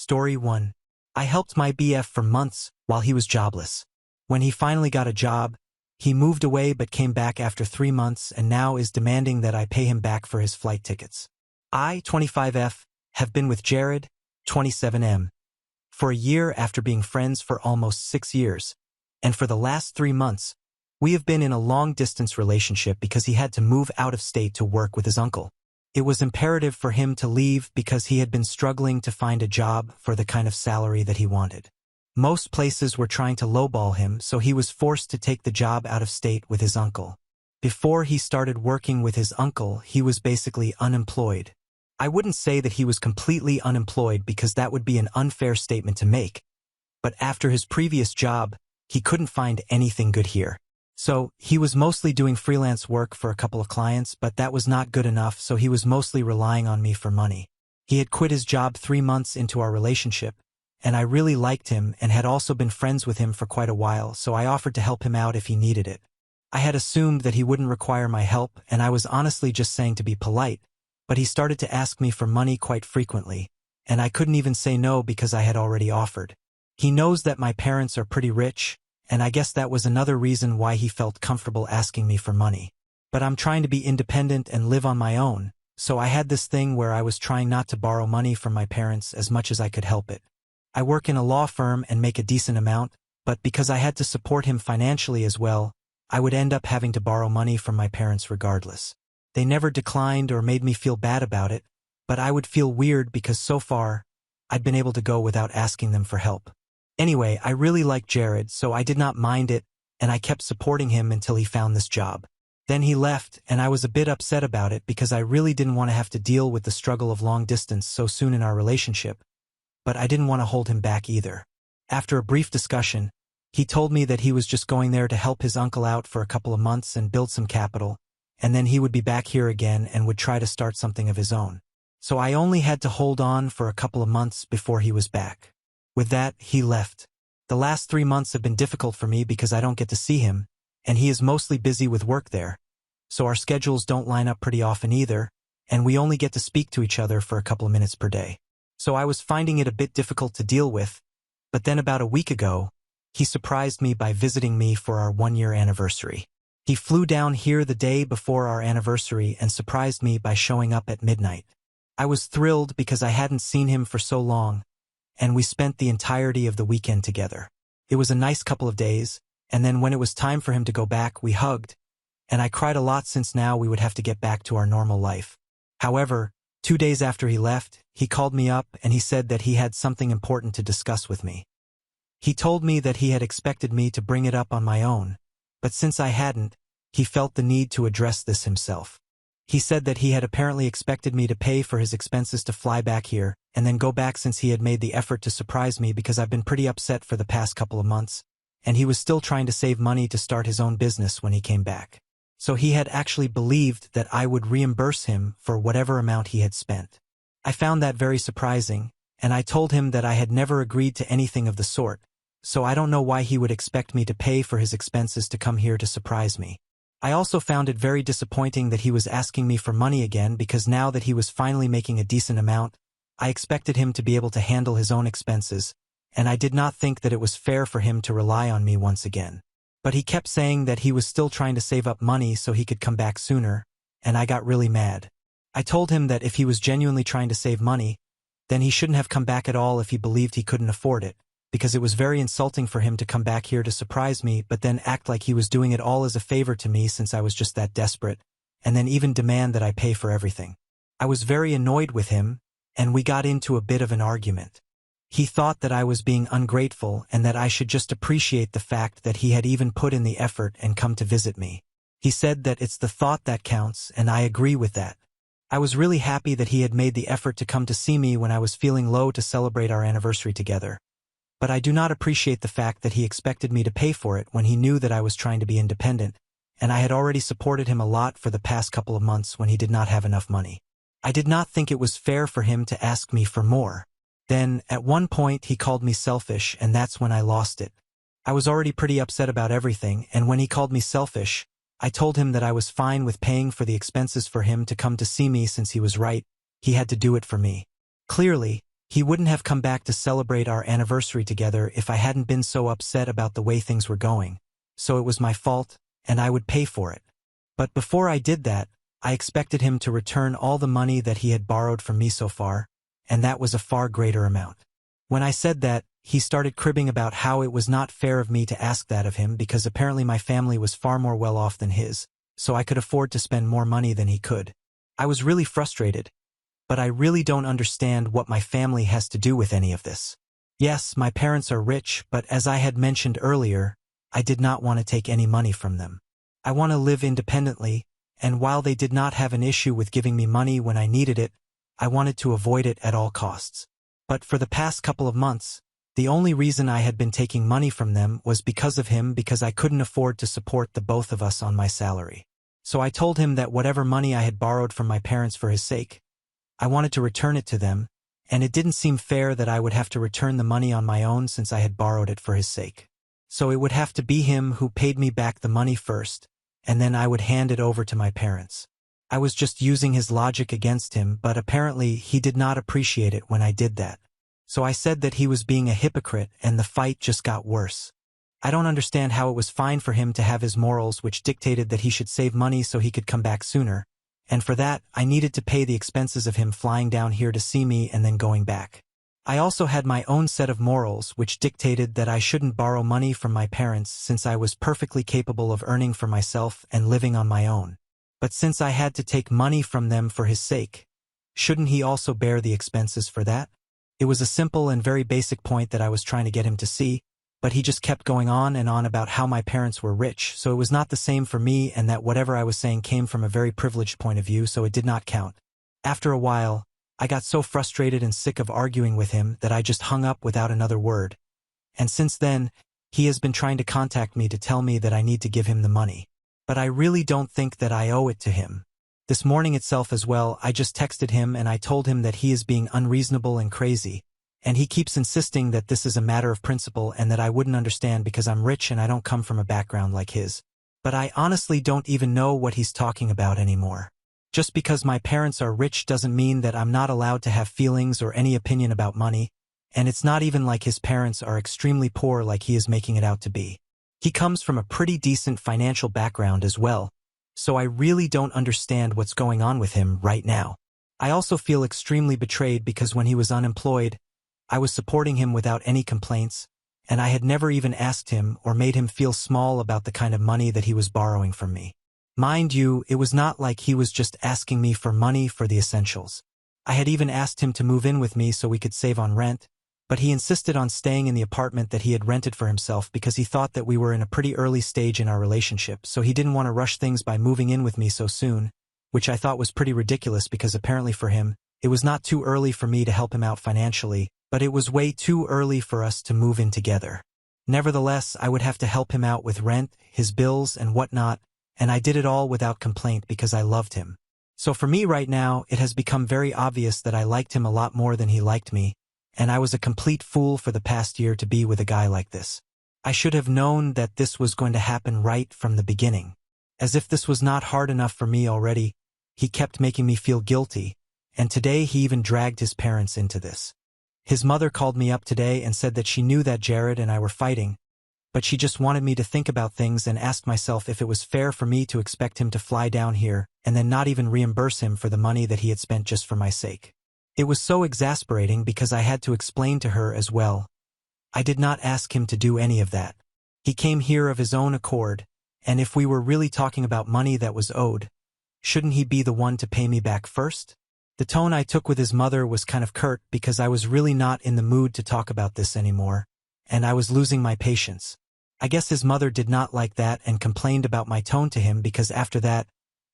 Story 1. I helped my BF for months while he was jobless. When he finally got a job, he moved away but came back after 3 months and now is demanding that I pay him back for his flight tickets. I, 25F, have been with Jared, 27M, for a year after being friends for almost 6 years, and for the last 3 months, we have been in a long-distance relationship because he had to move out of state to work with his uncle. It was imperative for him to leave because he had been struggling to find a job for the kind of salary that he wanted. Most places were trying to lowball him, so he was forced to take the job out of state with his uncle. Before he started working with his uncle, he was basically unemployed. I wouldn't say that he was completely unemployed because that would be an unfair statement to make, but after his previous job, he couldn't find anything good here. So, he was mostly doing freelance work for a couple of clients, but that was not good enough, so he was mostly relying on me for money. He had quit his job 3 months into our relationship, and I really liked him and had also been friends with him for quite a while, so I offered to help him out if he needed it. I had assumed that he wouldn't require my help, and I was honestly just saying to be polite, but he started to ask me for money quite frequently, and I couldn't even say no because I had already offered. He knows that my parents are pretty rich, and I guess that was another reason why he felt comfortable asking me for money. But I'm trying to be independent and live on my own, so I had this thing where I was trying not to borrow money from my parents as much as I could help it. I work in a law firm and make a decent amount, but because I had to support him financially as well, I would end up having to borrow money from my parents regardless. They never declined or made me feel bad about it, but I would feel weird because so far, I'd been able to go without asking them for help. Anyway, I really liked Jared, so I did not mind it, and I kept supporting him until he found this job. Then he left, and I was a bit upset about it because I really didn't want to have to deal with the struggle of long distance so soon in our relationship, but I didn't want to hold him back either. After a brief discussion, he told me that he was just going there to help his uncle out for a couple of months and build some capital, and then he would be back here again and would try to start something of his own. So I only had to hold on for a couple of months before he was back. With that, he left. The last 3 months have been difficult for me because I don't get to see him, and he is mostly busy with work there, so our schedules don't line up pretty often either, and we only get to speak to each other for a couple of minutes per day. So I was finding it a bit difficult to deal with, but then about a week ago, he surprised me by visiting me for our 1-year anniversary. He flew down here the day before our anniversary and surprised me by showing up at midnight. I was thrilled because I hadn't seen him for so long, and we spent the entirety of the weekend together. It was a nice couple of days, and then when it was time for him to go back, we hugged, and I cried a lot since now we would have to get back to our normal life. However, 2 days after he left, he called me up and he said that he had something important to discuss with me. He told me that he had expected me to bring it up on my own, but since I hadn't, he felt the need to address this himself. He said that he had apparently expected me to pay for his expenses to fly back here, and then go back since he had made the effort to surprise me because I've been pretty upset for the past couple of months, and he was still trying to save money to start his own business when he came back. So he had actually believed that I would reimburse him for whatever amount he had spent. I found that very surprising, and I told him that I had never agreed to anything of the sort, so I don't know why he would expect me to pay for his expenses to come here to surprise me. I also found it very disappointing that he was asking me for money again because now that he was finally making a decent amount, I expected him to be able to handle his own expenses, and I did not think that it was fair for him to rely on me once again. But he kept saying that he was still trying to save up money so he could come back sooner, and I got really mad. I told him that if he was genuinely trying to save money, then he shouldn't have come back at all if he believed he couldn't afford it, because it was very insulting for him to come back here to surprise me but then act like he was doing it all as a favor to me since I was just that desperate, and then even demand that I pay for everything. I was very annoyed with him, and we got into a bit of an argument. He thought that I was being ungrateful and that I should just appreciate the fact that he had even put in the effort and come to visit me. He said that it's the thought that counts, and I agree with that. I was really happy that he had made the effort to come to see me when I was feeling low to celebrate our anniversary together. But I do not appreciate the fact that he expected me to pay for it when he knew that I was trying to be independent, and I had already supported him a lot for the past couple of months when he did not have enough money. I did not think it was fair for him to ask me for more. Then, at one point, he called me selfish, and that's when I lost it. I was already pretty upset about everything, and when he called me selfish, I told him that I was fine with paying for the expenses for him to come to see me since he was right. He had to do it for me. Clearly, He wouldn't have come back to celebrate our anniversary together if I hadn't been so upset about the way things were going. So it was my fault, and I would pay for it. But before I did that, I expected him to return all the money that he had borrowed from me so far, and that was a far greater amount. When I said that, he started cribbing about how it was not fair of me to ask that of him because apparently my family was far more well off than his, so I could afford to spend more money than he could. I was really frustrated, but I really don't understand what my family has to do with any of this. Yes, my parents are rich, but as I had mentioned earlier, I did not want to take any money from them. I want to live independently, and while they did not have an issue with giving me money when I needed it, I wanted to avoid it at all costs. But for the past couple of months, the only reason I had been taking money from them was because of him, because I couldn't afford to support the both of us on my salary. So I told him that whatever money I had borrowed from my parents for his sake, I wanted to return it to them, and it didn't seem fair that I would have to return the money on my own since I had borrowed it for his sake. So it would have to be him who paid me back the money first, and then I would hand it over to my parents. I was just using his logic against him, but apparently he did not appreciate it when I did that. So I said that he was being a hypocrite, and the fight just got worse. I don't understand how it was fine for him to have his morals which dictated that he should save money so he could come back sooner, and for that I needed to pay the expenses of him flying down here to see me and then going back. I also had my own set of morals which dictated that I shouldn't borrow money from my parents since I was perfectly capable of earning for myself and living on my own. But since I had to take money from them for his sake, shouldn't he also bear the expenses for that? It was a simple and very basic point that I was trying to get him to see, but he just kept going on and on about how my parents were rich, so it was not the same for me, and that whatever I was saying came from a very privileged point of view, so it did not count. After a while, I got so frustrated and sick of arguing with him that I just hung up without another word. And since then, he has been trying to contact me to tell me that I need to give him the money. But I really don't think that I owe it to him. This morning itself as well, I just texted him and I told him that he is being unreasonable and crazy, and he keeps insisting that this is a matter of principle and that I wouldn't understand because I'm rich and I don't come from a background like his. But I honestly don't even know what he's talking about anymore. Just because my parents are rich doesn't mean that I'm not allowed to have feelings or any opinion about money, and it's not even like his parents are extremely poor like he is making it out to be. He comes from a pretty decent financial background as well, so I really don't understand what's going on with him right now. I also feel extremely betrayed because when he was unemployed, I was supporting him without any complaints, and I had never even asked him or made him feel small about the kind of money that he was borrowing from me. Mind you, it was not like he was just asking me for money for the essentials. I had even asked him to move in with me so we could save on rent, but he insisted on staying in the apartment that he had rented for himself because he thought that we were in a pretty early stage in our relationship, so he didn't want to rush things by moving in with me so soon, which I thought was pretty ridiculous because apparently for him, it was not too early for me to help him out financially, but it was way too early for us to move in together. Nevertheless, I would have to help him out with rent, his bills, and whatnot, and I did it all without complaint because I loved him. So for me right now, it has become very obvious that I liked him a lot more than he liked me, and I was a complete fool for the past year to be with a guy like this. I should have known that this was going to happen right from the beginning. As if this was not hard enough for me already, he kept making me feel guilty, and today he even dragged his parents into this. His mother called me up today and said that she knew that Jared and I were fighting, but she just wanted me to think about things and asked myself if it was fair for me to expect him to fly down here and then not even reimburse him for the money that he had spent just for my sake. It was so exasperating because I had to explain to her as well. I did not ask him to do any of that. He came here of his own accord, and if we were really talking about money that was owed, shouldn't he be the one to pay me back first? The tone I took with his mother was kind of curt because I was really not in the mood to talk about this anymore, and I was losing my patience. I guess his mother did not like that and complained about my tone to him because after that,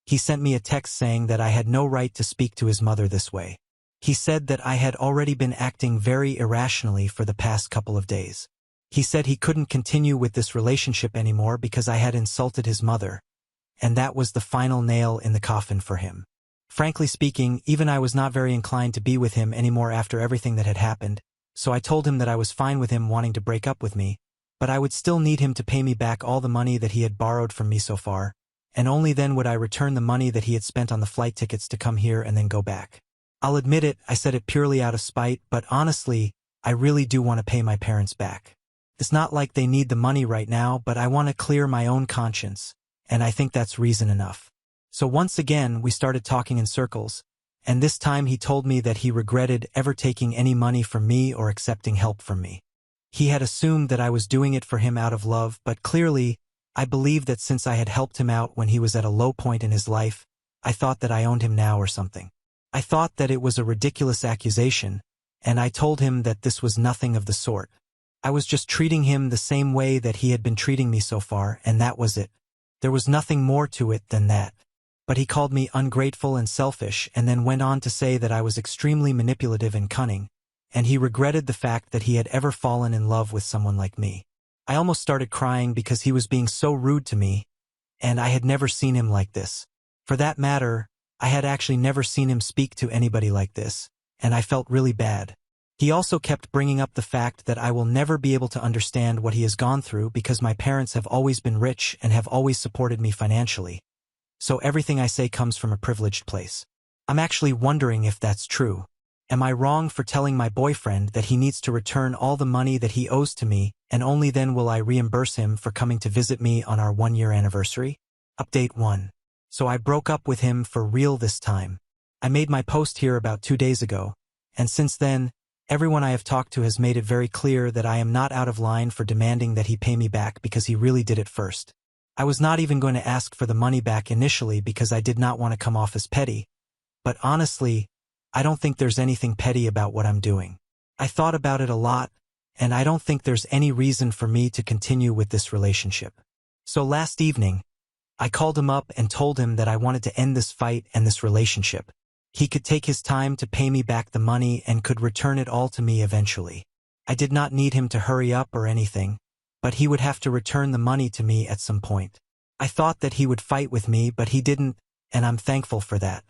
he sent me a text saying that I had no right to speak to his mother this way. He said that I had already been acting very irrationally for the past couple of days. He said he couldn't continue with this relationship anymore because I had insulted his mother, and that was the final nail in the coffin for him. Frankly speaking, even I was not very inclined to be with him anymore after everything that had happened, so I told him that I was fine with him wanting to break up with me, but I would still need him to pay me back all the money that he had borrowed from me so far, and only then would I return the money that he had spent on the flight tickets to come here and then go back. I'll admit it, I said it purely out of spite, but honestly, I really do want to pay my parents back. It's not like they need the money right now, but I want to clear my own conscience, and I think that's reason enough. So once again, we started talking in circles, and this time he told me that he regretted ever taking any money from me or accepting help from me. He had assumed that I was doing it for him out of love, but clearly, I believed that since I had helped him out when he was at a low point in his life, I thought that I owned him now or something. I thought that it was a ridiculous accusation, and I told him that this was nothing of the sort. I was just treating him the same way that he had been treating me so far, and that was it. There was nothing more to it than that. But he called me ungrateful and selfish and then went on to say that I was extremely manipulative and cunning, and he regretted the fact that he had ever fallen in love with someone like me. I almost started crying because he was being so rude to me, and I had never seen him like this. For that matter, I had actually never seen him speak to anybody like this, and I felt really bad. He also kept bringing up the fact that I will never be able to understand what he has gone through because my parents have always been rich and have always supported me financially. So everything I say comes from a privileged place. I'm actually wondering if that's true. Am I wrong for telling my boyfriend that he needs to return all the money that he owes to me, and only then will I reimburse him for coming to visit me on our 1-year anniversary? Update 1. So I broke up with him for real this time. I made my post here about 2 days ago, and since then, everyone I have talked to has made it very clear that I am not out of line for demanding that he pay me back because he really did it first. I was not even going to ask for the money back initially because I did not want to come off as petty, but honestly, I don't think there's anything petty about what I'm doing. I thought about it a lot, and I don't think there's any reason for me to continue with this relationship. So last evening, I called him up and told him that I wanted to end this fight and this relationship. He could take his time to pay me back the money and could return it all to me eventually. I did not need him to hurry up or anything, but he would have to return the money to me at some point. I thought that he would fight with me, but he didn't, and I'm thankful for that.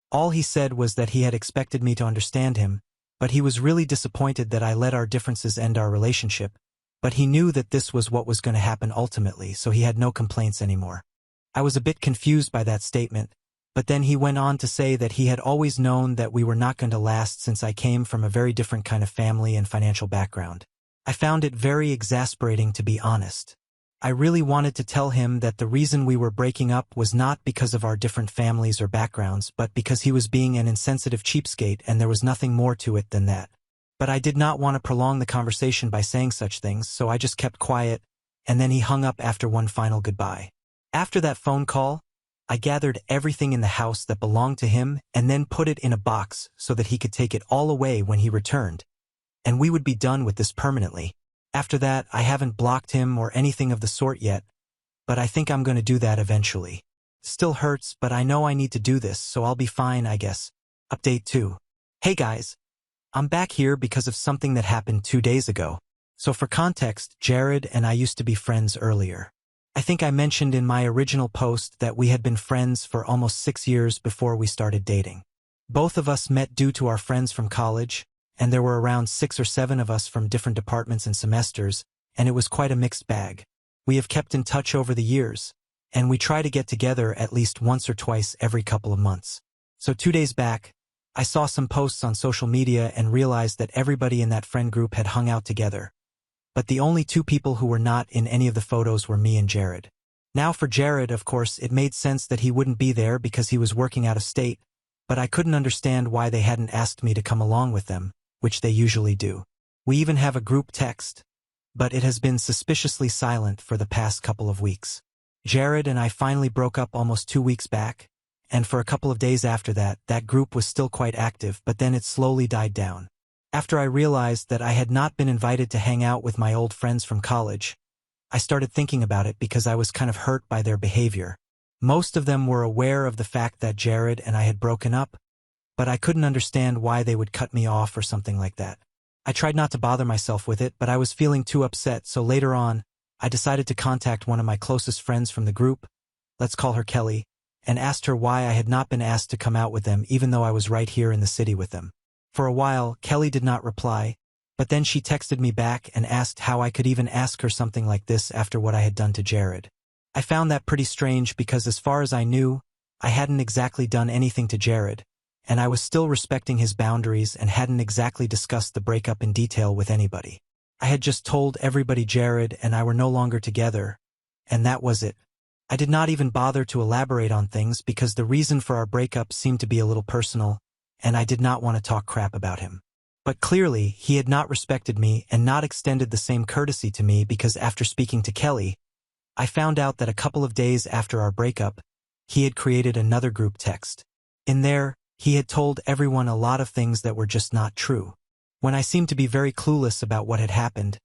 All he said was that he had expected me to understand him, but he was really disappointed that I let our differences end our relationship, but he knew that this was what was going to happen ultimately, so he had no complaints anymore. I was a bit confused by that statement, but then he went on to say that he had always known that we were not going to last since I came from a very different kind of family and financial background. I found it very exasperating, to be honest. I really wanted to tell him that the reason we were breaking up was not because of our different families or backgrounds, but because he was being an insensitive cheapskate and there was nothing more to it than that. But I did not want to prolong the conversation by saying such things, so I just kept quiet, and then he hung up after one final goodbye. After that phone call, I gathered everything in the house that belonged to him and then put it in a box so that he could take it all away when he returned, and we would be done with this permanently. After that, I haven't blocked him or anything of the sort yet, but I think I'm going to do that eventually. Still hurts, but I know I need to do this, so I'll be fine, I guess. Update 2. Hey guys, I'm back here because of something that happened 2 days ago. So for context, Jared and I used to be friends earlier. I think I mentioned in my original post that we had been friends for almost 6 years before we started dating. Both of us met due to our friends from college, and there were around 6 or 7 of us from different departments and semesters, and it was quite a mixed bag. We have kept in touch over the years, and we try to get together at least once or twice every couple of months. So 2 days back, I saw some posts on social media and realized that everybody in that friend group had hung out together. But the only 2 people who were not in any of the photos were me and Jared. Now for Jared, of course, it made sense that he wouldn't be there because he was working out of state, but I couldn't understand why they hadn't asked me to come along with them, which they usually do. We even have a group text, but it has been suspiciously silent for the past couple of weeks. Jared and I finally broke up almost 2 weeks back, and for a couple of days after that, that group was still quite active, but then it slowly died down. After I realized that I had not been invited to hang out with my old friends from college, I started thinking about it because I was kind of hurt by their behavior. Most of them were aware of the fact that Jared and I had broken up, but I couldn't understand why they would cut me off or something like that. I tried not to bother myself with it, but I was feeling too upset, so later on, I decided to contact one of my closest friends from the group, let's call her Kelly, and asked her why I had not been asked to come out with them even though I was right here in the city with them. For a while, Kelly did not reply, but then she texted me back and asked how I could even ask her something like this after what I had done to Jared. I found that pretty strange because as far as I knew, I hadn't exactly done anything to Jared, and I was still respecting his boundaries and hadn't exactly discussed the breakup in detail with anybody. I had just told everybody Jared and I were no longer together, and that was it. I did not even bother to elaborate on things because the reason for our breakup seemed to be a little personal, and I did not want to talk crap about him. But clearly, he had not respected me and not extended the same courtesy to me because after speaking to Kelly, I found out that a couple of days after our breakup, he had created another group text. In there, he had told everyone a lot of things that were just not true. When I seemed to be very clueless about what had happened,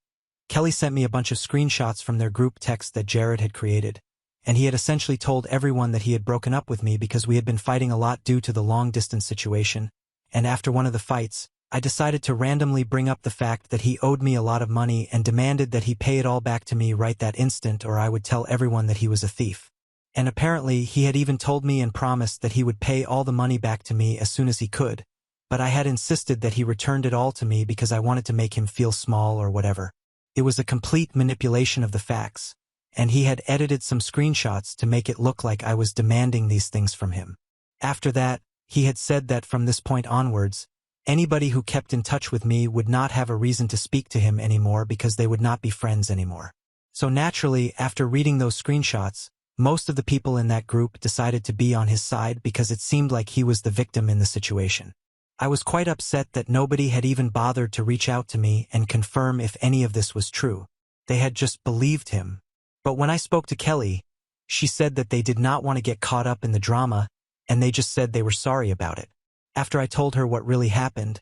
Kelly sent me a bunch of screenshots from their group text that Jared had created, and he had essentially told everyone that he had broken up with me because we had been fighting a lot due to the long-distance situation, and after one of the fights, I decided to randomly bring up the fact that he owed me a lot of money and demanded that he pay it all back to me right that instant or I would tell everyone that he was a thief. And apparently he had even told me and promised that he would pay all the money back to me as soon as he could, but I had insisted that he returned it all to me because I wanted to make him feel small or whatever. It was a complete manipulation of the facts, and he had edited some screenshots to make it look like I was demanding these things from him. After that, he had said that from this point onwards, anybody who kept in touch with me would not have a reason to speak to him anymore because they would not be friends anymore. So naturally, after reading those screenshots, most of the people in that group decided to be on his side because it seemed like he was the victim in the situation. I was quite upset that nobody had even bothered to reach out to me and confirm if any of this was true. They had just believed him. But when I spoke to Kelly, she said that they did not want to get caught up in the drama, and they just said they were sorry about it. After I told her what really happened,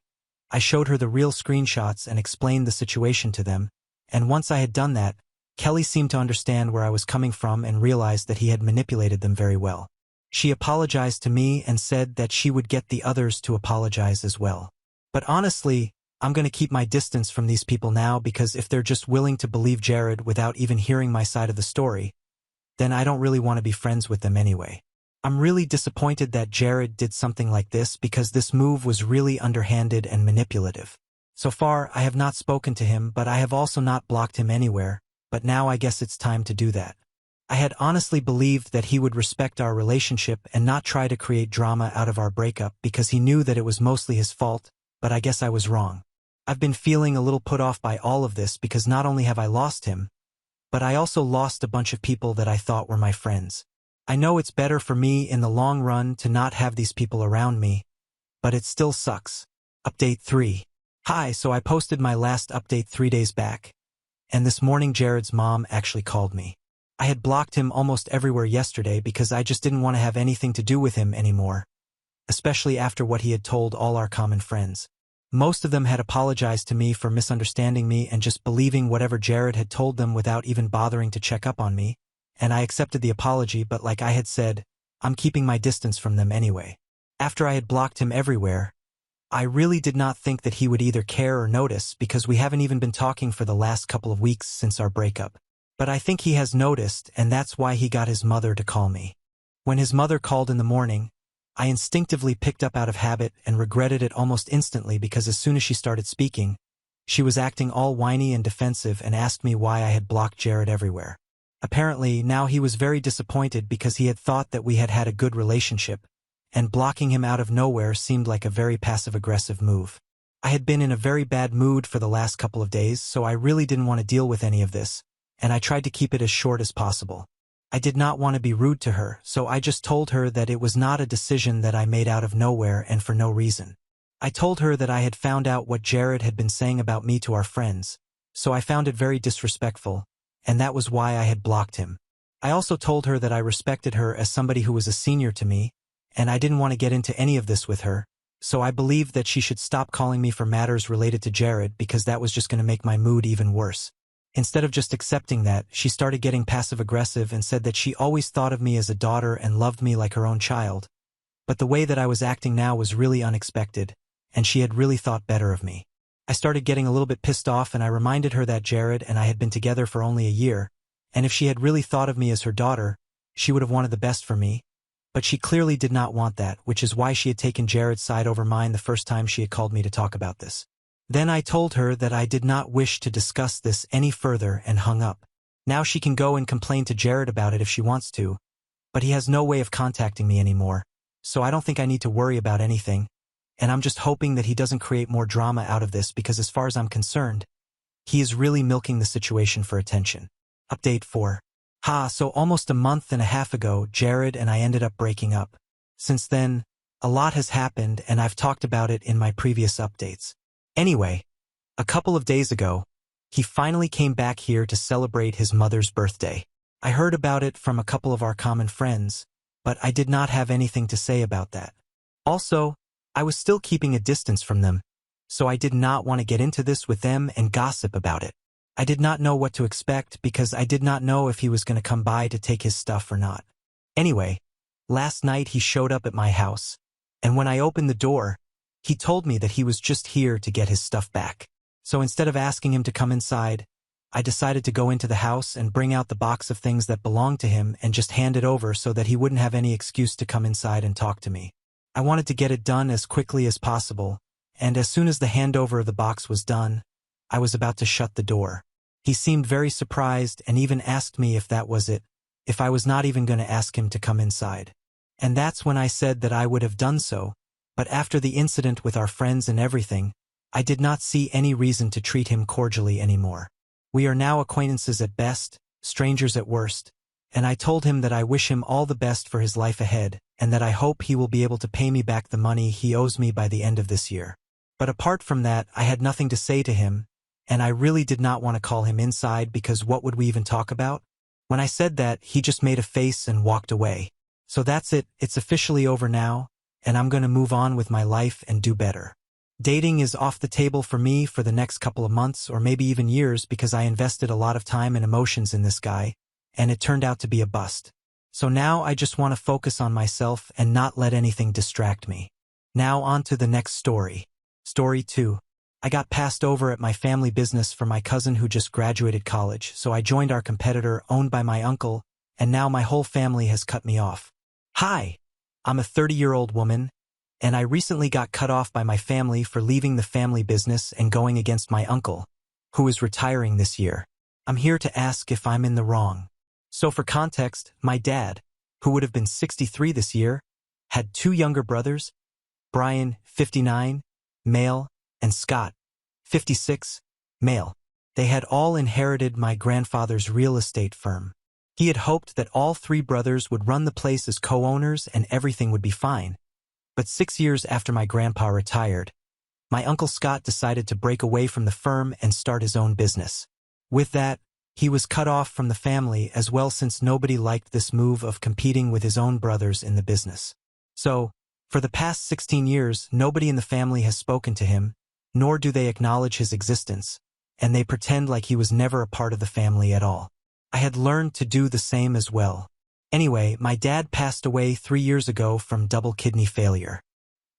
I showed her the real screenshots and explained the situation to them, and once I had done that, Kelly seemed to understand where I was coming from and realized that he had manipulated them very well. She apologized to me and said that she would get the others to apologize as well. But honestly, I'm going to keep my distance from these people now because if they're just willing to believe Jared without even hearing my side of the story, then I don't really want to be friends with them anyway. I'm really disappointed that Jared did something like this because this move was really underhanded and manipulative. So far, I have not spoken to him, but I have also not blocked him anywhere, but now I guess it's time to do that. I had honestly believed that he would respect our relationship and not try to create drama out of our breakup because he knew that it was mostly his fault, but I guess I was wrong. I've been feeling a little put off by all of this because not only have I lost him, but I also lost a bunch of people that I thought were my friends. I know it's better for me in the long run to not have these people around me, but it still sucks. Update 3. Hi, so I posted my last update 3 days back, and this morning Jared's mom actually called me. I had blocked him almost everywhere yesterday because I just didn't want to have anything to do with him anymore, especially after what he had told all our common friends. Most of them had apologized to me for misunderstanding me and just believing whatever Jared had told them without even bothering to check up on me, and I accepted the apology, but like I had said, I'm keeping my distance from them anyway. After I had blocked him everywhere, I really did not think that he would either care or notice because we haven't even been talking for the last couple of weeks since our breakup. But I think he has noticed, and that's why he got his mother to call me. When his mother called in the morning, I instinctively picked up out of habit and regretted it almost instantly because as soon as she started speaking, she was acting all whiny and defensive and asked me why I had blocked Jared everywhere. Apparently, now he was very disappointed because he had thought that we had had a good relationship, and blocking him out of nowhere seemed like a very passive-aggressive move. I had been in a very bad mood for the last couple of days, so I really didn't want to deal with any of this, and I tried to keep it as short as possible. I did not want to be rude to her, so I just told her that it was not a decision that I made out of nowhere and for no reason. I told her that I had found out what Jared had been saying about me to our friends, so I found it very disrespectful, and that was why I had blocked him. I also told her that I respected her as somebody who was a senior to me, and I didn't want to get into any of this with her, so I believed that she should stop calling me for matters related to Jared because that was just going to make my mood even worse. Instead of just accepting that, she started getting passive-aggressive and said that she always thought of me as a daughter and loved me like her own child. But the way that I was acting now was really unexpected, and she had really thought better of me. I started getting a little bit pissed off, and I reminded her that Jared and I had been together for only a year, and if she had really thought of me as her daughter, she would have wanted the best for me. But she clearly did not want that, which is why she had taken Jared's side over mine the first time she had called me to talk about this. Then I told her that I did not wish to discuss this any further and hung up. Now she can go and complain to Jared about it if she wants to, but he has no way of contacting me anymore, so I don't think I need to worry about anything, and I'm just hoping that he doesn't create more drama out of this because as far as I'm concerned, he is really milking the situation for attention. Update 4. So almost a month and a half ago, Jared and I ended up breaking up. Since then, a lot has happened and I've talked about it in my previous updates. Anyway, a couple of days ago, he finally came back here to celebrate his mother's birthday. I heard about it from a couple of our common friends, but I did not have anything to say about that. Also, I was still keeping a distance from them, so I did not want to get into this with them and gossip about it. I did not know what to expect because I did not know if he was going to come by to take his stuff or not. Anyway, last night he showed up at my house, and when I opened the door, he told me that he was just here to get his stuff back. So instead of asking him to come inside, I decided to go into the house and bring out the box of things that belonged to him and just hand it over so that he wouldn't have any excuse to come inside and talk to me. I wanted to get it done as quickly as possible, and as soon as the handover of the box was done, I was about to shut the door. He seemed very surprised and even asked me if that was it, if I was not even going to ask him to come inside. And that's when I said that I would have done so, but after the incident with our friends and everything, I did not see any reason to treat him cordially anymore. We are now acquaintances at best, strangers at worst, and I told him that I wish him all the best for his life ahead, and that I hope he will be able to pay me back the money he owes me by the end of this year. But apart from that, I had nothing to say to him, and I really did not want to call him inside because what would we even talk about? When I said that, he just made a face and walked away. So that's it, it's officially over now, and I'm going to move on with my life and do better. Dating is off the table for me for the next couple of months or maybe even years because I invested a lot of time and emotions in this guy, and it turned out to be a bust. So now I just want to focus on myself and not let anything distract me. Now on to the next story. Story 2. I got passed over at my family business for my cousin who just graduated college, so I joined our competitor owned by my uncle, and now my whole family has cut me off. Hi, I'm a 30-year-old woman, and I recently got cut off by my family for leaving the family business and going against my uncle, who is retiring this year. I'm here to ask if I'm in the wrong. So for context, my dad, who would have been 63 this year, had 2 younger brothers, Brian, 59, male, and Scott, 56, male. They had all inherited my grandfather's real estate firm. He had hoped that all 3 brothers would run the place as co-owners and everything would be fine. But 6 years after my grandpa retired, my uncle Scott decided to break away from the firm and start his own business. With that, he was cut off from the family as well since nobody liked this move of competing with his own brothers in the business. So, for the past 16 years, nobody in the family has spoken to him, nor do they acknowledge his existence, and they pretend like he was never a part of the family at all. I had learned to do the same as well. Anyway, my dad passed away 3 years ago from double kidney failure.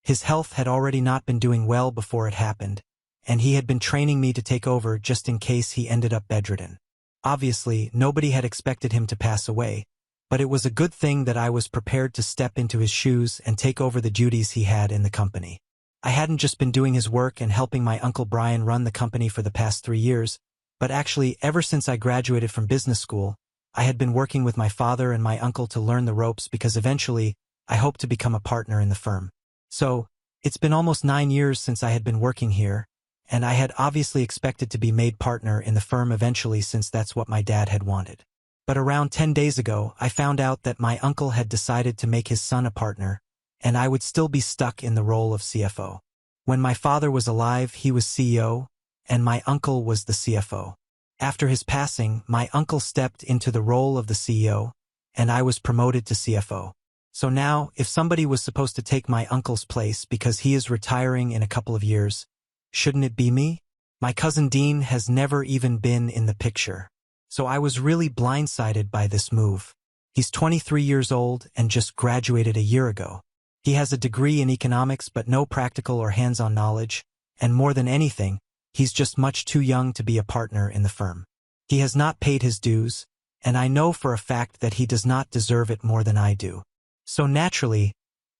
His health had already not been doing well before it happened, and he had been training me to take over just in case he ended up bedridden. Obviously, nobody had expected him to pass away, but it was a good thing that I was prepared to step into his shoes and take over the duties he had in the company. I hadn't just been doing his work and helping my Uncle Brian run the company for the past 3 years, but actually ever since I graduated from business school, I had been working with my father and my uncle to learn the ropes because eventually I hoped to become a partner in the firm. So, it's been almost 9 years since I had been working here, and I had obviously expected to be made partner in the firm eventually since that's what my dad had wanted. But around 10 days ago, I found out that my uncle had decided to make his son a partner, and I would still be stuck in the role of CFO. When my father was alive, he was CEO, and my uncle was the CFO. After his passing, my uncle stepped into the role of the CEO, and I was promoted to CFO. So now, if somebody was supposed to take my uncle's place because he is retiring in a couple of years, shouldn't it be me? My cousin Dean has never even been in the picture. So I was really blindsided by this move. He's 23 years old and just graduated a year ago. He has a degree in economics but no practical or hands-on knowledge, and more than anything, he's just much too young to be a partner in the firm. He has not paid his dues, and I know for a fact that he does not deserve it more than I do. So naturally,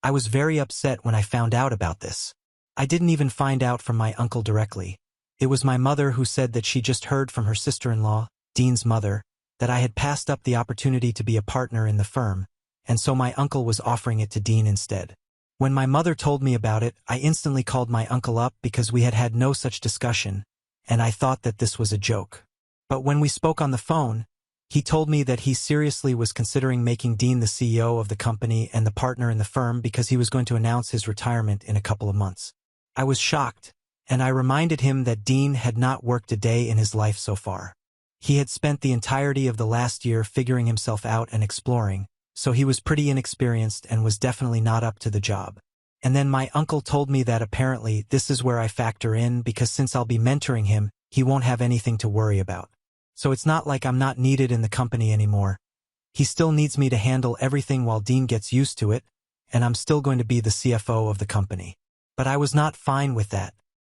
I was very upset when I found out about this. I didn't even find out from my uncle directly. It was my mother who said that she just heard from her sister-in-law, Dean's mother, that I had passed up the opportunity to be a partner in the firm, and so my uncle was offering it to Dean instead. When my mother told me about it, I instantly called my uncle up because we had had no such discussion, and I thought that this was a joke. But when we spoke on the phone, he told me that he seriously was considering making Dean the CEO of the company and the partner in the firm because he was going to announce his retirement in a couple of months. I was shocked, and I reminded him that Dean had not worked a day in his life so far. He had spent the entirety of the last year figuring himself out and exploring, so he was pretty inexperienced and was definitely not up to the job. And then my uncle told me that apparently this is where I factor in because since I'll be mentoring him, he won't have anything to worry about. So it's not like I'm not needed in the company anymore. He still needs me to handle everything while Dean gets used to it, and I'm still going to be the CFO of the company. But I was not fine with that.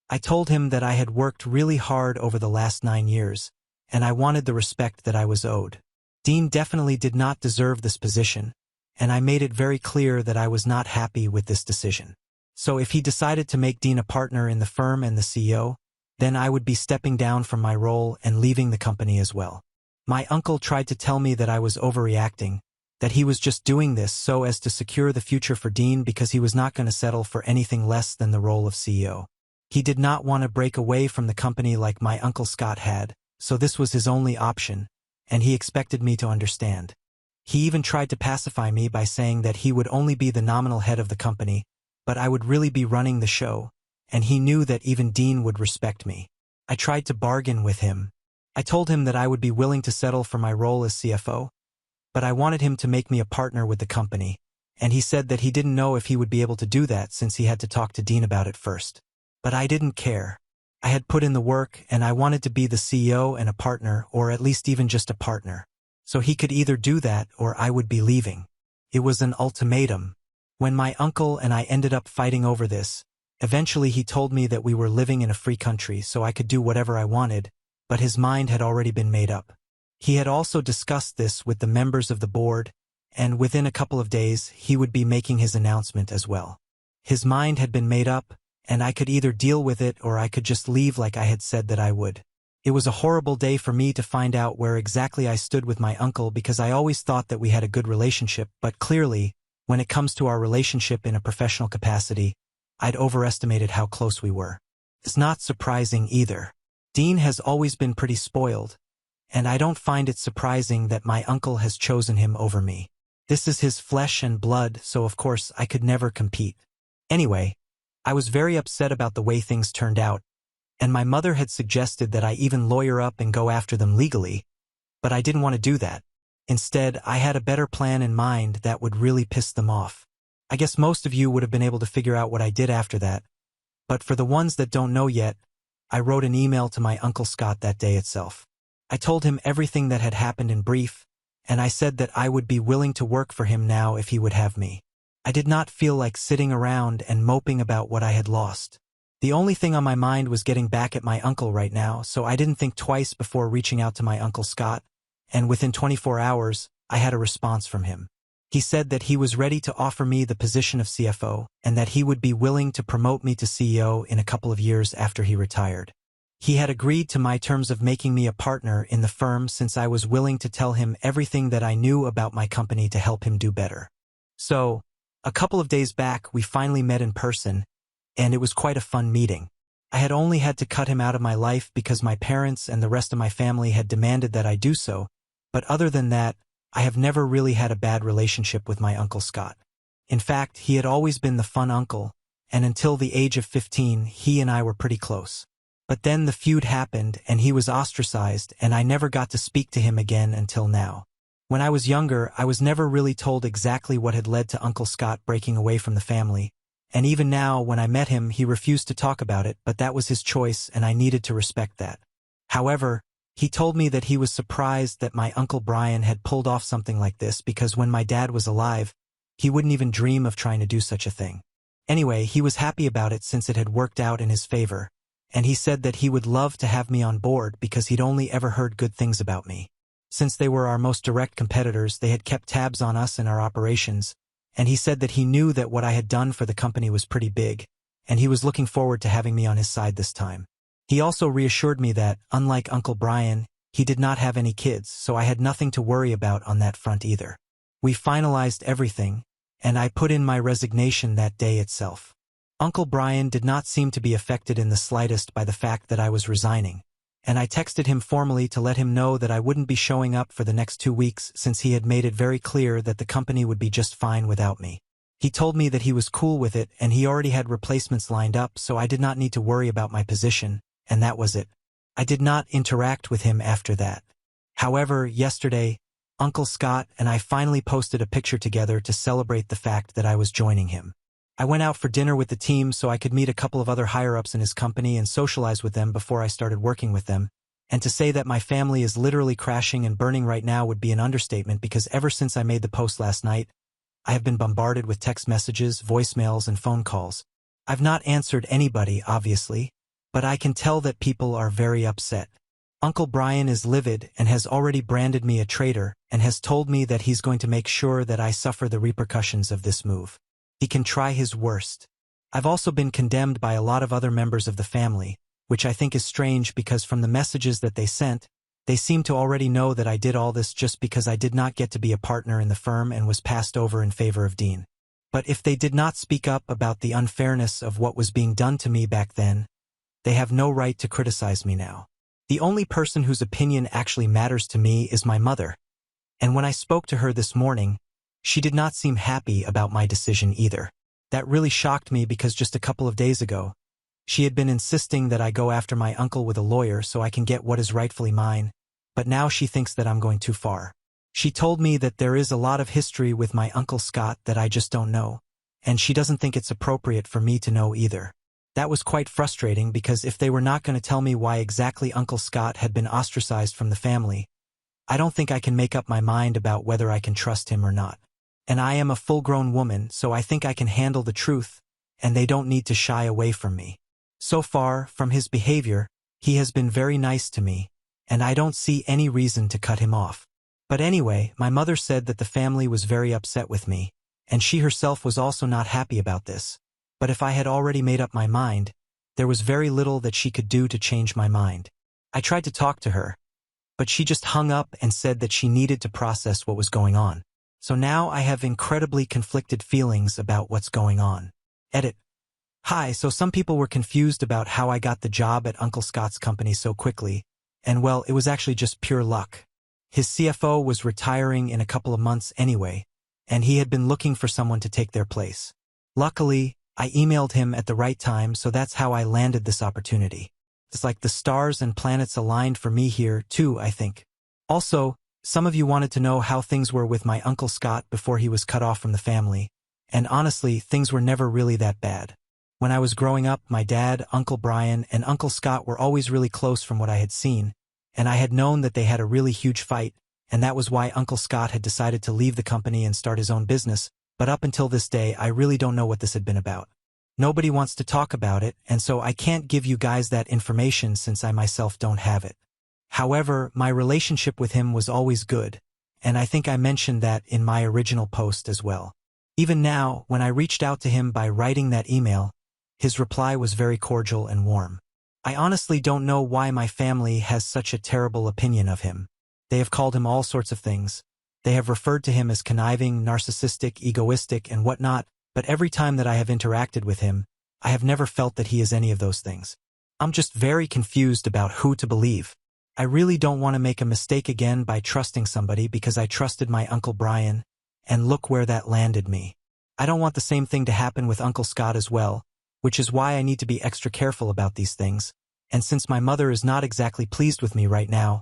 I told him that I had worked really hard over the last 9 years, and I wanted the respect that I was owed. Dean definitely did not deserve this position, and I made it very clear that I was not happy with this decision. So if he decided to make Dean a partner in the firm and the CEO, then I would be stepping down from my role and leaving the company as well. My uncle tried to tell me that I was overreacting, that he was just doing this so as to secure the future for Dean because he was not going to settle for anything less than the role of CEO. He did not want to break away from the company like my Uncle Scott had, so this was his only option, and he expected me to understand. He even tried to pacify me by saying that he would only be the nominal head of the company, but I would really be running the show, and he knew that even Dean would respect me. I tried to bargain with him. I told him that I would be willing to settle for my role as CFO, but I wanted him to make me a partner with the company, and he said that he didn't know if he would be able to do that since he had to talk to Dean about it first. But I didn't care. I had put in the work, and I wanted to be the CEO and a partner, or at least even just a partner. So he could either do that or I would be leaving. It was an ultimatum. When my uncle and I ended up fighting over this, eventually he told me that we were living in a free country so I could do whatever I wanted, but his mind had already been made up. He had also discussed this with the members of the board, and within a couple of days he would be making his announcement as well. His mind had been made up, and I could either deal with it or I could just leave like I had said that I would. It was a horrible day for me to find out where exactly I stood with my uncle because I always thought that we had a good relationship, but clearly, when it comes to our relationship in a professional capacity, I'd overestimated how close we were. It's not surprising either. Dean has always been pretty spoiled, and I don't find it surprising that my uncle has chosen him over me. This is his flesh and blood, so of course I could never compete. Anyway, I was very upset about the way things turned out, and my mother had suggested that I even lawyer up and go after them legally, but I didn't want to do that. Instead, I had a better plan in mind that would really piss them off. I guess most of you would have been able to figure out what I did after that, but for the ones that don't know yet, I wrote an email to my Uncle Scott that day itself. I told him everything that had happened in brief, and I said that I would be willing to work for him now if he would have me. I did not feel like sitting around and moping about what I had lost. The only thing on my mind was getting back at my uncle right now, so I didn't think twice before reaching out to my Uncle Scott, and within 24 hours, I had a response from him. He said that he was ready to offer me the position of CFO, and that he would be willing to promote me to CEO in a couple of years after he retired. He had agreed to my terms of making me a partner in the firm since I was willing to tell him everything that I knew about my company to help him do better. So, a couple of days back, we finally met in person, and it was quite a fun meeting. I had only had to cut him out of my life because my parents and the rest of my family had demanded that I do so, but other than that, I have never really had a bad relationship with my Uncle Scott. In fact, he had always been the fun uncle, and until the age of 15, he and I were pretty close. But then the feud happened, and he was ostracized, and I never got to speak to him again until now. When I was younger, I was never really told exactly what had led to Uncle Scott breaking away from the family, and even now, when I met him, he refused to talk about it, but that was his choice, and I needed to respect that. However, he told me that he was surprised that my Uncle Brian had pulled off something like this because when my dad was alive, he wouldn't even dream of trying to do such a thing. Anyway, he was happy about it since it had worked out in his favor, and he said that he would love to have me on board because he'd only ever heard good things about me. Since they were our most direct competitors, they had kept tabs on us and our operations, and he said that he knew that what I had done for the company was pretty big, and he was looking forward to having me on his side this time. He also reassured me that, unlike Uncle Brian, he did not have any kids, so I had nothing to worry about on that front either. We finalized everything, and I put in my resignation that day itself. Uncle Brian did not seem to be affected in the slightest by the fact that I was resigning, and I texted him formally to let him know that I wouldn't be showing up for the next 2 weeks since he had made it very clear that the company would be just fine without me. He told me that he was cool with it and he already had replacements lined up, so I did not need to worry about my position, and that was it. I did not interact with him after that. However, yesterday, Uncle Scott and I finally posted a picture together to celebrate the fact that I was joining him. I went out for dinner with the team so I could meet a couple of other higher-ups in his company and socialize with them before I started working with them, and to say that my family is literally crashing and burning right now would be an understatement because ever since I made the post last night, I have been bombarded with text messages, voicemails, and phone calls. I've not answered anybody, obviously, but I can tell that people are very upset. Uncle Brian is livid and has already branded me a traitor and has told me that he's going to make sure that I suffer the repercussions of this move. He can try his worst. I've also been condemned by a lot of other members of the family, which I think is strange because from the messages that they sent, they seem to already know that I did all this just because I did not get to be a partner in the firm and was passed over in favor of Dean. But if they did not speak up about the unfairness of what was being done to me back then, they have no right to criticize me now. The only person whose opinion actually matters to me is my mother, and when I spoke to her this morning, she did not seem happy about my decision either. That really shocked me because just a couple of days ago, she had been insisting that I go after my uncle with a lawyer so I can get what is rightfully mine, but now she thinks that I'm going too far. She told me that there is a lot of history with my Uncle Scott that I just don't know, and she doesn't think it's appropriate for me to know either. That was quite frustrating because if they were not going to tell me why exactly Uncle Scott had been ostracized from the family, I don't think I can make up my mind about whether I can trust him or not. And I am a full-grown woman, so I think I can handle the truth, and they don't need to shy away from me. So far, from his behavior, he has been very nice to me, and I don't see any reason to cut him off. But anyway, my mother said that the family was very upset with me, and she herself was also not happy about this. But if I had already made up my mind, there was very little that she could do to change my mind. I tried to talk to her, but she just hung up and said that she needed to process what was going on. So now I have incredibly conflicted feelings about what's going on. Edit. Hi, so some people were confused about how I got the job at Uncle Scott's company so quickly, and well, it was actually just pure luck. His CFO was retiring in a couple of months anyway, and he had been looking for someone to take their place. Luckily, I emailed him at the right time, so that's how I landed this opportunity. It's like the stars and planets aligned for me here, too, I think. Also, some of you wanted to know how things were with my Uncle Scott before he was cut off from the family, and honestly, things were never really that bad. When I was growing up, my dad, Uncle Brian, and Uncle Scott were always really close from what I had seen, and I had known that they had a really huge fight, and that was why Uncle Scott had decided to leave the company and start his own business, but up until this day, I really don't know what this had been about. Nobody wants to talk about it, and so I can't give you guys that information since I myself don't have it. However, my relationship with him was always good, and I think I mentioned that in my original post as well. Even now, when I reached out to him by writing that email, his reply was very cordial and warm. I honestly don't know why my family has such a terrible opinion of him. They have called him all sorts of things. They have referred to him as conniving, narcissistic, egoistic, and whatnot, but every time that I have interacted with him, I have never felt that he is any of those things. I'm just very confused about who to believe. I really don't want to make a mistake again by trusting somebody because I trusted my Uncle Brian, and look where that landed me. I don't want the same thing to happen with Uncle Scott as well, which is why I need to be extra careful about these things, and since my mother is not exactly pleased with me right now,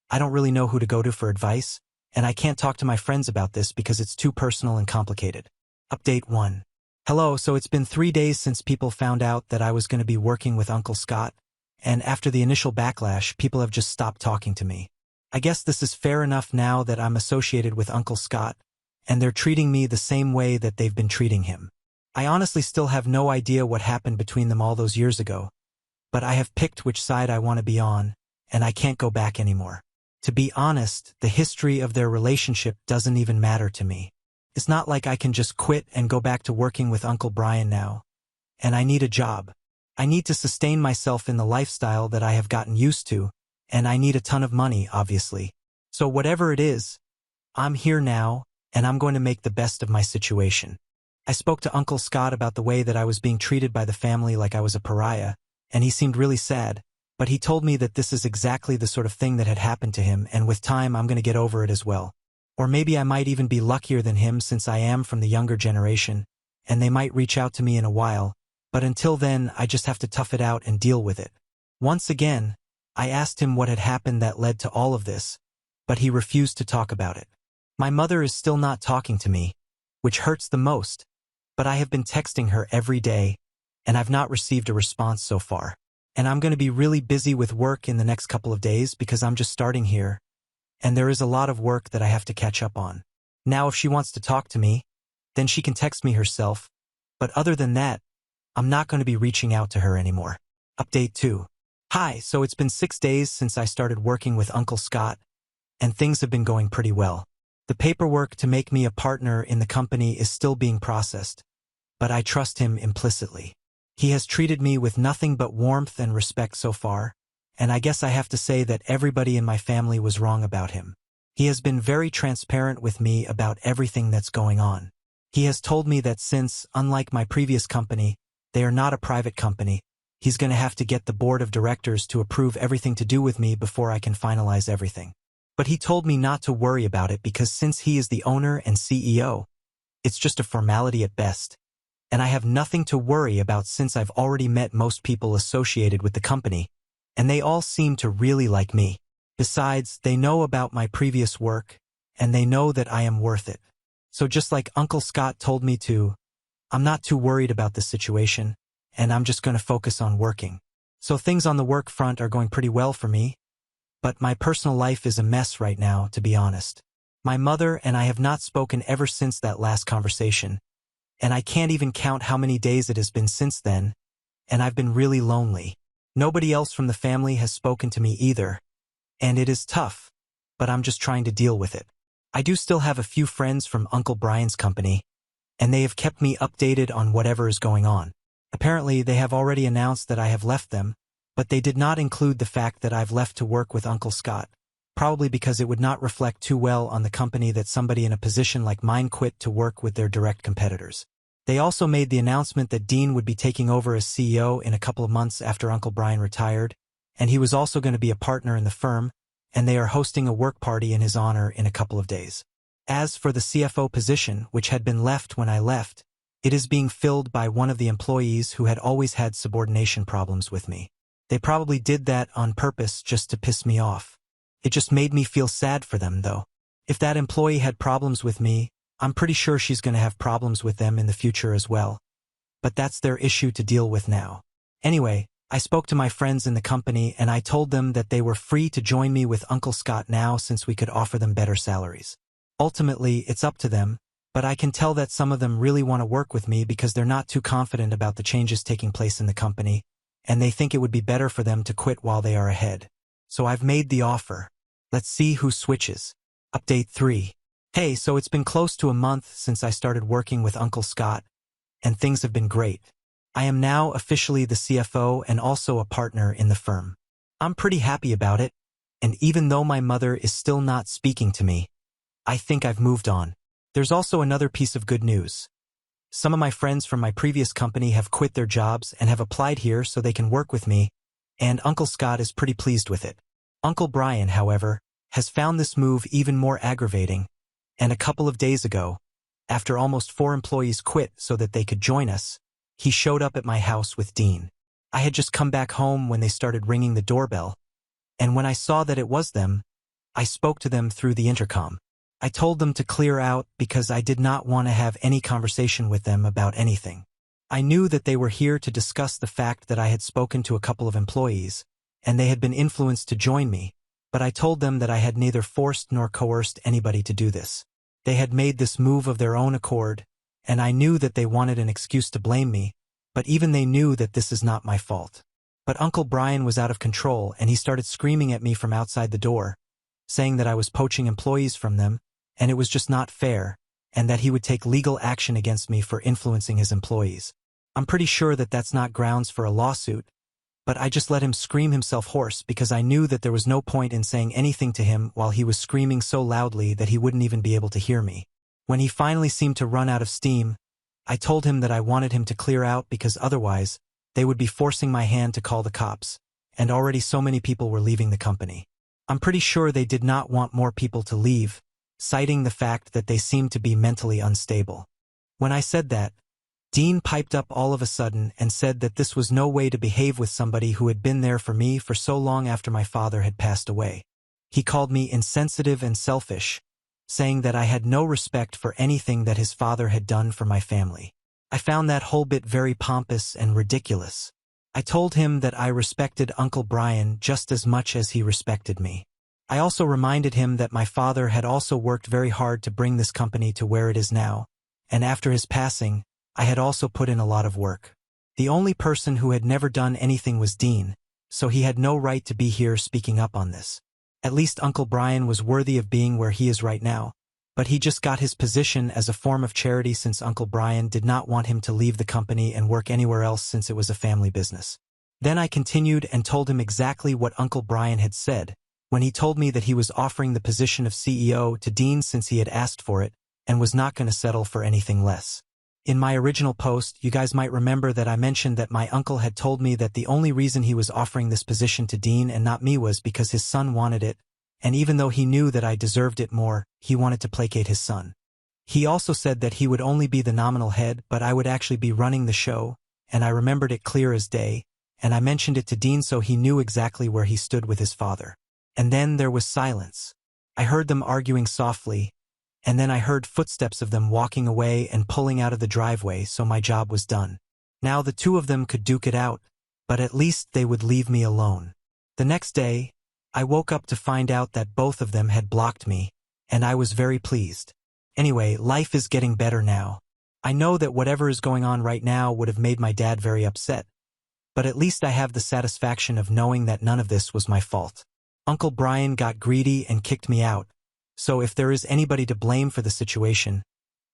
I don't really know who to go to for advice, and I can't talk to my friends about this because it's too personal and complicated. Update 1. Hello, so it's been 3 days since people found out that I was going to be working with Uncle Scott, and after the initial backlash, people have just stopped talking to me. I guess this is fair enough now that I'm associated with Uncle Scott, and they're treating me the same way that they've been treating him. I honestly still have no idea what happened between them all those years ago, but I have picked which side I want to be on, and I can't go back anymore. To be honest, the history of their relationship doesn't even matter to me. It's not like I can just quit and go back to working with Uncle Brian now. And I need a job. I need to sustain myself in the lifestyle that I have gotten used to, and I need a ton of money, obviously. So whatever it is, I'm here now, and I'm going to make the best of my situation. I spoke to Uncle Scott about the way that I was being treated by the family like I was a pariah, and he seemed really sad, but he told me that this is exactly the sort of thing that had happened to him, and with time I'm going to get over it as well. Or maybe I might even be luckier than him since I am from the younger generation, and they might reach out to me in a while, but until then I just have to tough it out and deal with it. Once again, I asked him what had happened that led to all of this, but he refused to talk about it. My mother is still not talking to me, which hurts the most, but I have been texting her every day, and I've not received a response so far. And I'm going to be really busy with work in the next couple of days because I'm just starting here, and there is a lot of work that I have to catch up on. Now if she wants to talk to me, then she can text me herself, but other than that, I'm not going to be reaching out to her anymore. Update 2. Hi, so it's been 6 days since I started working with Uncle Scott, and things have been going pretty well. The paperwork to make me a partner in the company is still being processed, but I trust him implicitly. He has treated me with nothing but warmth and respect so far, and I guess I have to say that everybody in my family was wrong about him. He has been very transparent with me about everything that's going on. He has told me that since, unlike my previous company, they are not a private company, he's going to have to get the board of directors to approve everything to do with me before I can finalize everything. But he told me not to worry about it because since he is the owner and CEO, it's just a formality at best. And I have nothing to worry about since I've already met most people associated with the company, and they all seem to really like me. Besides, they know about my previous work, and they know that I am worth it. So just like Uncle Scott told me to, I'm not too worried about the situation, and I'm just going to focus on working. So things on the work front are going pretty well for me, but my personal life is a mess right now, to be honest. My mother and I have not spoken ever since that last conversation, and I can't even count how many days it has been since then, and I've been really lonely. Nobody else from the family has spoken to me either, and it is tough, but I'm just trying to deal with it. I do still have a few friends from Uncle Brian's company, and they have kept me updated on whatever is going on. Apparently, they have already announced that I have left them, but they did not include the fact that I've left to work with Uncle Scott, probably because it would not reflect too well on the company that somebody in a position like mine quit to work with their direct competitors. They also made the announcement that Dean would be taking over as CEO in a couple of months after Uncle Brian retired, and he was also going to be a partner in the firm, and they are hosting a work party in his honor in a couple of days. As for the CFO position, which had been left when I left, it is being filled by one of the employees who had always had subordination problems with me. They probably did that on purpose just to piss me off. It just made me feel sad for them, though. If that employee had problems with me, I'm pretty sure she's going to have problems with them in the future as well. But that's their issue to deal with now. Anyway, I spoke to my friends in the company and I told them that they were free to join me with Uncle Scott now since we could offer them better salaries. Ultimately, it's up to them, but I can tell that some of them really want to work with me because they're not too confident about the changes taking place in the company, and they think it would be better for them to quit while they are ahead. So I've made the offer. Let's see who switches. Update 3. Hey, so it's been close to a month since I started working with Uncle Scott, and things have been great. I am now officially the CFO and also a partner in the firm. I'm pretty happy about it, and even though my mother is still not speaking to me, I think I've moved on. There's also another piece of good news. Some of my friends from my previous company have quit their jobs and have applied here so they can work with me, and Uncle Scott is pretty pleased with it. Uncle Brian, however, has found this move even more aggravating, and a couple of days ago, after almost 4 employees quit so that they could join us, he showed up at my house with Dean. I had just come back home when they started ringing the doorbell, and when I saw that it was them, I spoke to them through the intercom. I told them to clear out because I did not want to have any conversation with them about anything. I knew that they were here to discuss the fact that I had spoken to a couple of employees, and they had been influenced to join me, but I told them that I had neither forced nor coerced anybody to do this. They had made this move of their own accord, and I knew that they wanted an excuse to blame me, but even they knew that this is not my fault. But Uncle Brian was out of control, and he started screaming at me from outside the door, saying that I was poaching employees from them, and it was just not fair, and that he would take legal action against me for influencing his employees. I'm pretty sure that that's not grounds for a lawsuit, but I just let him scream himself hoarse because I knew that there was no point in saying anything to him while he was screaming so loudly that he wouldn't even be able to hear me. When he finally seemed to run out of steam, I told him that I wanted him to clear out because otherwise, they would be forcing my hand to call the cops, and already so many people were leaving the company. I'm pretty sure they did not want more people to leave, citing the fact that they seemed to be mentally unstable. When I said that, Dean piped up all of a sudden and said that this was no way to behave with somebody who had been there for me for so long after my father had passed away. He called me insensitive and selfish, saying that I had no respect for anything that his father had done for my family. I found that whole bit very pompous and ridiculous. I told him that I respected Uncle Brian just as much as he respected me. I also reminded him that my father had also worked very hard to bring this company to where it is now, and after his passing, I had also put in a lot of work. The only person who had never done anything was Dean, so he had no right to be here speaking up on this. At least Uncle Brian was worthy of being where he is right now, but he just got his position as a form of charity since Uncle Brian did not want him to leave the company and work anywhere else since it was a family business. Then I continued and told him exactly what Uncle Brian had said, when he told me that he was offering the position of CEO to Dean since he had asked for it, and was not going to settle for anything less. In my original post, you guys might remember that I mentioned that my uncle had told me that the only reason he was offering this position to Dean and not me was because his son wanted it, and even though he knew that I deserved it more, he wanted to placate his son. He also said that he would only be the nominal head, but I would actually be running the show, and I remembered it clear as day, and I mentioned it to Dean so he knew exactly where he stood with his father. And then there was silence. I heard them arguing softly, and then I heard footsteps of them walking away and pulling out of the driveway, so my job was done. Now the two of them could duke it out, but at least they would leave me alone. The next day, I woke up to find out that both of them had blocked me, and I was very pleased. Anyway, life is getting better now. I know that whatever is going on right now would have made my dad very upset, but at least I have the satisfaction of knowing that none of this was my fault. Uncle Brian got greedy and kicked me out, so if there is anybody to blame for the situation,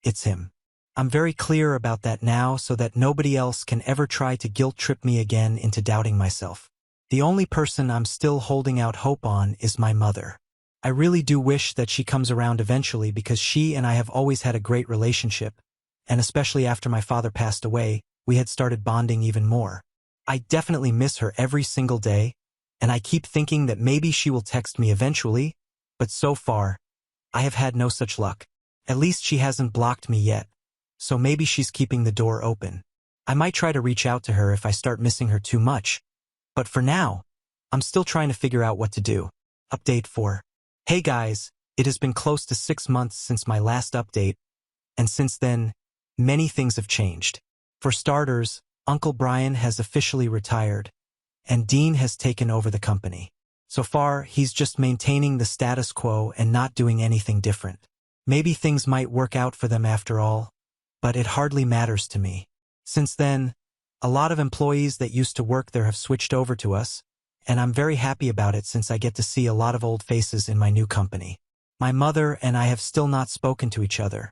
it's him. I'm very clear about that now so that nobody else can ever try to guilt-trip me again into doubting myself. The only person I'm still holding out hope on is my mother. I really do wish that she comes around eventually because she and I have always had a great relationship, and especially after my father passed away, we had started bonding even more. I definitely miss her every single day, and I keep thinking that maybe she will text me eventually, but so far, I have had no such luck. At least she hasn't blocked me yet, so maybe she's keeping the door open. I might try to reach out to her if I start missing her too much, but for now, I'm still trying to figure out what to do. Update 4. Hey guys, it has been close to 6 months since my last update, and since then, many things have changed. For starters, Uncle Brian has officially retired, and Dean has taken over the company. So far, he's just maintaining the status quo and not doing anything different. Maybe things might work out for them after all, but it hardly matters to me. Since then, a lot of employees that used to work there have switched over to us, and I'm very happy about it since I get to see a lot of old faces in my new company. My mother and I have still not spoken to each other,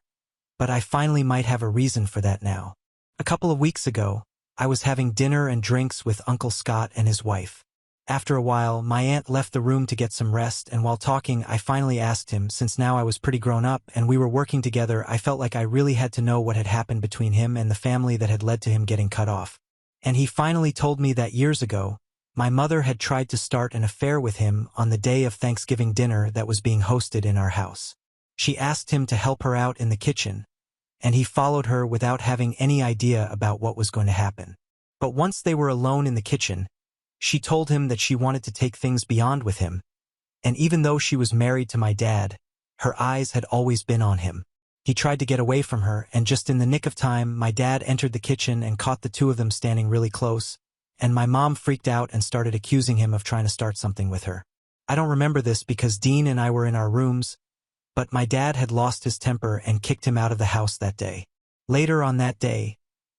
but I finally might have a reason for that now. A couple of weeks ago, I was having dinner and drinks with Uncle Scott and his wife. After a while, my aunt left the room to get some rest, and while talking, I finally asked him, since now I was pretty grown up and we were working together, I felt like I really had to know what had happened between him and the family that had led to him getting cut off. And he finally told me that years ago, my mother had tried to start an affair with him on the day of Thanksgiving dinner that was being hosted in our house. She asked him to help her out in the kitchen, and he followed her without having any idea about what was going to happen. But once they were alone in the kitchen, she told him that she wanted to take things beyond with him, and even though she was married to my dad, her eyes had always been on him. He tried to get away from her, and just in the nick of time, my dad entered the kitchen and caught the two of them standing really close, and my mom freaked out and started accusing him of trying to start something with her. I don't remember this because Dean and I were in our rooms, but my dad had lost his temper and kicked him out of the house that day. Later on that day,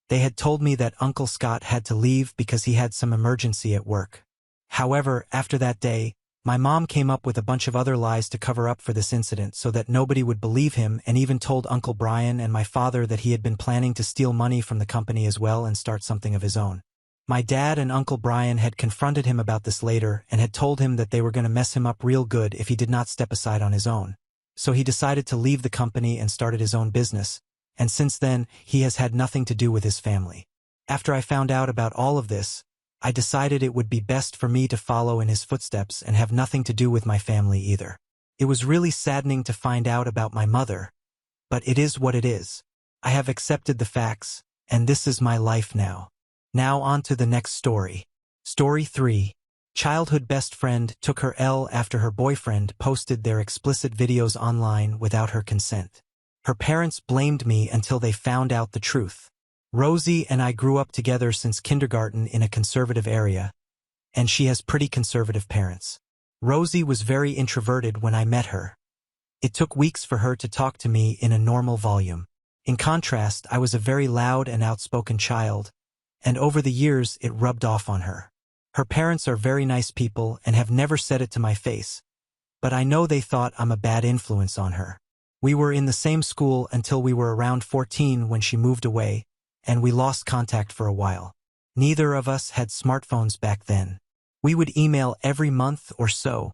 they had told me that Uncle Scott had to leave because he had some emergency at work. However, after that day, my mom came up with a bunch of other lies to cover up for this incident so that nobody would believe him, and even told Uncle Brian and my father that he had been planning to steal money from the company as well and start something of his own. My dad and Uncle Brian had confronted him about this later and had told him that they were going to mess him up real good if he did not step aside on his own. So he decided to leave the company and started his own business, and since then, he has had nothing to do with his family. After I found out about all of this, I decided it would be best for me to follow in his footsteps and have nothing to do with my family either. It was really saddening to find out about my mother, but it is what it is. I have accepted the facts, and this is my life now. Now on to the next story. Story 3. Childhood best friend took her L after her boyfriend posted their explicit videos online without her consent. Her parents blamed me until they found out the truth. Rosie and I grew up together since kindergarten in a conservative area, and she has pretty conservative parents. Rosie was very introverted when I met her. It took weeks for her to talk to me in a normal volume. In contrast, I was a very loud and outspoken child, and over the years it rubbed off on her. Her parents are very nice people and have never said it to my face, but I know they thought I'm a bad influence on her. We were in the same school until we were around 14 when she moved away, and we lost contact for a while. Neither of us had smartphones back then. We would email every month or so,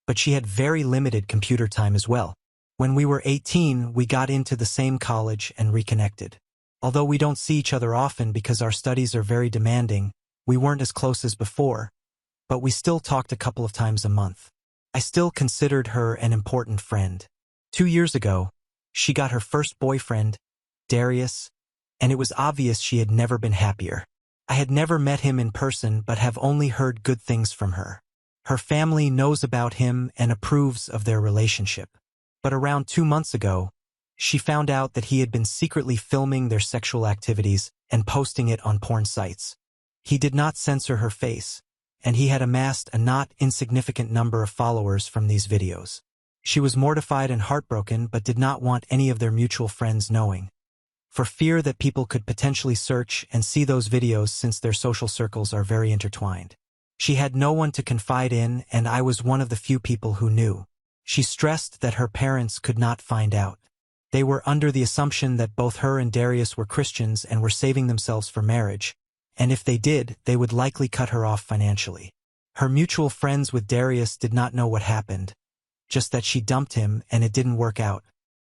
but she had very limited computer time as well. When we were 18, we got into the same college and reconnected. Although we don't see each other often because our studies are very demanding, we weren't as close as before, but we still talked a couple of times a month. I still considered her an important friend. 2 years ago, she got her first boyfriend, Darius, and it was obvious she had never been happier. I had never met him in person but have only heard good things from her. Her family knows about him and approves of their relationship. But around 2 months ago, she found out that he had been secretly filming their sexual activities and posting it on porn sites. He did not censor her face, and he had amassed a not insignificant number of followers from these videos. She was mortified and heartbroken but did not want any of their mutual friends knowing, for fear that people could potentially search and see those videos since their social circles are very intertwined. She had no one to confide in, and I was one of the few people who knew. She stressed that her parents could not find out. They were under the assumption that both her and Darius were Christians and were saving themselves for marriage, and if they did, they would likely cut her off financially. Her mutual friends with Darius did not know what happened, just that she dumped him and it didn't work out.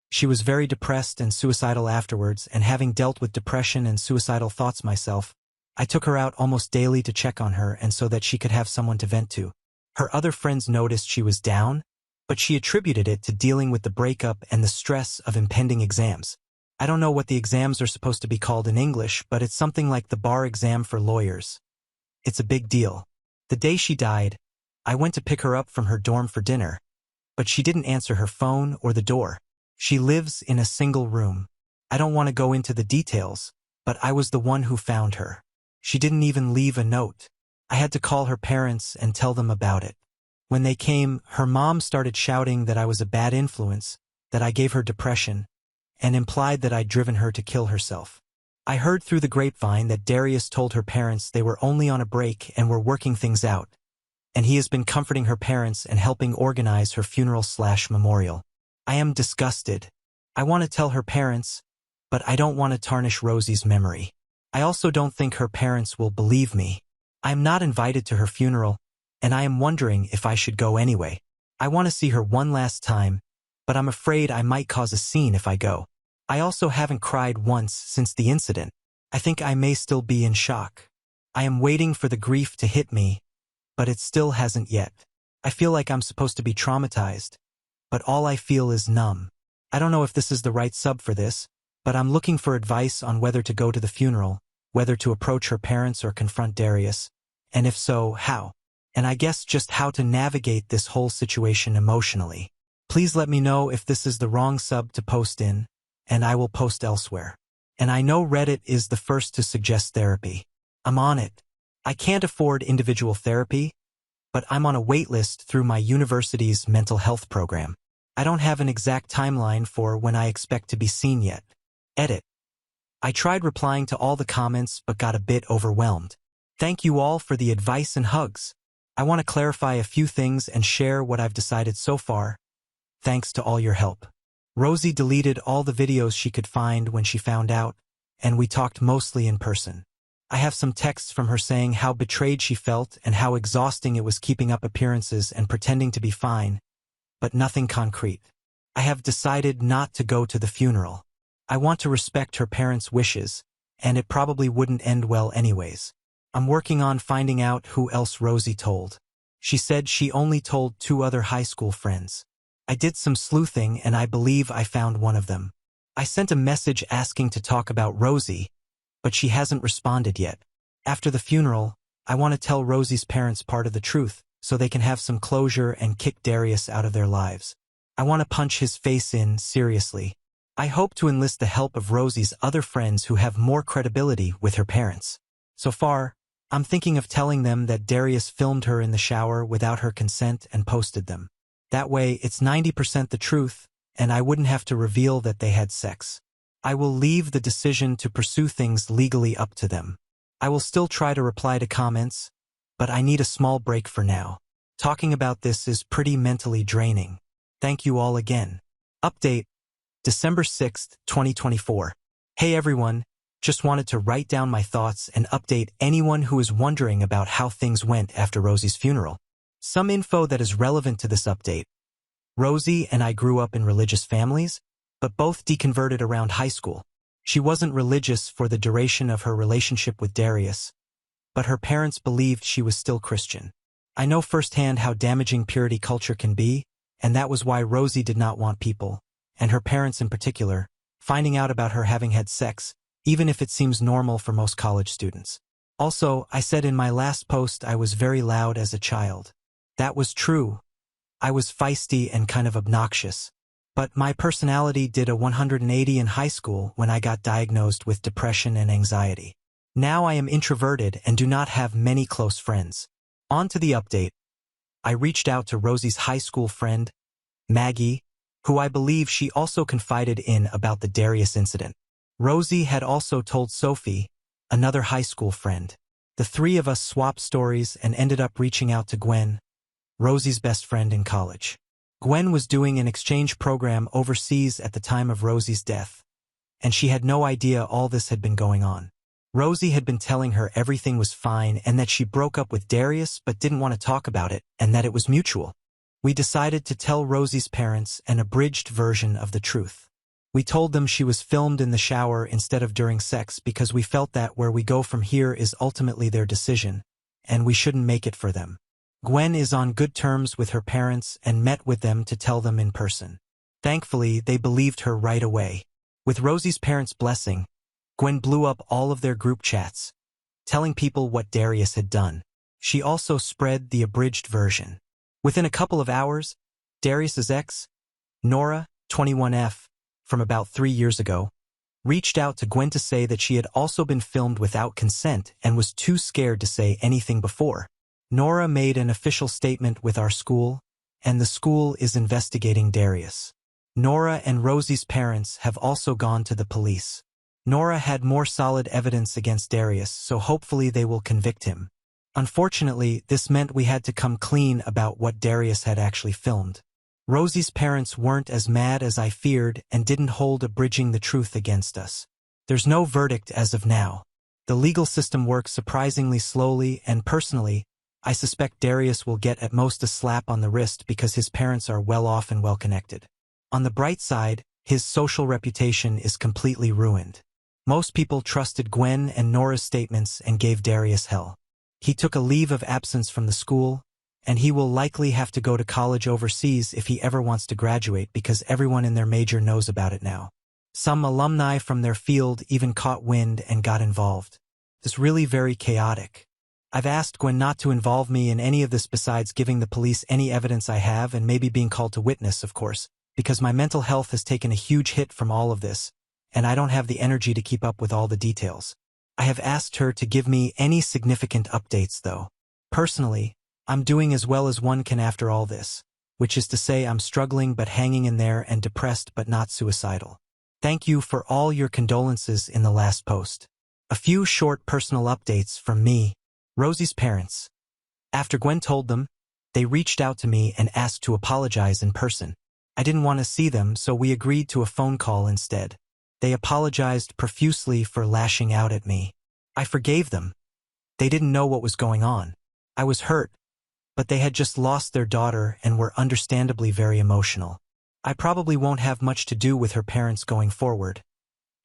She was very depressed and suicidal afterwards, and having dealt with depression and suicidal thoughts myself, I took her out almost daily to check on her and so that she could have someone to vent to. Her other friends noticed she was down, but she attributed it to dealing with the breakup and the stress of impending exams. I don't know what the exams are supposed to be called in English, but it's something like the bar exam for lawyers. It's a big deal. The day she died, I went to pick her up from her dorm for dinner, but she didn't answer her phone or the door. She lives in a single room. I don't want to go into the details, but I was the one who found her. She didn't even leave a note. I had to call her parents and tell them about it. When they came, her mom started shouting that I was a bad influence, that I gave her depression, and implied that I'd driven her to kill herself. I heard through the grapevine that Darius told her parents they were only on a break and were working things out, and he has been comforting her parents and helping organize her funeral/memorial. I am disgusted. I want to tell her parents, but I don't want to tarnish Rosie's memory. I also don't think her parents will believe me. I am not invited to her funeral, and I am wondering if I should go anyway. I want to see her one last time, but I'm afraid I might cause a scene if I go. I also haven't cried once since the incident. I think I may still be in shock. I am waiting for the grief to hit me, but it still hasn't yet. I feel like I'm supposed to be traumatized, but all I feel is numb. I don't know if this is the right sub for this, but I'm looking for advice on whether to go to the funeral, whether to approach her parents or confront Darius, and if so, how. And I guess just how to navigate this whole situation emotionally. Please let me know if this is the wrong sub to post in, and I will post elsewhere. And I know Reddit is the first to suggest therapy. I'm on it. I can't afford individual therapy, but I'm on a waitlist through my university's mental health program. I don't have an exact timeline for when I expect to be seen yet. Edit. I tried replying to all the comments but got a bit overwhelmed. Thank you all for the advice and hugs. I want to clarify a few things and share what I've decided so far. Thanks to all your help. Rosie deleted all the videos she could find when she found out, and we talked mostly in person. I have some texts from her saying how betrayed she felt and how exhausting it was keeping up appearances and pretending to be fine, but nothing concrete. I have decided not to go to the funeral. I want to respect her parents' wishes, and it probably wouldn't end well anyways. I'm working on finding out who else Rosie told. She said she only told 2 other high school friends. I did some sleuthing and I believe I found one of them. I sent a message asking to talk about Rosie, but she hasn't responded yet. After the funeral, I want to tell Rosie's parents part of the truth, so they can have some closure and kick Darius out of their lives. I want to punch his face in, seriously. I hope to enlist the help of Rosie's other friends who have more credibility with her parents. So far, I'm thinking of telling them that Darius filmed her in the shower without her consent and posted them. That way, it's 90% the truth, and I wouldn't have to reveal that they had sex. I will leave the decision to pursue things legally up to them. I will still try to reply to comments, but I need a small break for now. Talking about this is pretty mentally draining. Thank you all again. Update, December 6th, 2024. Hey everyone, just wanted to write down my thoughts and update anyone who is wondering about how things went after Rosie's funeral. Some info that is relevant to this update. Rosie and I grew up in religious families, but both deconverted around high school. She wasn't religious for the duration of her relationship with Darius, but her parents believed she was still Christian. I know firsthand how damaging purity culture can be, and that was why Rosie did not want people, and her parents in particular, finding out about her having had sex, even if it seems normal for most college students. Also, I said in my last post I was very loud as a child. That was true. I was feisty and kind of obnoxious. But my personality did a 180 in high school when I got diagnosed with depression and anxiety. Now I am introverted and do not have many close friends. On to the update. I reached out to Rosie's high school friend, Maggie, who I believe she also confided in about the Darius incident. Rosie had also told Sophie, another high school friend. The 3 of us swapped stories and ended up reaching out to Gwen, Rosie's best friend in college. Gwen was doing an exchange program overseas at the time of Rosie's death, and she had no idea all this had been going on. Rosie had been telling her everything was fine and that she broke up with Darius but didn't want to talk about it and that it was mutual. We decided to tell Rosie's parents an abridged version of the truth. We told them she was filmed in the shower instead of during sex because we felt that where we go from here is ultimately their decision, and we shouldn't make it for them. Gwen is on good terms with her parents and met with them to tell them in person. Thankfully, they believed her right away. With Rosie's parents' blessing, Gwen blew up all of their group chats, telling people what Darius had done. She also spread the abridged version. Within a couple of hours, Darius's ex, Nora, 21F, from about 3 years ago, reached out to Gwen to say that she had also been filmed without consent and was too scared to say anything before. Nora made an official statement with our school, and the school is investigating Darius. Nora and Rosie's parents have also gone to the police. Nora had more solid evidence against Darius, so hopefully they will convict him. Unfortunately, this meant we had to come clean about what Darius had actually filmed. Rosie's parents weren't as mad as I feared and didn't hold abridging the truth against us. There's no verdict as of now. The legal system works surprisingly slowly, and personally, I suspect Darius will get at most a slap on the wrist because his parents are well off and well connected. On the bright side, his social reputation is completely ruined. Most people trusted Gwen and Nora's statements and gave Darius hell. He took a leave of absence from the school, and he will likely have to go to college overseas if he ever wants to graduate because everyone in their major knows about it now. Some alumni from their field even caught wind and got involved. It's really very chaotic. I've asked Gwen not to involve me in any of this besides giving the police any evidence I have and maybe being called to witness, of course, because my mental health has taken a huge hit from all of this, and I don't have the energy to keep up with all the details. I have asked her to give me any significant updates, though. Personally, I'm doing as well as one can after all this, which is to say I'm struggling but hanging in there and depressed but not suicidal. Thank you for all your condolences in the last post. A few short personal updates from me. Rosie's parents. After Gwen told them, they reached out to me and asked to apologize in person. I didn't want to see them, so we agreed to a phone call instead. They apologized profusely for lashing out at me. I forgave them. They didn't know what was going on. I was hurt, but they had just lost their daughter and were understandably very emotional. I probably won't have much to do with her parents going forward,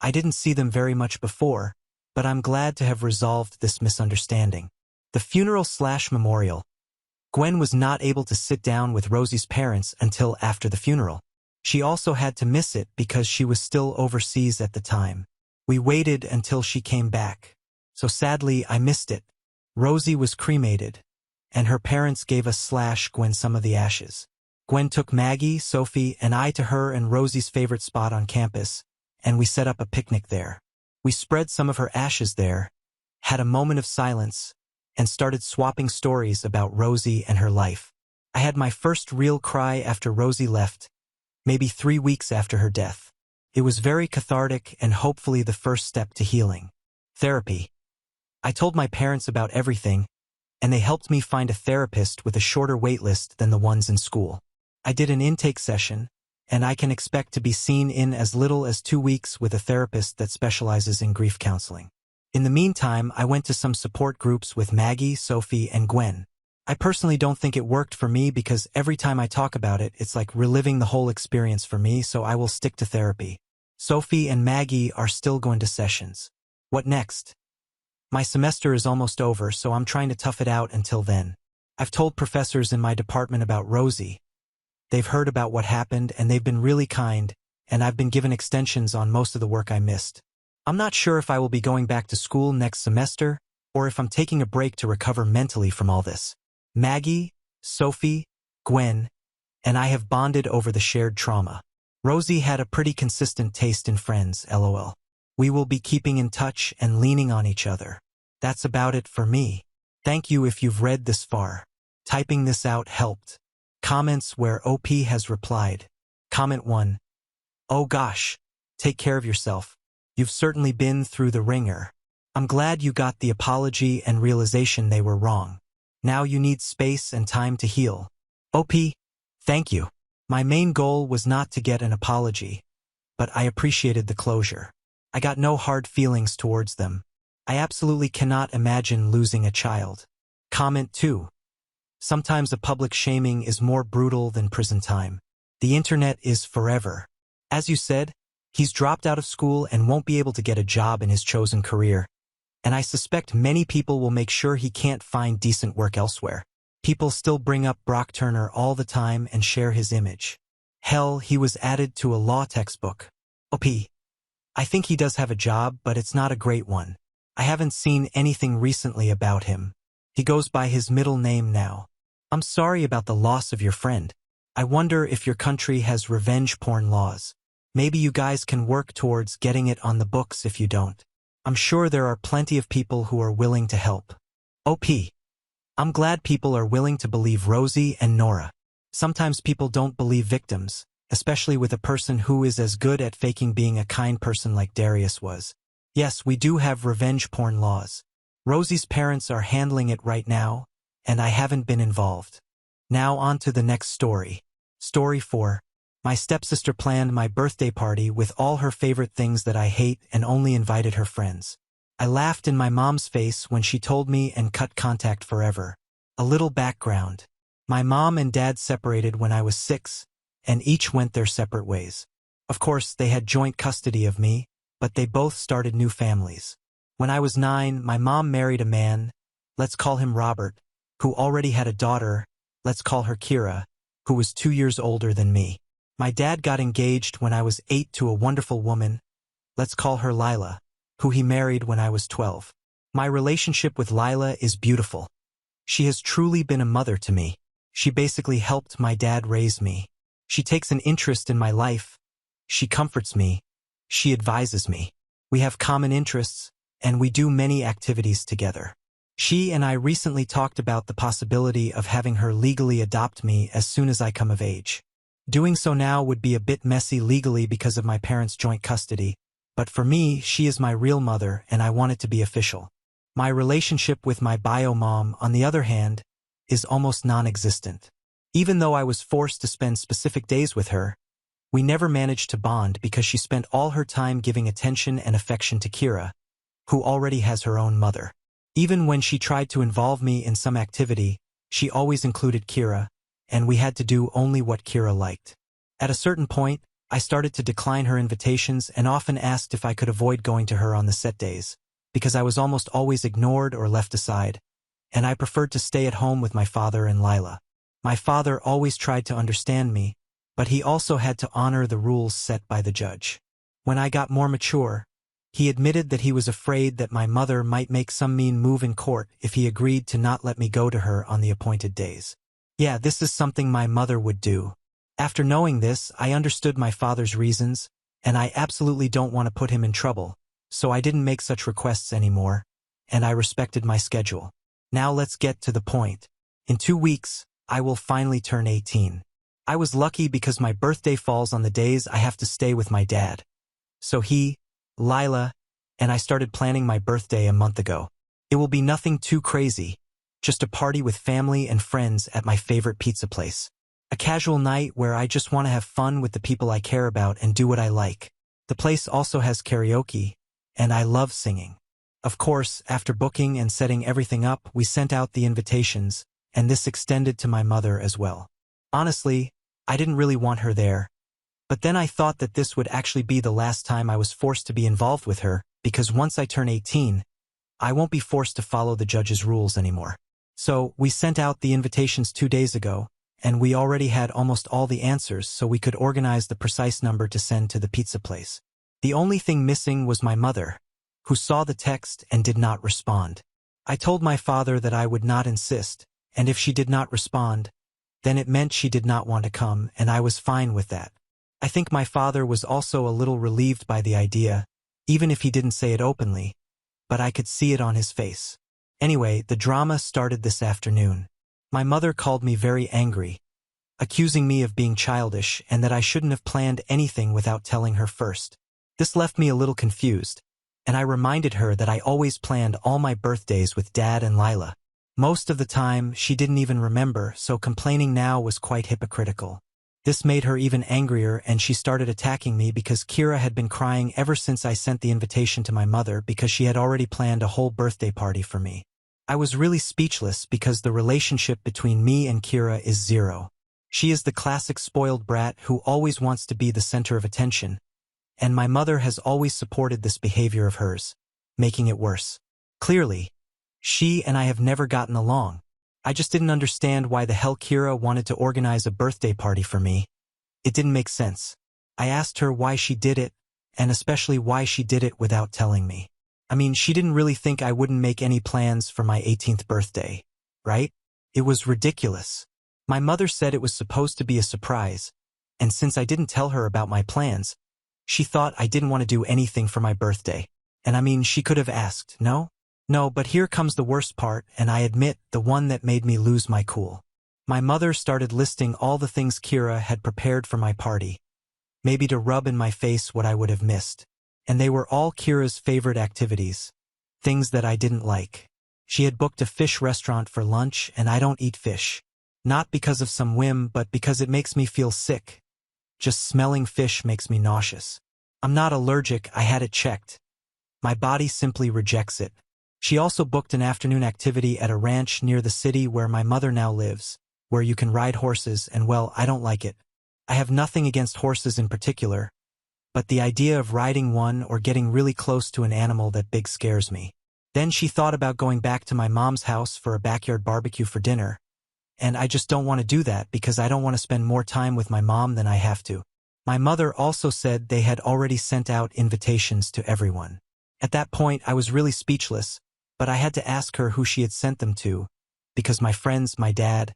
I didn't see them very much before, but I'm glad to have resolved this misunderstanding. The funeral/memorial. Gwen was not able to sit down with Rosie's parents until after the funeral. She also had to miss it because she was still overseas at the time. We waited until she came back. So sadly, I missed it. Rosie was cremated, and her parents gave us/Gwen some of the ashes. Gwen took Maggie, Sophie, and I to her and Rosie's favorite spot on campus, and we set up a picnic there. We spread some of her ashes there, had a moment of silence, and started swapping stories about Rosie and her life. I had my first real cry after Rosie left, maybe 3 weeks after her death. It was very cathartic and hopefully the first step to healing. Therapy. I told my parents about everything, and they helped me find a therapist with a shorter waitlist than the ones in school. I did an intake session, and I can expect to be seen in as little as 2 weeks with a therapist that specializes in grief counseling. In the meantime, I went to some support groups with Maggie, Sophie, and Gwen. I personally don't think it worked for me because every time I talk about it, it's like reliving the whole experience for me, so I will stick to therapy. Sophie and Maggie are still going to sessions. What next? My semester is almost over, so I'm trying to tough it out until then. I've told professors in my department about Rosie. They've heard about what happened, and they've been really kind, and I've been given extensions on most of the work I missed. I'm not sure if I will be going back to school next semester, or if I'm taking a break to recover mentally from all this. Maggie, Sophie, Gwen, and I have bonded over the shared trauma. Rosie had a pretty consistent taste in friends, lol. We will be keeping in touch and leaning on each other. That's about it for me. Thank you if you've read this far. Typing this out helped. Comments where OP has replied. Comment 1. Oh gosh, take care of yourself. You've certainly been through the ringer. I'm glad you got the apology and realization they were wrong. Now you need space and time to heal. OP, thank you. My main goal was not to get an apology, but I appreciated the closure. I got no hard feelings towards them. I absolutely cannot imagine losing a child. Comment 2. Sometimes a public shaming is more brutal than prison time. The internet is forever. As you said, he's dropped out of school and won't be able to get a job in his chosen career. And I suspect many people will make sure he can't find decent work elsewhere. People still bring up Brock Turner all the time and share his image. Hell, he was added to a law textbook. OP. I think he does have a job, but it's not a great one. I haven't seen anything recently about him. He goes by his middle name now. I'm sorry about the loss of your friend. I wonder if your country has revenge porn laws. Maybe you guys can work towards getting it on the books if you don't. I'm sure there are plenty of people who are willing to help. OP. I'm glad people are willing to believe Rosie and Nora. Sometimes people don't believe victims, especially with a person who is as good at faking being a kind person like Darius was. Yes, we do have revenge porn laws. Rosie's parents are handling it right now, and I haven't been involved. Now on to the next story. Story 4. My stepsister planned my birthday party with all her favorite things that I hate and only invited her friends. I laughed in my mom's face when she told me and cut contact forever. A little background. My mom and dad separated when I was 6, and each went their separate ways. Of course, they had joint custody of me, but they both started new families. When I was 9, my mom married a man, let's call him Robert, who already had a daughter, let's call her Kira, who was 2 years older than me. My dad got engaged when I was 8 to a wonderful woman, let's call her Lila, who he married when I was 12. My relationship with Lila is beautiful. She has truly been a mother to me. She basically helped my dad raise me. She takes an interest in my life. She comforts me. She advises me. We have common interests, and we do many activities together. She and I recently talked about the possibility of having her legally adopt me as soon as I come of age. Doing so now would be a bit messy legally because of my parents' joint custody, but for me, she is my real mother and I want it to be official. My relationship with my bio mom, on the other hand, is almost non-existent. Even though I was forced to spend specific days with her, we never managed to bond because she spent all her time giving attention and affection to Kira, who already has her own mother. Even when she tried to involve me in some activity, she always included Kira, and we had to do only what Kira liked. At a certain point, I started to decline her invitations and often asked if I could avoid going to her on the set days, because I was almost always ignored or left aside, and I preferred to stay at home with my father and Lila. My father always tried to understand me, but he also had to honor the rules set by the judge. When I got more mature, he admitted that he was afraid that my mother might make some mean move in court if he agreed to not let me go to her on the appointed days. Yeah, this is something my mother would do. After knowing this, I understood my father's reasons, and I absolutely don't want to put him in trouble, so I didn't make such requests anymore, and I respected my schedule. Now let's get to the point. In 2 weeks, I will finally turn 18. I was lucky because my birthday falls on the days I have to stay with my dad. So he, Lila, and I started planning my birthday a month ago. It will be nothing too crazy, just a party with family and friends at my favorite pizza place. A casual night where I just want to have fun with the people I care about and do what I like. The place also has karaoke, and I love singing. Of course, after booking and setting everything up, we sent out the invitations, and this extended to my mother as well. Honestly, I didn't really want her there, but then I thought that this would actually be the last time I was forced to be involved with her, because once I turn 18, I won't be forced to follow the judge's rules anymore. So, we sent out the invitations 2 days ago, and we already had almost all the answers so we could organize the precise number to send to the pizza place. The only thing missing was my mother, who saw the text and did not respond. I told my father that I would not insist, and if she did not respond, then it meant she did not want to come, and I was fine with that. I think my father was also a little relieved by the idea, even if he didn't say it openly, but I could see it on his face. Anyway, the drama started this afternoon. My mother called me very angry, accusing me of being childish and that I shouldn't have planned anything without telling her first. This left me a little confused, and I reminded her that I always planned all my birthdays with Dad and Lila. Most of the time, she didn't even remember, so complaining now was quite hypocritical. This made her even angrier, and she started attacking me because Kira had been crying ever since I sent the invitation to my mother because she had already planned a whole birthday party for me. I was really speechless because the relationship between me and Kira is zero. She is the classic spoiled brat who always wants to be the center of attention, and my mother has always supported this behavior of hers, making it worse. Clearly, she and I have never gotten along. I just didn't understand why the hell Kira wanted to organize a birthday party for me. It didn't make sense. I asked her why she did it, and especially why she did it without telling me. I mean, she didn't really think I wouldn't make any plans for my 18th birthday, right? It was ridiculous. My mother said it was supposed to be a surprise, and since I didn't tell her about my plans, she thought I didn't want to do anything for my birthday. And I mean, she could have asked, no? No, but here comes the worst part, and I admit, the one that made me lose my cool. My mother started listing all the things Kira had prepared for my party, maybe to rub in my face what I would have missed. And they were all Kira's favorite activities, things that I didn't like. She had booked a fish restaurant for lunch, and I don't eat fish. Not because of some whim, but because it makes me feel sick. Just smelling fish makes me nauseous. I'm not allergic, I had it checked. My body simply rejects it. She also booked an afternoon activity at a ranch near the city where my mother now lives, where you can ride horses, and well, I don't like it. I have nothing against horses in particular, but the idea of riding one or getting really close to an animal that big scares me. Then she thought about going back to my mom's house for a backyard barbecue for dinner, and I just don't want to do that because I don't want to spend more time with my mom than I have to. My mother also said they had already sent out invitations to everyone. At that point, I was really speechless, but I had to ask her who she had sent them to, because my friends, my dad,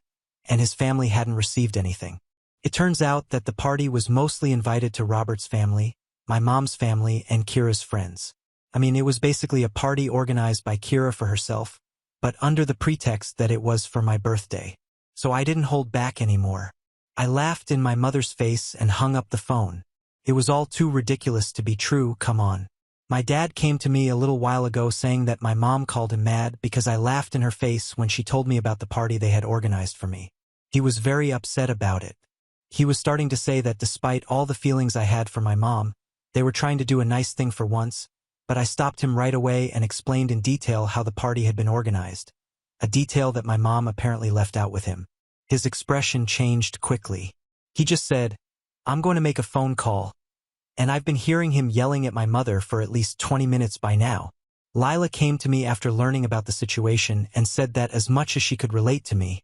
and his family hadn't received anything. It turns out that the party was mostly invited to Robert's family, my mom's family, and Kira's friends. I mean, it was basically a party organized by Kira for herself, but under the pretext that it was for my birthday. So I didn't hold back anymore. I laughed in my mother's face and hung up the phone. It was all too ridiculous to be true, come on. My dad came to me a little while ago saying that my mom called him mad because I laughed in her face when she told me about the party they had organized for me. He was very upset about it. He was starting to say that despite all the feelings I had for my mom, they were trying to do a nice thing for once, but I stopped him right away and explained in detail how the party had been organized, a detail that my mom apparently left out with him. His expression changed quickly. He just said, I'm going to make a phone call. And I've been hearing him yelling at my mother for at least 20 minutes by now. Lila came to me after learning about the situation and said that as much as she could relate to me,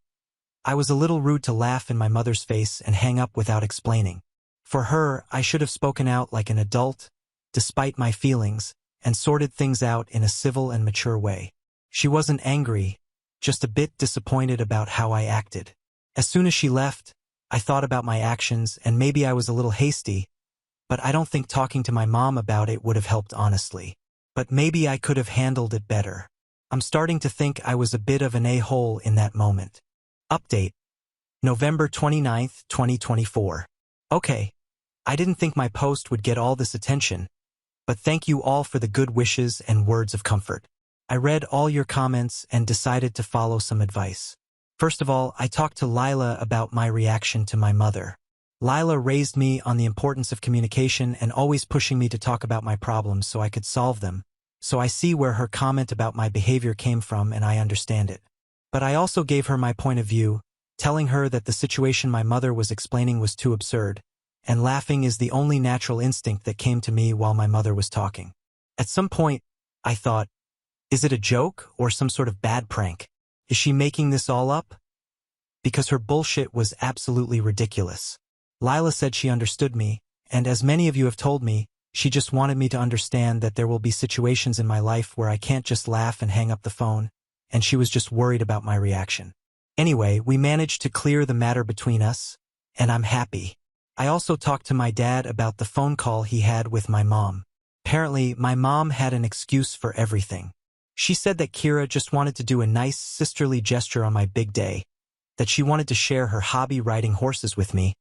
I was a little rude to laugh in my mother's face and hang up without explaining. For her, I should have spoken out like an adult, despite my feelings, and sorted things out in a civil and mature way. She wasn't angry, just a bit disappointed about how I acted. As soon as she left, I thought about my actions and maybe I was a little hasty, but I don't think talking to my mom about it would have helped honestly. But maybe I could have handled it better. I'm starting to think I was a bit of an a-hole in that moment. Update. November 29th, 2024. Okay. I didn't think my post would get all this attention, but thank you all for the good wishes and words of comfort. I read all your comments and decided to follow some advice. First of all, I talked to Lila about my reaction to my mother. Lila raised me on the importance of communication and always pushing me to talk about my problems so I could solve them. So I see where her comment about my behavior came from and I understand it. But I also gave her my point of view, telling her that the situation my mother was explaining was too absurd, and laughing is the only natural instinct that came to me while my mother was talking. At some point, I thought, is it a joke or some sort of bad prank? Is she making this all up? Because her bullshit was absolutely ridiculous. Lila said she understood me, and as many of you have told me, she just wanted me to understand that there will be situations in my life where I can't just laugh and hang up the phone, and she was just worried about my reaction. Anyway, we managed to clear the matter between us, and I'm happy. I also talked to my dad about the phone call he had with my mom. Apparently, my mom had an excuse for everything. She said that Kira just wanted to do a nice sisterly gesture on my big day, that she wanted to share her hobby riding horses with me,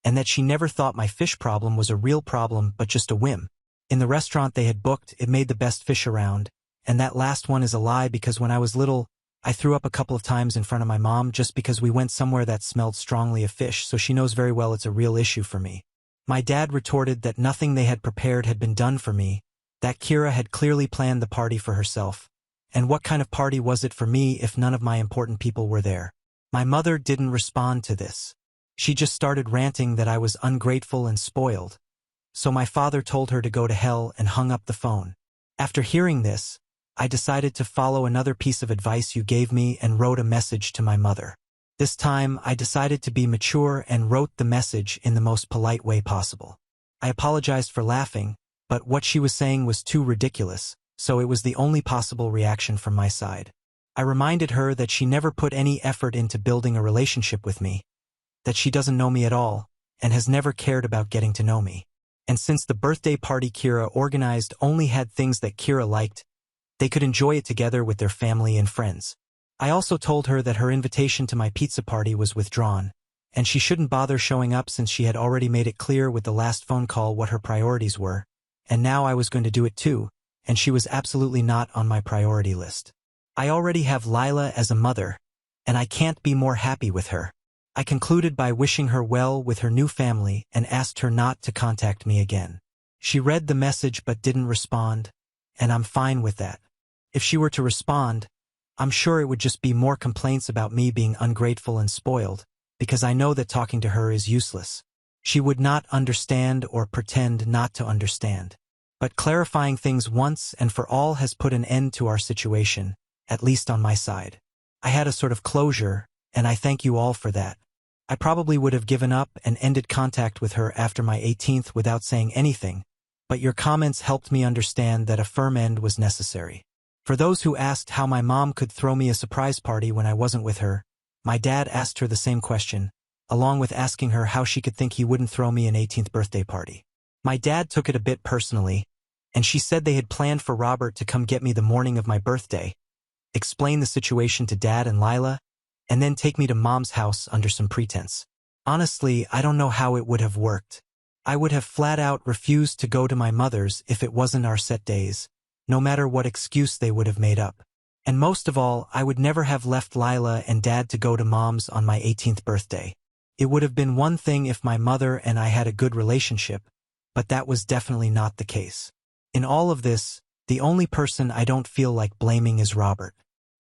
and that she never thought my fish problem was a real problem but just a whim. In the restaurant they had booked, it made the best fish around, and that last one is a lie because when I was little, I threw up a couple of times in front of my mom just because we went somewhere that smelled strongly of fish, so she knows very well it's a real issue for me. My dad retorted that nothing they had prepared had been done for me, that Kira had clearly planned the party for herself. And what kind of party was it for me if none of my important people were there? My mother didn't respond to this. She just started ranting that I was ungrateful and spoiled. So my father told her to go to hell and hung up the phone. After hearing this, I decided to follow another piece of advice you gave me and wrote a message to my mother. This time, I decided to be mature and wrote the message in the most polite way possible. I apologized for laughing, but what she was saying was too ridiculous, so it was the only possible reaction from my side. I reminded her that she never put any effort into building a relationship with me, that she doesn't know me at all, and has never cared about getting to know me. And since the birthday party Kira organized only had things that Kira liked, they could enjoy it together with their family and friends. I also told her that her invitation to my pizza party was withdrawn, and she shouldn't bother showing up since she had already made it clear with the last phone call what her priorities were, and now I was going to do it too, and she was absolutely not on my priority list. I already have Lila as a mother, and I can't be more happy with her. I concluded by wishing her well with her new family and asked her not to contact me again. She read the message but didn't respond, and I'm fine with that. If she were to respond, I'm sure it would just be more complaints about me being ungrateful and spoiled, because I know that talking to her is useless. She would not understand or pretend not to understand. But clarifying things once and for all has put an end to our situation, at least on my side. I had a sort of closure, and I thank you all for that. I probably would have given up and ended contact with her after my 18th without saying anything, but your comments helped me understand that a firm end was necessary. For those who asked how my mom could throw me a surprise party when I wasn't with her, my dad asked her the same question, along with asking her how she could think he wouldn't throw me an 18th birthday party. My dad took it a bit personally, and she said they had planned for Robert to come get me the morning of my birthday, explain the situation to Dad and Lila, and then take me to Mom's house under some pretense. Honestly, I don't know how it would have worked. I would have flat out refused to go to my mother's if it wasn't our set days, no matter what excuse they would have made up. And most of all, I would never have left Lila and Dad to go to Mom's on my 18th birthday. It would have been one thing if my mother and I had a good relationship, but that was definitely not the case. In all of this, the only person I don't feel like blaming is Robert.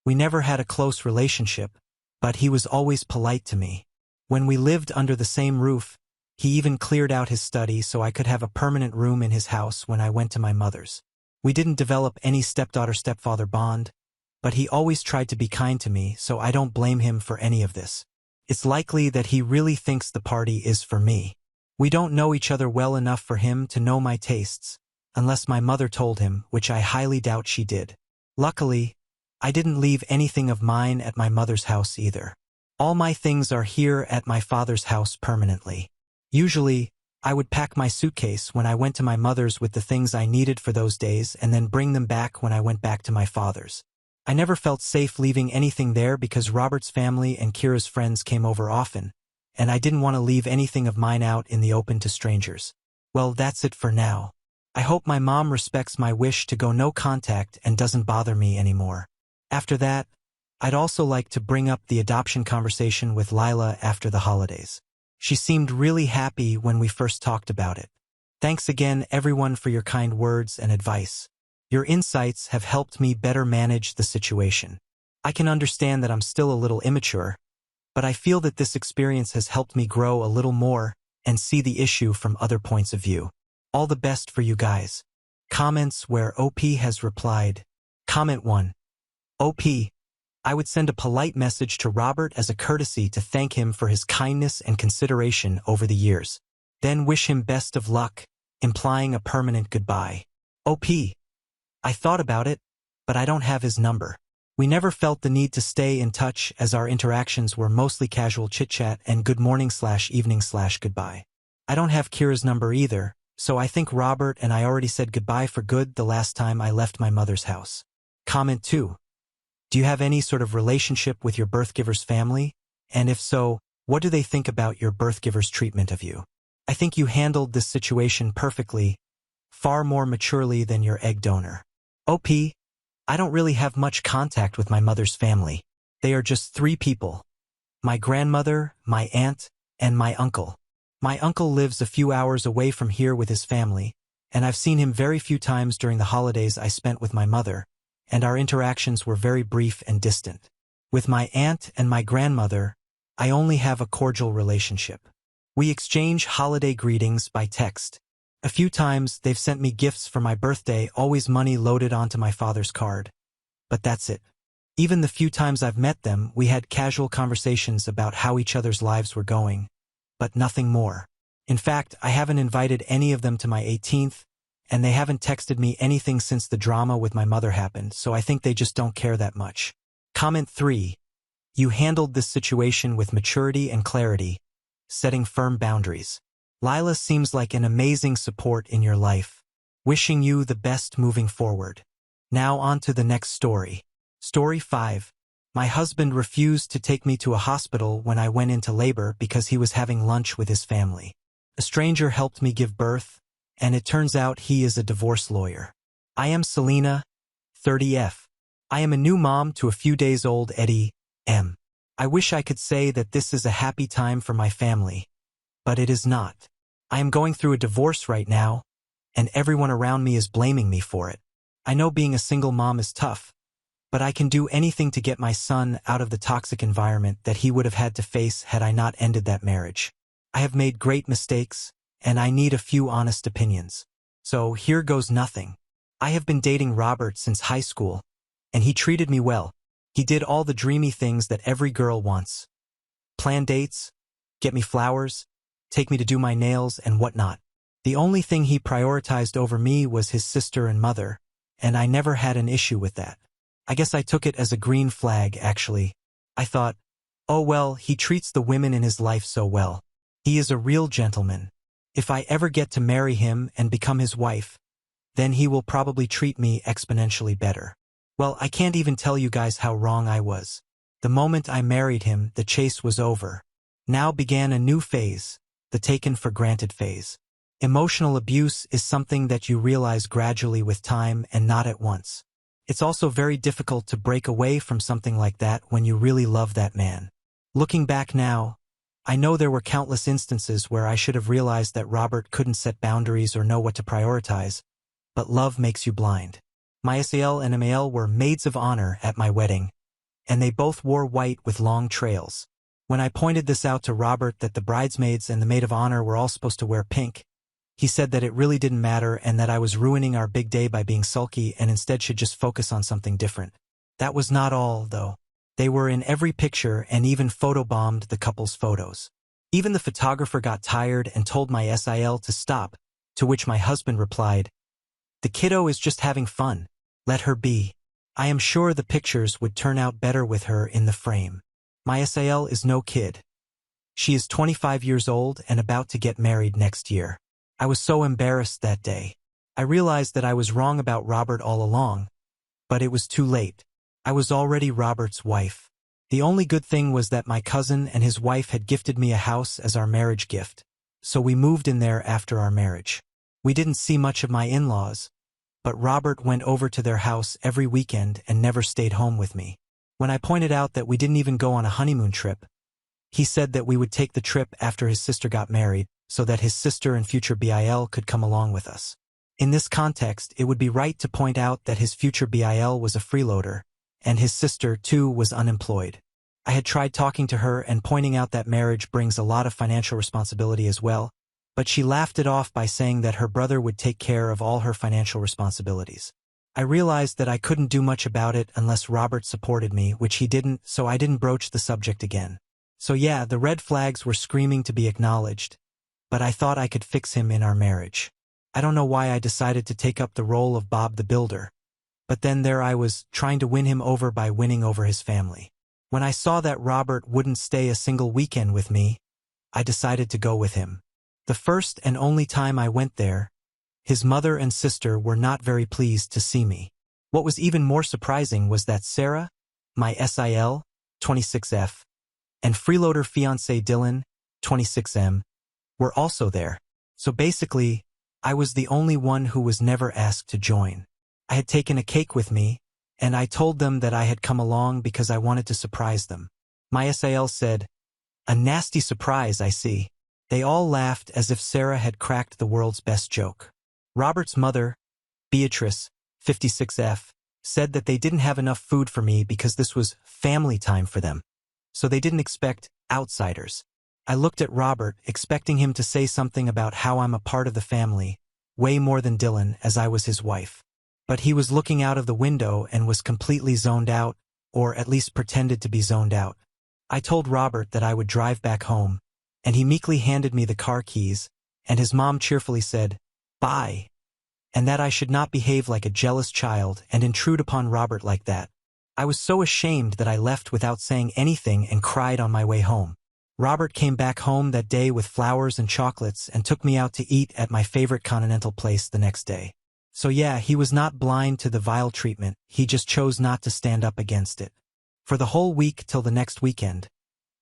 We never had a close relationship, but he was always polite to me. When we lived under the same roof, He even cleared out his study so I could have a permanent room in his house when I went to my mother's. We didn't develop any stepdaughter-stepfather bond, but he always tried to be kind to me, so I don't blame him for any of this. It's likely that he really thinks the party is for me. We don't know each other well enough for him to know my tastes, unless my mother told him, which I highly doubt she did. Luckily, I didn't leave anything of mine at my mother's house either. All my things are here at my father's house permanently. Usually, I would pack my suitcase when I went to my mother's with the things I needed for those days and then bring them back when I went back to my father's. I never felt safe leaving anything there because Robert's family and Kira's friends came over often, and I didn't want to leave anything of mine out in the open to strangers. Well, that's it for now. I hope my mom respects my wish to go no contact and doesn't bother me anymore. After that, I'd also like to bring up the adoption conversation with Lila after the holidays. She seemed really happy when we first talked about it. Thanks again, everyone, for your kind words and advice. Your insights have helped me better manage the situation. I can understand that I'm still a little immature, but I feel that this experience has helped me grow a little more and see the issue from other points of view. All the best for you guys. Comments where OP has replied. Comment 1. OP, I would send a polite message to Robert as a courtesy to thank him for his kindness and consideration over the years. Then wish him best of luck, implying a permanent goodbye. OP, I thought about it, but I don't have his number. We never felt the need to stay in touch as our interactions were mostly casual chit-chat and good morning/evening/goodbye. I don't have Kira's number either, so I think Robert and I already said goodbye for good the last time I left my mother's house. Comment 2. Do you have any sort of relationship with your birth-giver's family? And if so, what do they think about your birth-giver's treatment of you? I think you handled this situation perfectly, far more maturely than your egg donor. OP, I don't really have much contact with my mother's family. They are just 3 people. My grandmother, my aunt, and my uncle. My uncle lives a few hours away from here with his family, and I've seen him very few times during the holidays I spent with my mother, and our interactions were very brief and distant. With my aunt and my grandmother, I only have a cordial relationship. We exchange holiday greetings by text. A few times they've sent me gifts for my birthday, always money loaded onto my father's card. But that's it. Even the few times I've met them, we had casual conversations about how each other's lives were going, but nothing more. In fact, I haven't invited any of them to my 18th, and they haven't texted me anything since the drama with my mother happened, so I think they just don't care that much. Comment 3. You handled this situation with maturity and clarity, setting firm boundaries. Lila seems like an amazing support in your life. Wishing you the best moving forward. Now on to the next story. Story 5. My husband refused to take me to a hospital when I went into labor because he was having lunch with his family. A stranger helped me give birth, and it turns out he is a divorce lawyer. I am Selena, 30F. I am a new mom to a few days old Eddie, M. I wish I could say that this is a happy time for my family, but it is not. I am going through a divorce right now, and everyone around me is blaming me for it. I know being a single mom is tough, but I can do anything to get my son out of the toxic environment that he would have had to face had I not ended that marriage. I have made great mistakes, and I need a few honest opinions. So here goes nothing. I have been dating Robert since high school, and he treated me well. He did all the dreamy things that every girl wants. Plan dates, get me flowers, take me to do my nails and whatnot. The only thing he prioritized over me was his sister and mother, and I never had an issue with that. I guess I took it as a green flag, actually. I thought, oh well, he treats the women in his life so well. He is a real gentleman. If I ever get to marry him and become his wife, then he will probably treat me exponentially better. Well, I can't even tell you guys how wrong I was. The moment I married him, the chase was over. Now began a new phase, the taken for granted phase. Emotional abuse is something that you realize gradually with time and not at once. It's also very difficult to break away from something like that when you really love that man. Looking back now, I know there were countless instances where I should have realized that Robert couldn't set boundaries or know what to prioritize, but love makes you blind. My SAL and MAL were maids of honor at my wedding, and they both wore white with long trails. When I pointed this out to Robert that the bridesmaids and the maid of honor were all supposed to wear pink, he said that it really didn't matter and that I was ruining our big day by being sulky and instead should just focus on something different. That was not all, though. They were in every picture and even photobombed the couple's photos. Even the photographer got tired and told my SIL to stop, to which my husband replied, "The kiddo is just having fun. Let her be. I am sure the pictures would turn out better with her in the frame. My SIL is no kid. She is 25 years old and about to get married next year." I was so embarrassed that day. I realized that I was wrong about Robert all along, but it was too late. I was already Robert's wife. The only good thing was that my cousin and his wife had gifted me a house as our marriage gift, so we moved in there after our marriage. We didn't see much of my in-laws, but Robert went over to their house every weekend and never stayed home with me. When I pointed out that we didn't even go on a honeymoon trip, he said that we would take the trip after his sister got married, so that his sister and future BIL could come along with us. In this context, it would be right to point out that his future BIL was a freeloader, and his sister, too, was unemployed. I had tried talking to her and pointing out that marriage brings a lot of financial responsibility as well, but she laughed it off by saying that her brother would take care of all her financial responsibilities. I realized that I couldn't do much about it unless Robert supported me, which he didn't, so I didn't broach the subject again. So yeah, the red flags were screaming to be acknowledged, but I thought I could fix him in our marriage. I don't know why I decided to take up the role of Bob the Builder, but then there I was, trying to win him over by winning over his family. When I saw that Robert wouldn't stay a single weekend with me, I decided to go with him. The first and only time I went there, his mother and sister were not very pleased to see me. What was even more surprising was that Sarah, my SIL, 26F, and freeloader fiancé Dylan, 26M, were also there. So basically, I was the only one who was never asked to join. I had taken a cake with me, and I told them that I had come along because I wanted to surprise them. My SIL said, "A nasty surprise, I see." They all laughed as if Sarah had cracked the world's best joke. Robert's mother, Beatrice, 56F, said that they didn't have enough food for me because this was family time for them, so they didn't expect outsiders. I looked at Robert, expecting him to say something about how I'm a part of the family, way more than Dylan, as I was his wife. But he was looking out of the window and was completely zoned out, or at least pretended to be zoned out. I told Robert that I would drive back home, and he meekly handed me the car keys, and his mom cheerfully said, "Bye," and that I should not behave like a jealous child and intrude upon Robert like that. I was so ashamed that I left without saying anything and cried on my way home. Robert came back home that day with flowers and chocolates and took me out to eat at my favorite continental place the next day. So yeah, he was not blind to the vile treatment, he just chose not to stand up against it. For the whole week till the next weekend,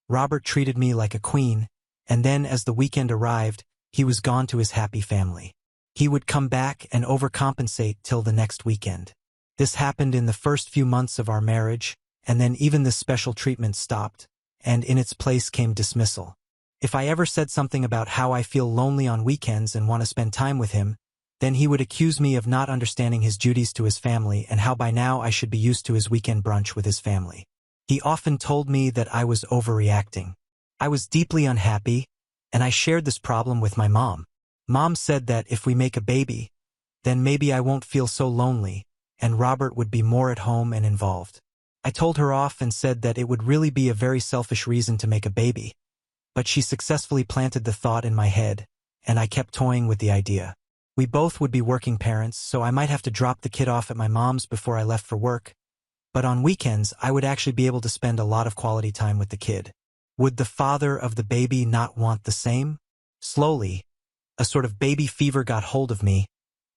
Robert treated me like a queen, and then as the weekend arrived, he was gone to his happy family. He would come back and overcompensate till the next weekend. This happened in the first few months of our marriage, and then even this special treatment stopped, and in its place came dismissal. If I ever said something about how I feel lonely on weekends and want to spend time with him, then he would accuse me of not understanding his duties to his family and how by now I should be used to his weekend brunch with his family. He often told me that I was overreacting. I was deeply unhappy, and I shared this problem with my mom. Mom said that if we make a baby, then maybe I won't feel so lonely, and Robert would be more at home and involved. I told her off and said that it would really be a very selfish reason to make a baby, but she successfully planted the thought in my head, and I kept toying with the idea. We both would be working parents, so I might have to drop the kid off at my mom's before I left for work, but on weekends I would actually be able to spend a lot of quality time with the kid. Would the father of the baby not want the same? Slowly, a sort of baby fever got hold of me,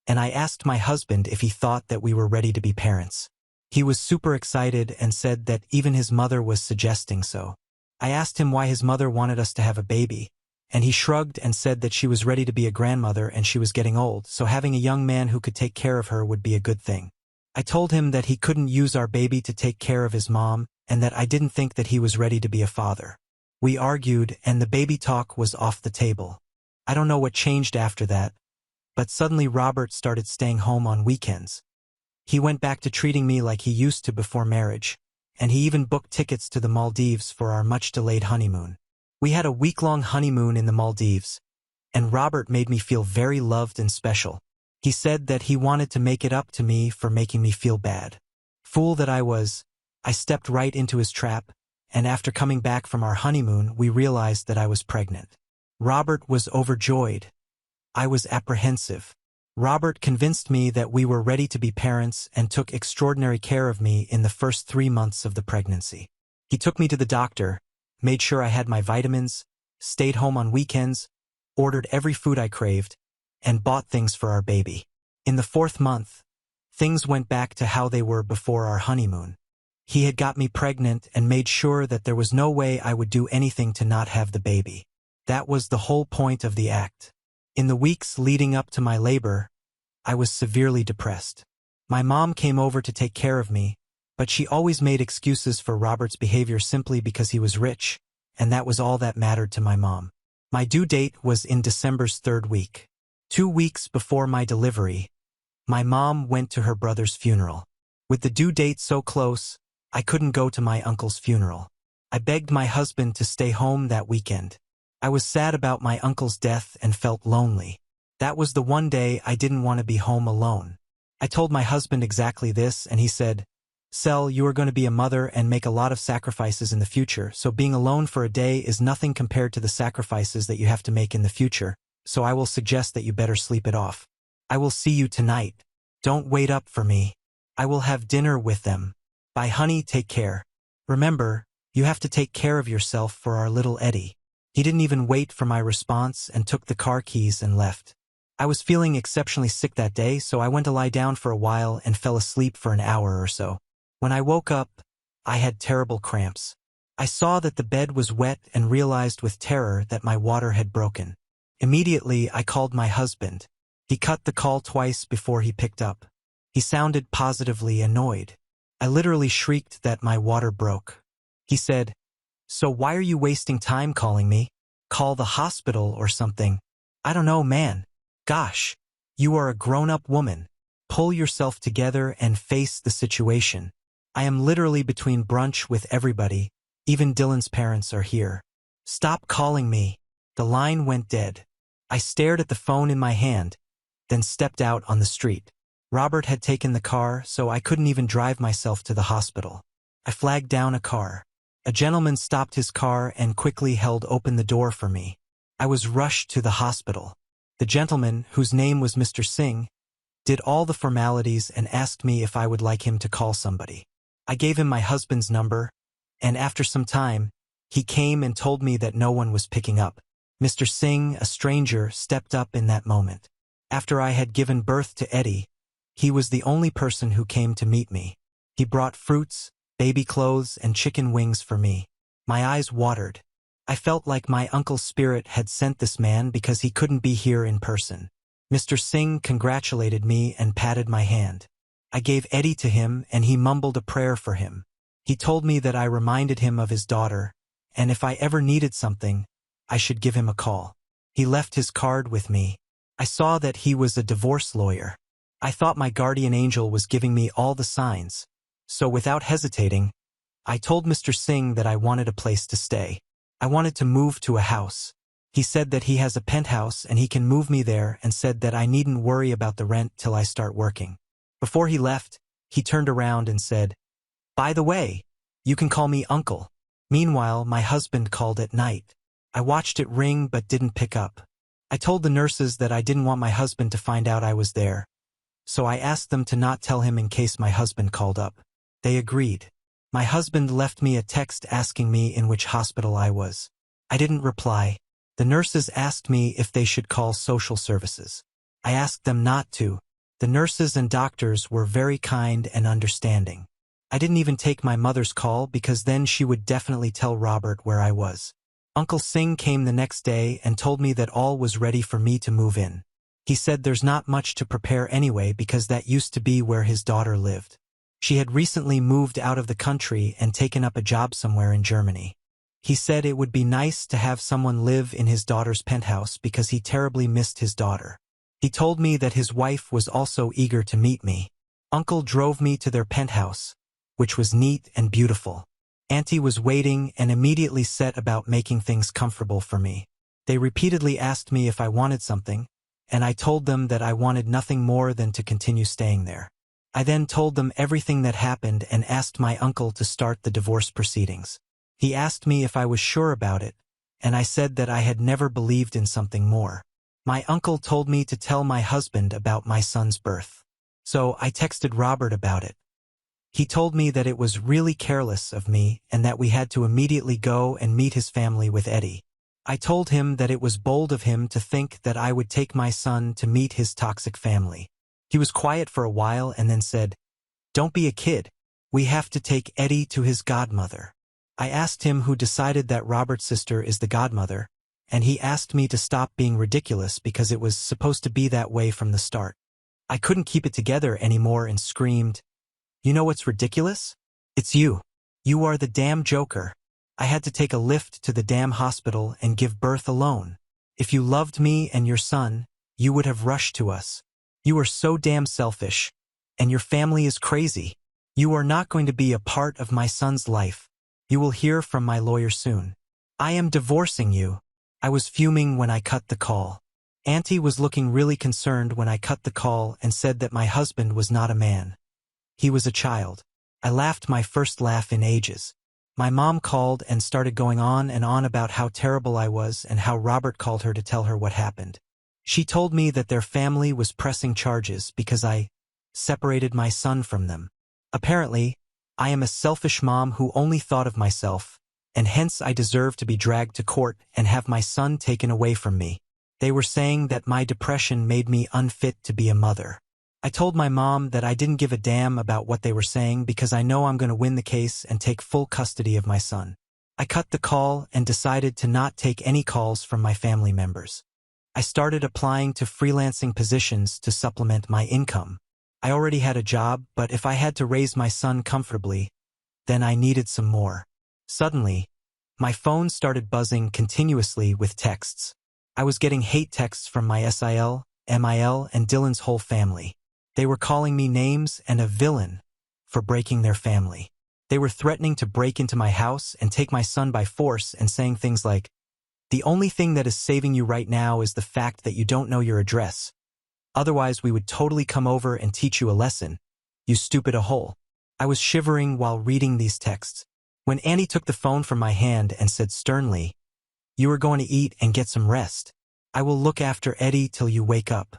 and I asked my husband if he thought that we were ready to be parents. He was super excited and said that even his mother was suggesting so. I asked him why his mother wanted us to have a baby, and he shrugged and said that she was ready to be a grandmother and she was getting old, so having a young man who could take care of her would be a good thing. I told him that he couldn't use our baby to take care of his mom and that I didn't think that he was ready to be a father. We argued and the baby talk was off the table. I don't know what changed after that, but suddenly Robert started staying home on weekends. He went back to treating me like he used to before marriage, and he even booked tickets to the Maldives for our much-delayed honeymoon. We had a week-long honeymoon in the Maldives, and Robert made me feel very loved and special. He said that he wanted to make it up to me for making me feel bad. Fool that I was, I stepped right into his trap, and after coming back from our honeymoon, we realized that I was pregnant. Robert was overjoyed. I was apprehensive. Robert convinced me that we were ready to be parents and took extraordinary care of me in the first 3 months of the pregnancy. He took me to the doctor, made sure I had my vitamins, stayed home on weekends, ordered every food I craved, and bought things for our baby. In the 4th month, things went back to how they were before our honeymoon. He had got me pregnant and made sure that there was no way I would do anything to not have the baby. That was the whole point of the act. In the weeks leading up to my labor, I was severely depressed. My mom came over to take care of me, but she always made excuses for Robert's behavior simply because he was rich, and that was all that mattered to my mom. My due date was in December's 3rd week. 2 weeks before my delivery, my mom went to her brother's funeral. With the due date so close, I couldn't go to my uncle's funeral. I begged my husband to stay home that weekend. I was sad about my uncle's death and felt lonely. That was the one day I didn't want to be home alone. I told my husband exactly this, and he said, "Sel, you are going to be a mother and make a lot of sacrifices in the future, so being alone for a day is nothing compared to the sacrifices that you have to make in the future, so I will suggest that you better sleep it off. I will see you tonight. Don't wait up for me. I will have dinner with them. Bye, honey, take care. Remember, you have to take care of yourself for our little Eddie." He didn't even wait for my response and took the car keys and left. I was feeling exceptionally sick that day, so I went to lie down for a while and fell asleep for an hour or so. When I woke up, I had terrible cramps. I saw that the bed was wet and realized with terror that my water had broken. Immediately, I called my husband. He cut the call twice before he picked up. He sounded positively annoyed. I literally shrieked that my water broke. He said, "So why are you wasting time calling me? Call the hospital or something." I don't know, man. Gosh, you are a grown-up woman. Pull yourself together and face the situation. I am literally between brunch with everybody. Even Dylan's parents are here. Stop calling me. The line went dead. I stared at the phone in my hand, then stepped out on the street. Robert had taken the car, so I couldn't even drive myself to the hospital. I flagged down a car. A gentleman stopped his car and quickly held open the door for me. I was rushed to the hospital. The gentleman, whose name was Mr. Singh, did all the formalities and asked me if I would like him to call somebody. I gave him my husband's number, and after some time, he came and told me that no one was picking up. Mr. Singh, a stranger, stepped up in that moment. After I had given birth to Eddie, he was the only person who came to meet me. He brought fruits, baby clothes, and chicken wings for me. My eyes watered. I felt like my uncle's spirit had sent this man because he couldn't be here in person. Mr. Singh congratulated me and patted my hand. I gave Eddie to him and he mumbled a prayer for him. He told me that I reminded him of his daughter, and if I ever needed something, I should give him a call. He left his card with me. I saw that he was a divorce lawyer. I thought my guardian angel was giving me all the signs. So without hesitating, I told Mr. Singh that I wanted a place to stay. I wanted to move to a house. He said that he has a penthouse and he can move me there and said that I needn't worry about the rent till I start working. Before he left, he turned around and said, "By the way, you can call me Uncle." Meanwhile, my husband called at night. I watched it ring but didn't pick up. I told the nurses that I didn't want my husband to find out I was there, so I asked them to not tell him in case my husband called up. They agreed. My husband left me a text asking me in which hospital I was. I didn't reply. The nurses asked me if they should call social services. I asked them not to. The nurses and doctors were very kind and understanding. I didn't even take my mother's call because then she would definitely tell Robert where I was. Uncle Singh came the next day and told me that all was ready for me to move in. He said there's not much to prepare anyway because that used to be where his daughter lived. She had recently moved out of the country and taken up a job somewhere in Germany. He said it would be nice to have someone live in his daughter's penthouse because he terribly missed his daughter. He told me that his wife was also eager to meet me. Uncle drove me to their penthouse, which was neat and beautiful. Auntie was waiting and immediately set about making things comfortable for me. They repeatedly asked me if I wanted something, and I told them that I wanted nothing more than to continue staying there. I then told them everything that happened and asked my uncle to start the divorce proceedings. He asked me if I was sure about it, and I said that I had never believed in something more. My uncle told me to tell my husband about my son's birth. So I texted Robert about it. He told me that it was really careless of me and that we had to immediately go and meet his family with Eddie. I told him that it was bold of him to think that I would take my son to meet his toxic family. He was quiet for a while and then said, "Don't be a kid. We have to take Eddie to his godmother." I asked him who decided that Robert's sister is the godmother, and he asked me to stop being ridiculous because it was supposed to be that way from the start. I couldn't keep it together anymore and screamed, "You know what's ridiculous? It's you. You are the damn joker. I had to take a lift to the damn hospital and give birth alone. If you loved me and your son, you would have rushed to us. You are so damn selfish, and your family is crazy. You are not going to be a part of my son's life. You will hear from my lawyer soon. I am divorcing you." I was fuming when I cut the call. Auntie was looking really concerned when I cut the call and said that my husband was not a man. He was a child. I laughed my first laugh in ages. My mom called and started going on and on about how terrible I was and how Robert called her to tell her what happened. She told me that their family was pressing charges because I separated my son from them. Apparently, I am a selfish mom who only thought of myself, and hence I deserve to be dragged to court and have my son taken away from me. They were saying that my depression made me unfit to be a mother. I told my mom that I didn't give a damn about what they were saying because I know I'm going to win the case and take full custody of my son. I cut the call and decided to not take any calls from my family members. I started applying to freelancing positions to supplement my income. I already had a job, but if I had to raise my son comfortably, then I needed some more. Suddenly, my phone started buzzing continuously with texts. I was getting hate texts from my SIL, MIL, and Dylan's whole family. They were calling me names and a villain for breaking their family. They were threatening to break into my house and take my son by force and saying things like, "The only thing that is saving you right now is the fact that you don't know your address. Otherwise, we would totally come over and teach you a lesson, you stupid a hole." I was shivering while reading these texts. When Annie took the phone from my hand and said sternly, "You are going to eat and get some rest. I will look after Eddie till you wake up.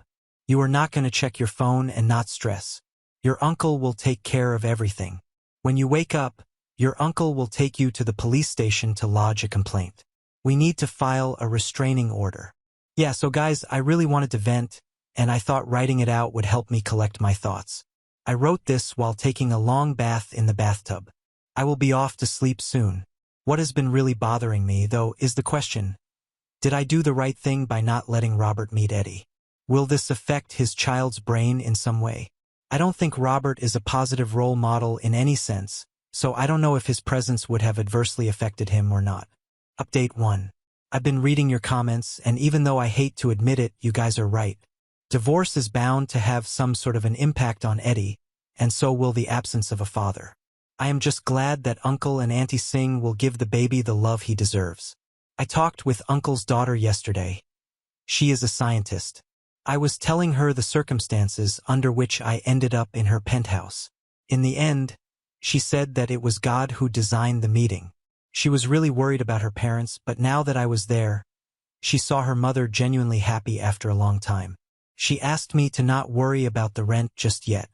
You are not going to check your phone and not stress. Your uncle will take care of everything. When you wake up, your uncle will take you to the police station to lodge a complaint. We need to file a restraining order." Yeah, so guys, I really wanted to vent, and I thought writing it out would help me collect my thoughts. I wrote this while taking a long bath in the bathtub. I will be off to sleep soon. What has been really bothering me, though, is the question, did I do the right thing by not letting Robert meet Eddie? Will this affect his child's brain in some way? I don't think Robert is a positive role model in any sense, so I don't know if his presence would have adversely affected him or not. Update 1. I've been reading your comments, and even though I hate to admit it, you guys are right. Divorce is bound to have some sort of an impact on Eddie, and so will the absence of a father. I am just glad that Uncle and Auntie Singh will give the baby the love he deserves. I talked with Uncle's daughter yesterday. She is a scientist. I was telling her the circumstances under which I ended up in her penthouse. In the end, she said that it was God who designed the meeting. She was really worried about her parents, but now that I was there, she saw her mother genuinely happy after a long time. She asked me to not worry about the rent just yet.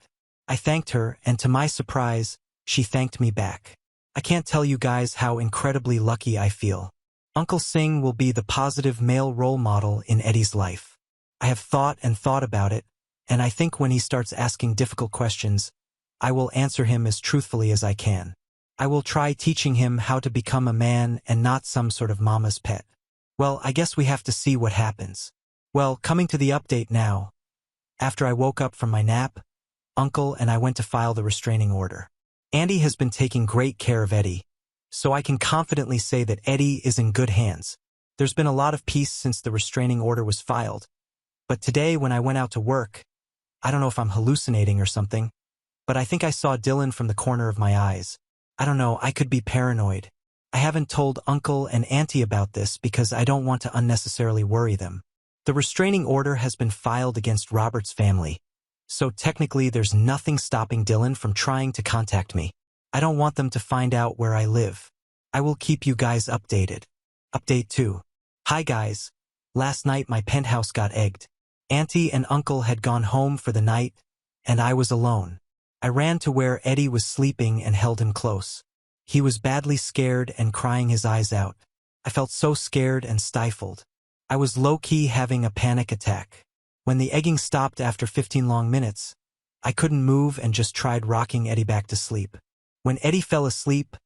I thanked her, and to my surprise, she thanked me back. I can't tell you guys how incredibly lucky I feel. Uncle Singh will be the positive male role model in Eddie's life. I have thought and thought about it, and I think when he starts asking difficult questions, I will answer him as truthfully as I can. I will try teaching him how to become a man and not some sort of mama's pet. Well, I guess we have to see what happens. Well, coming to the update now. After I woke up from my nap, Uncle and I went to file the restraining order. Andy has been taking great care of Eddie, so I can confidently say that Eddie is in good hands. There's been a lot of peace since the restraining order was filed. But today when I went out to work, I don't know if I'm hallucinating or something, but I think I saw Dylan from the corner of my eyes. I don't know, I could be paranoid. I haven't told Uncle and Auntie about this because I don't want to unnecessarily worry them. The restraining order has been filed against Robert's family, so technically there's nothing stopping Dylan from trying to contact me. I don't want them to find out where I live. I will keep you guys updated. Update 2. Hi guys. Last night my penthouse got egged. Auntie and Uncle had gone home for the night, and I was alone. I ran to where Eddie was sleeping and held him close. He was badly scared and crying his eyes out. I felt so scared and stifled. I was low-key having a panic attack. When the egging stopped after 15 long minutes, I couldn't move and just tried rocking Eddie back to sleep. When Eddie fell asleep,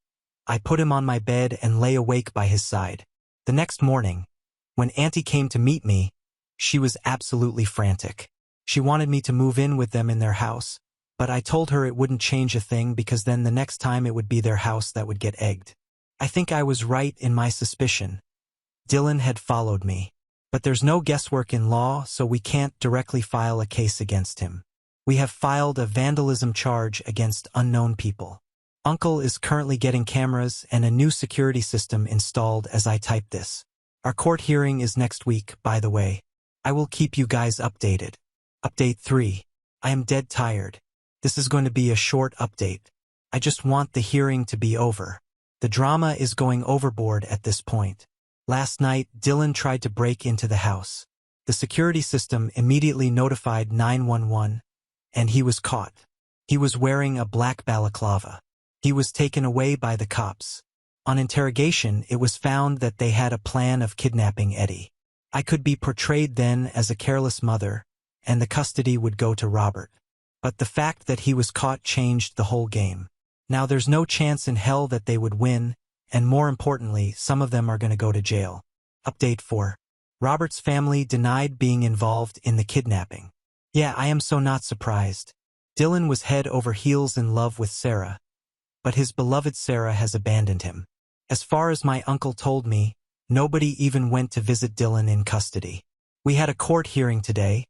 I put him on my bed and lay awake by his side. The next morning, when Auntie came to meet me, she was absolutely frantic. She wanted me to move in with them in their house, but I told her it wouldn't change a thing because then the next time it would be their house that would get egged. I think I was right in my suspicion. Dylan had followed me. But there's no guesswork in law, so we can't directly file a case against him. We have filed a vandalism charge against unknown people. Uncle is currently getting cameras and a new security system installed as I type this. Our court hearing is next week, by the way. I will keep you guys updated. Update 3. I am dead tired. This is going to be a short update. I just want the hearing to be over. The drama is going overboard at this point. Last night, Dylan tried to break into the house. The security system immediately notified 911, and he was caught. He was wearing a black balaclava. He was taken away by the cops. On interrogation, it was found that they had a plan of kidnapping Eddie. I could be portrayed then as a careless mother, and the custody would go to Robert. But the fact that he was caught changed the whole game. Now there's no chance in hell that they would win, and more importantly, some of them are going to go to jail. Update 4. Robert's family denied being involved in the kidnapping. Yeah, I am so not surprised. Dylan was head over heels in love with Sarah, but his beloved Sarah has abandoned him. As far as my uncle told me, nobody even went to visit Dylan in custody. We had a court hearing today,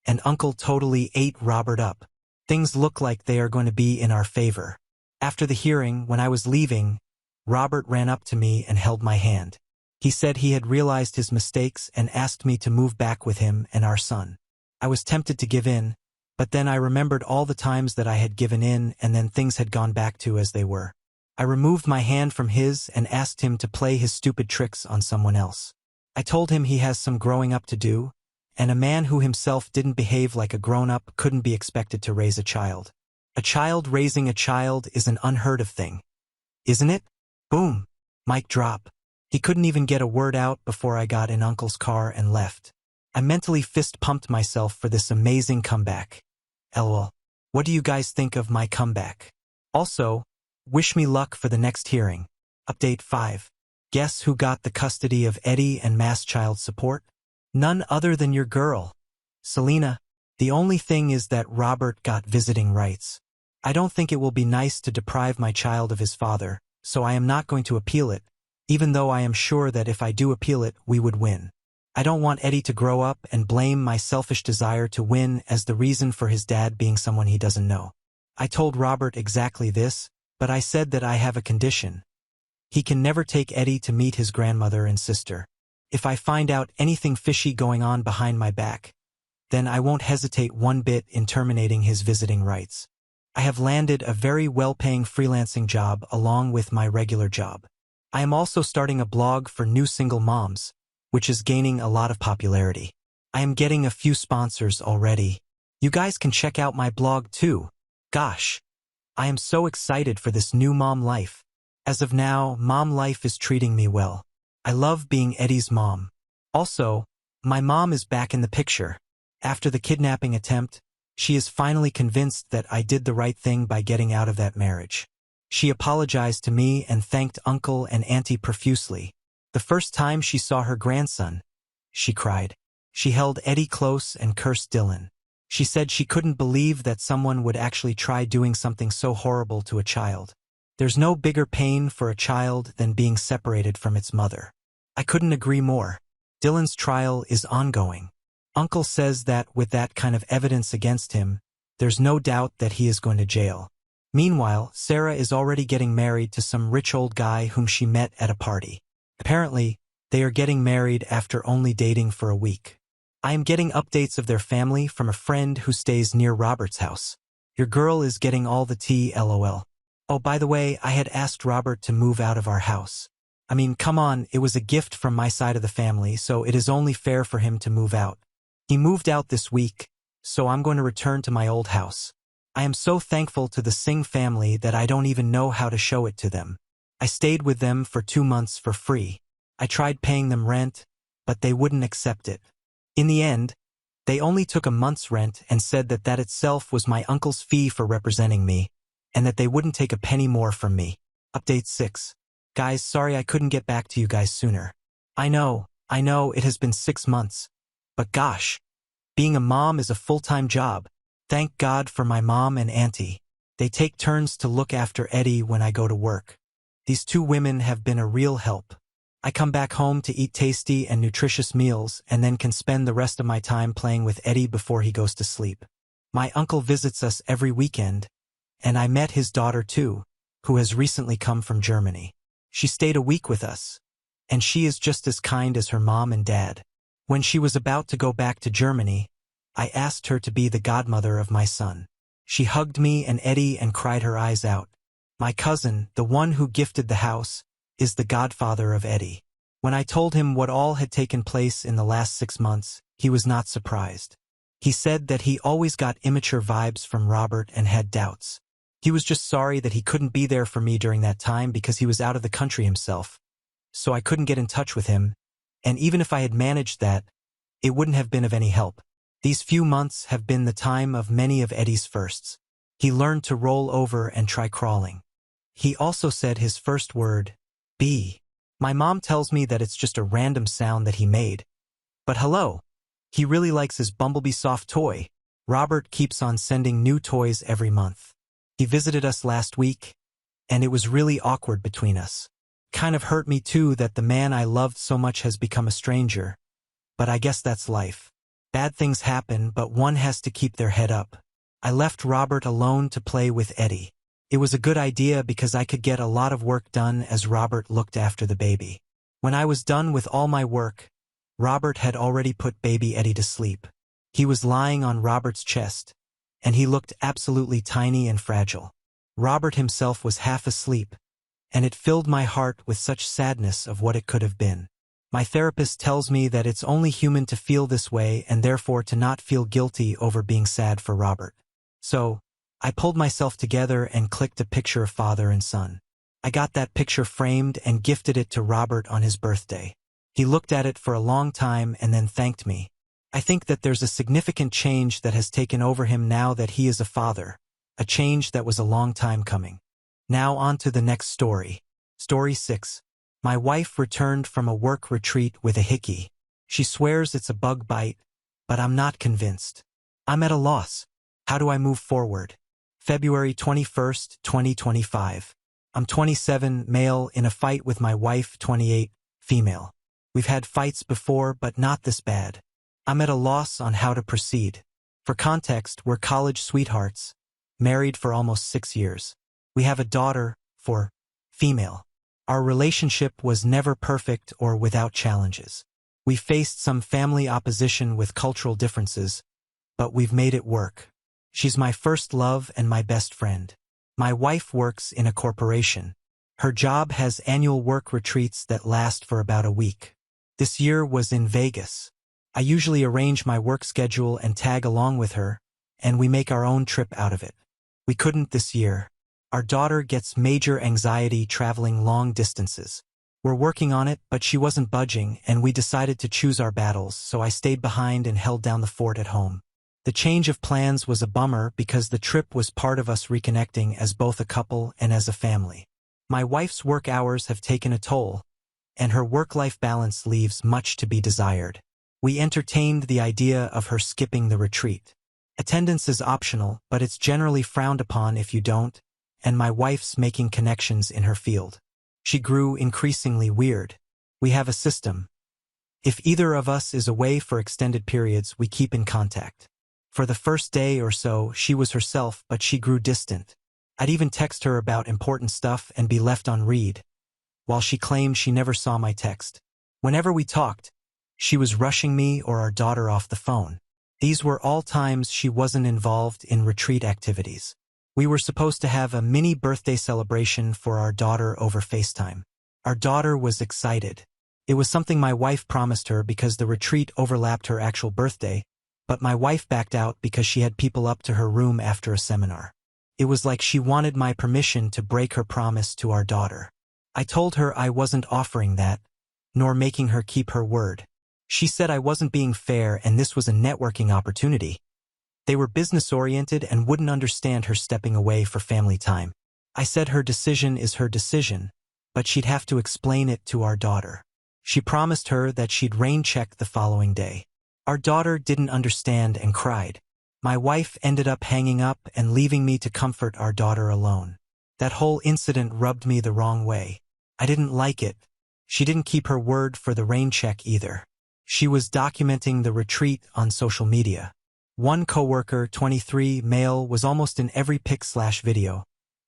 and Uncle totally ate Robert up. Things look like they are going to be in our favor. After the hearing, when I was leaving, Robert ran up to me and held my hand. He said he had realized his mistakes and asked me to move back with him and our son. I was tempted to give in, but then I remembered all the times that I had given in and then things had gone back to as they were. I removed my hand from his and asked him to play his stupid tricks on someone else. I told him he has some growing up to do, and a man who himself didn't behave like a grown-up couldn't be expected to raise a child. A child raising a child is an unheard of thing, isn't it? Boom. Mic drop. He couldn't even get a word out before I got in Uncle's car and left. I mentally fist-pumped myself for this amazing comeback. LOL. What do you guys think of my comeback? Also, wish me luck for the next hearing. Update 5. Guess who got the custody of Eddie and mass child support? None other than your girl, Selena. The only thing is that Robert got visiting rights. I don't think it will be nice to deprive my child of his father, so I am not going to appeal it, even though I am sure that if I do appeal it, we would win. I don't want Eddie to grow up and blame my selfish desire to win as the reason for his dad being someone he doesn't know. I told Robert exactly this, but I said that I have a condition. He can never take Eddie to meet his grandmother and sister. If I find out anything fishy going on behind my back, then I won't hesitate one bit in terminating his visiting rights. I have landed a very well-paying freelancing job along with my regular job. I am also starting a blog for new single moms, which is gaining a lot of popularity. I am getting a few sponsors already. You guys can check out my blog too. Gosh, I am so excited for this new mom life. As of now, mom life is treating me well. I love being Eddie's mom. Also, my mom is back in the picture. After the kidnapping attempt, she is finally convinced that I did the right thing by getting out of that marriage. She apologized to me and thanked Uncle and Auntie profusely. The first time she saw her grandson, she cried. She held Eddie close and cursed Dylan. She said she couldn't believe that someone would actually try doing something so horrible to a child. There's no bigger pain for a child than being separated from its mother. I couldn't agree more. Dylan's trial is ongoing. Uncle says that with that kind of evidence against him, There's no doubt that he is going to jail. Meanwhile, Sarah is already getting married to some rich old guy whom she met at a party. Apparently, they are getting married after only dating for a week. I am getting updates of their family from a friend who stays near Robert's house. Your girl is getting all the tea, lol. Oh, by the way, I had asked Robert to move out of our house. I mean, come on, it was a gift from my side of the family, so it is only fair for him to move out. He moved out this week, so I'm going to return to my old house. I am so thankful to the Singh family that I don't even know how to show it to them. I stayed with them for 2 months for free. I tried paying them rent, but they wouldn't accept it. In the end, they only took a month's rent and said that that itself was my uncle's fee for representing me, and that they wouldn't take a penny more from me. Update 6. Guys, sorry I couldn't get back to you guys sooner. I know, it has been 6 months. But gosh, being a mom is a full-time job. Thank God for my mom and auntie. They take turns to look after Eddie when I go to work. These 2 women have been a real help. I come back home to eat tasty and nutritious meals and then can spend the rest of my time playing with Eddie before he goes to sleep. My uncle visits us every weekend, and I met his daughter too, who has recently come from Germany. She stayed a week with us, and she is just as kind as her mom and dad. When she was about to go back to Germany, I asked her to be the godmother of my son. She hugged me and Eddie and cried her eyes out. My cousin, the one who gifted the house, is the godfather of Eddie. When I told him what all had taken place in the last 6 months, he was not surprised. He said that he always got immature vibes from Robert and had doubts. He was just sorry that he couldn't be there for me during that time because he was out of the country himself. So I couldn't get in touch with him, and even if I had managed that, it wouldn't have been of any help. These few months have been the time of many of Eddie's firsts. He learned to roll over and try crawling. He also said his first word, B. My mom tells me that it's just a random sound that he made. But hello, he really likes his Bumblebee soft toy. Robert keeps on sending new toys every month. He visited us last week, and it was really awkward between us. Kind of hurt me too that the man I loved so much has become a stranger. But I guess that's life. Bad things happen, but one has to keep their head up. I left Robert alone to play with Eddie. It was a good idea because I could get a lot of work done as Robert looked after the baby. When I was done with all my work, Robert had already put baby Eddie to sleep. He was lying on Robert's chest, and he looked absolutely tiny and fragile. Robert himself was half asleep, and it filled my heart with such sadness of what it could have been. My therapist tells me that it's only human to feel this way and therefore to not feel guilty over being sad for Robert. So, I pulled myself together and clicked a picture of father and son. I got that picture framed and gifted it to Robert on his birthday. He looked at it for a long time and then thanked me. I think that there's a significant change that has taken over him now that he is a father, a change that was a long time coming. Now on to the next story. Story 6. My wife returned from a work retreat with a hickey. She swears it's a bug bite, but I'm not convinced. I'm at a loss. How do I move forward? February 21st, 2025. I'm 27, male, in a fight with my wife, 28, female. We've had fights before, but not this bad. I'm at a loss on how to proceed. For context, we're college sweethearts, married for almost 6 years. We have a daughter, female. Our relationship was never perfect or without challenges. We faced some family opposition with cultural differences, but we've made it work. She's my first love and my best friend. My wife works in a corporation. Her job has annual work retreats that last for about a week. This year was in Vegas. I usually arrange my work schedule and tag along with her, and we make our own trip out of it. We couldn't this year. Our daughter gets major anxiety traveling long distances. We're working on it, but she wasn't budging, and we decided to choose our battles, so I stayed behind and held down the fort at home. The change of plans was a bummer because the trip was part of us reconnecting as both a couple and as a family. My wife's work hours have taken a toll, and her work-life balance leaves much to be desired. We entertained the idea of her skipping the retreat. Attendance is optional, but it's generally frowned upon if you don't, and my wife's making connections in her field. She grew increasingly weird. We have a system. If either of us is away for extended periods, we keep in contact. For the first day or so, she was herself, but she grew distant. I'd even text her about important stuff and be left on read, while she claimed she never saw my text. Whenever we talked, she was rushing me or our daughter off the phone. These were all times she wasn't involved in retreat activities. We were supposed to have a mini birthday celebration for our daughter over FaceTime. Our daughter was excited. It was something my wife promised her because the retreat overlapped her actual birthday, but my wife backed out because she had people up to her room after a seminar. It was like she wanted my permission to break her promise to our daughter. I told her I wasn't offering that, nor making her keep her word. She said I wasn't being fair and this was a networking opportunity. They were business-oriented and wouldn't understand her stepping away for family time. I said her decision is her decision, but she'd have to explain it to our daughter. She promised her that she'd rain check the following day. Our daughter didn't understand and cried. My wife ended up hanging up and leaving me to comfort our daughter alone. That whole incident rubbed me the wrong way. I didn't like it. She didn't keep her word for the rain check either. She was documenting the retreat on social media. One coworker, 23, male, was almost in every pic/video,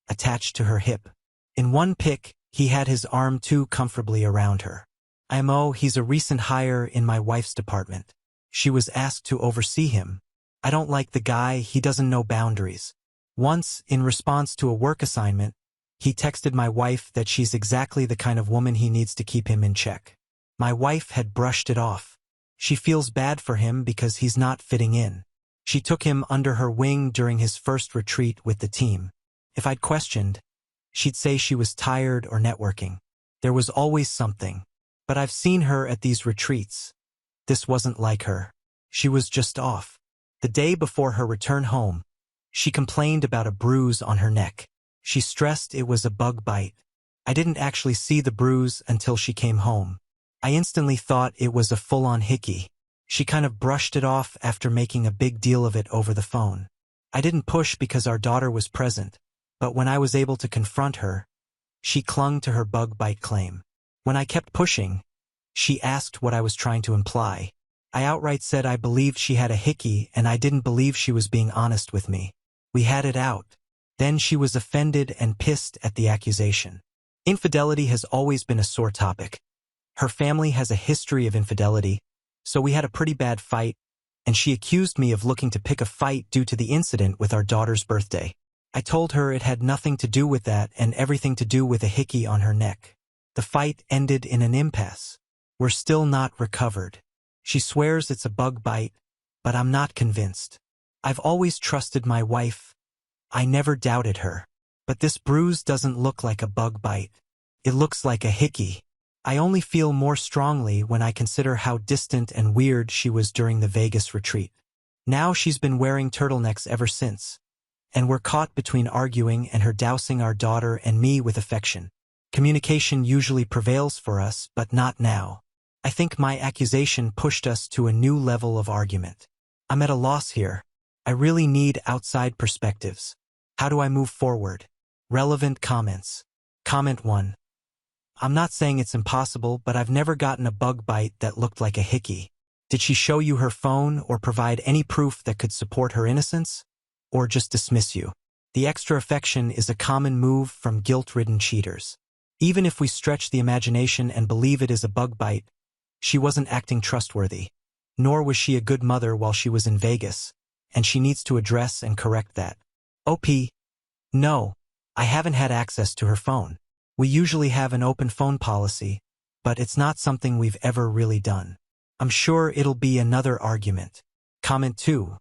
attached to her hip. In one pic, he had his arm too comfortably around her. IMO, he's a recent hire in my wife's department. She was asked to oversee him. I don't like the guy, he doesn't know boundaries. Once, in response to a work assignment, he texted my wife that she's exactly the kind of woman he needs to keep him in check. My wife had brushed it off. She feels bad for him because he's not fitting in. She took him under her wing during his first retreat with the team. If I'd questioned, she'd say she was tired or networking. There was always something. But I've seen her at these retreats. This wasn't like her. She was just off. The day before her return home, she complained about a bruise on her neck. She stressed it was a bug bite. I didn't actually see the bruise until she came home. I instantly thought it was a full-on hickey. She kind of brushed it off after making a big deal of it over the phone. I didn't push because our daughter was present, but when I was able to confront her, she clung to her bug bite claim. When I kept pushing, she asked what I was trying to imply. I outright said I believed she had a hickey and I didn't believe she was being honest with me. We had it out. Then she was offended and pissed at the accusation. Infidelity has always been a sore topic. Her family has a history of infidelity, so we had a pretty bad fight, and she accused me of looking to pick a fight due to the incident with our daughter's birthday. I told her it had nothing to do with that and everything to do with a hickey on her neck. The fight ended in an impasse. We're still not recovered. She swears it's a bug bite, but I'm not convinced. I've always trusted my wife. I never doubted her. But this bruise doesn't look like a bug bite. It looks like a hickey. I only feel more strongly when I consider how distant and weird she was during the Vegas retreat. Now she's been wearing turtlenecks ever since. And we're caught between arguing and her dousing our daughter and me with affection. Communication usually prevails for us, but not now. I think my accusation pushed us to a new level of argument. I'm at a loss here. I really need outside perspectives. How do I move forward? Relevant comments. Comment 1. I'm not saying it's impossible, but I've never gotten a bug bite that looked like a hickey. Did she show you her phone or provide any proof that could support her innocence? Or just dismiss you? The extra affection is a common move from guilt-ridden cheaters. Even if we stretch the imagination and believe it is a bug bite, she wasn't acting trustworthy. Nor was she a good mother while she was in Vegas, and she needs to address and correct that. OP. No, I haven't had access to her phone. We usually have an open phone policy, but it's not something we've ever really done. I'm sure it'll be another argument. Comment 2.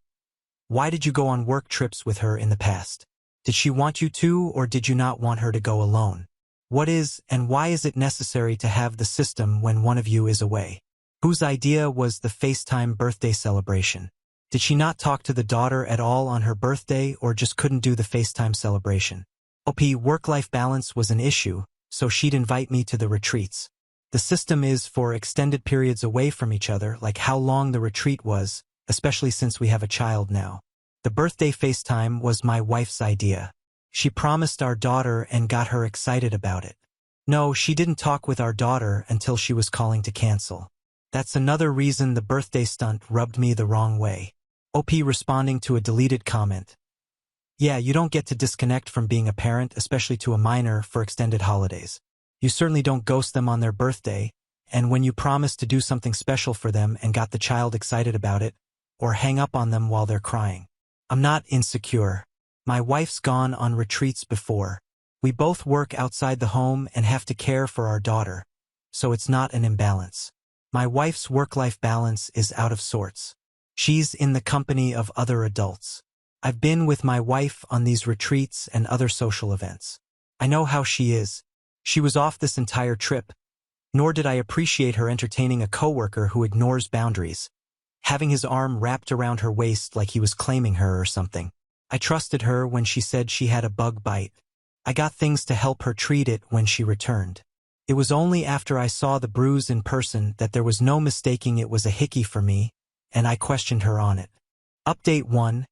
Why did you go on work trips with her in the past? Did she want you to, or did you not want her to go alone? What is and why is it necessary to have the system when one of you is away? Whose idea was the FaceTime birthday celebration? Did she not talk to the daughter at all on her birthday or just couldn't do the FaceTime celebration? OP, work-life balance was an issue, so she'd invite me to the retreats. The system is for extended periods away from each other, like how long the retreat was, especially since we have a child now. The birthday FaceTime was my wife's idea. She promised our daughter and got her excited about it. No, she didn't talk with our daughter until she was calling to cancel. That's another reason the birthday stunt rubbed me the wrong way. OP responding to a deleted comment. Yeah, you don't get to disconnect from being a parent, especially to a minor, for extended holidays. You certainly don't ghost them on their birthday, and when you promise to do something special for them and got the child excited about it, or hang up on them while they're crying. I'm not insecure. My wife's gone on retreats before. We both work outside the home and have to care for our daughter, so it's not an imbalance. My wife's work-life balance is out of sorts. She's in the company of other adults. I've been with my wife on these retreats and other social events. I know how she is. She was off this entire trip, nor did I appreciate her entertaining a coworker who ignores boundaries, having his arm wrapped around her waist like he was claiming her or something. I trusted her when she said she had a bug bite. I got things to help her treat it when she returned. It was only after I saw the bruise in person that there was no mistaking it was a hickey for me, and I questioned her on it. Update 1,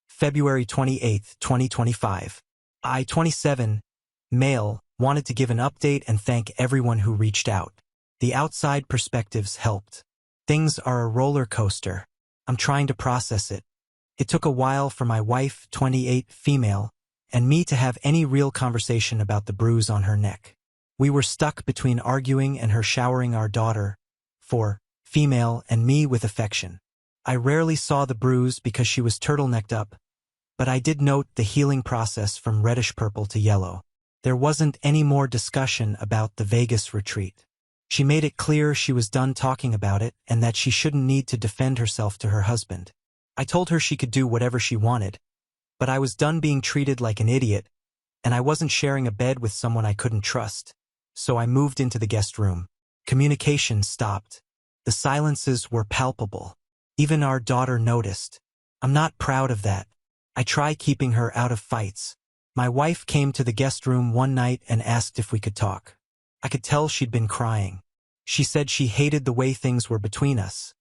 February 28, 2025. I, 27, male, wanted to give an update and thank everyone who reached out. The outside perspectives helped. Things are a roller coaster. I'm trying to process it. It took a while for my wife, 28, female, and me to have any real conversation about the bruise on her neck. We were stuck between arguing and her showering our daughter, 4, female, and me with affection. I rarely saw the bruise because she was turtlenecked up, but I did note the healing process from reddish purple to yellow. There wasn't any more discussion about the Vegas retreat. She made it clear she was done talking about it and that she shouldn't need to defend herself to her husband. I told her she could do whatever she wanted, but I was done being treated like an idiot, and I wasn't sharing a bed with someone I couldn't trust. So I moved into the guest room. Communication stopped. The silences were palpable. Even our daughter noticed. I'm not proud of that. I try keeping her out of fights. My wife came to the guest room one night and asked if we could talk. I could tell she'd been crying. She said she hated the way things were between us.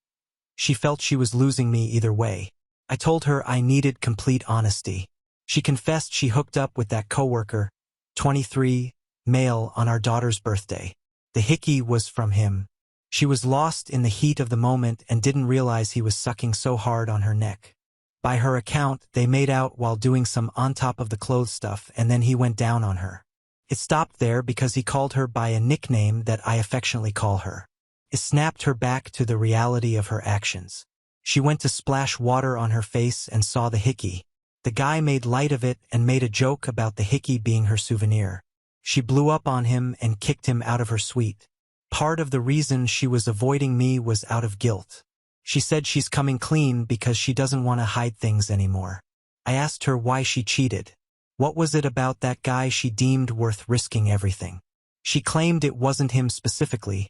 She felt she was losing me either way. I told her I needed complete honesty. She confessed she hooked up with that coworker, 23, male, on our daughter's birthday. The hickey was from him. She was lost in the heat of the moment and didn't realize he was sucking so hard on her neck. By her account, they made out while doing some on-top-of-the-clothes stuff, and then he went down on her. It stopped there because he called her by a nickname that I affectionately call her. It snapped her back to the reality of her actions. She went to splash water on her face and saw the hickey. The guy made light of it and made a joke about the hickey being her souvenir. She blew up on him and kicked him out of her suite. Part of the reason she was avoiding me was out of guilt. She said she's coming clean because she doesn't want to hide things anymore. I asked her why she cheated. What was it about that guy she deemed worth risking everything? She claimed it wasn't him specifically,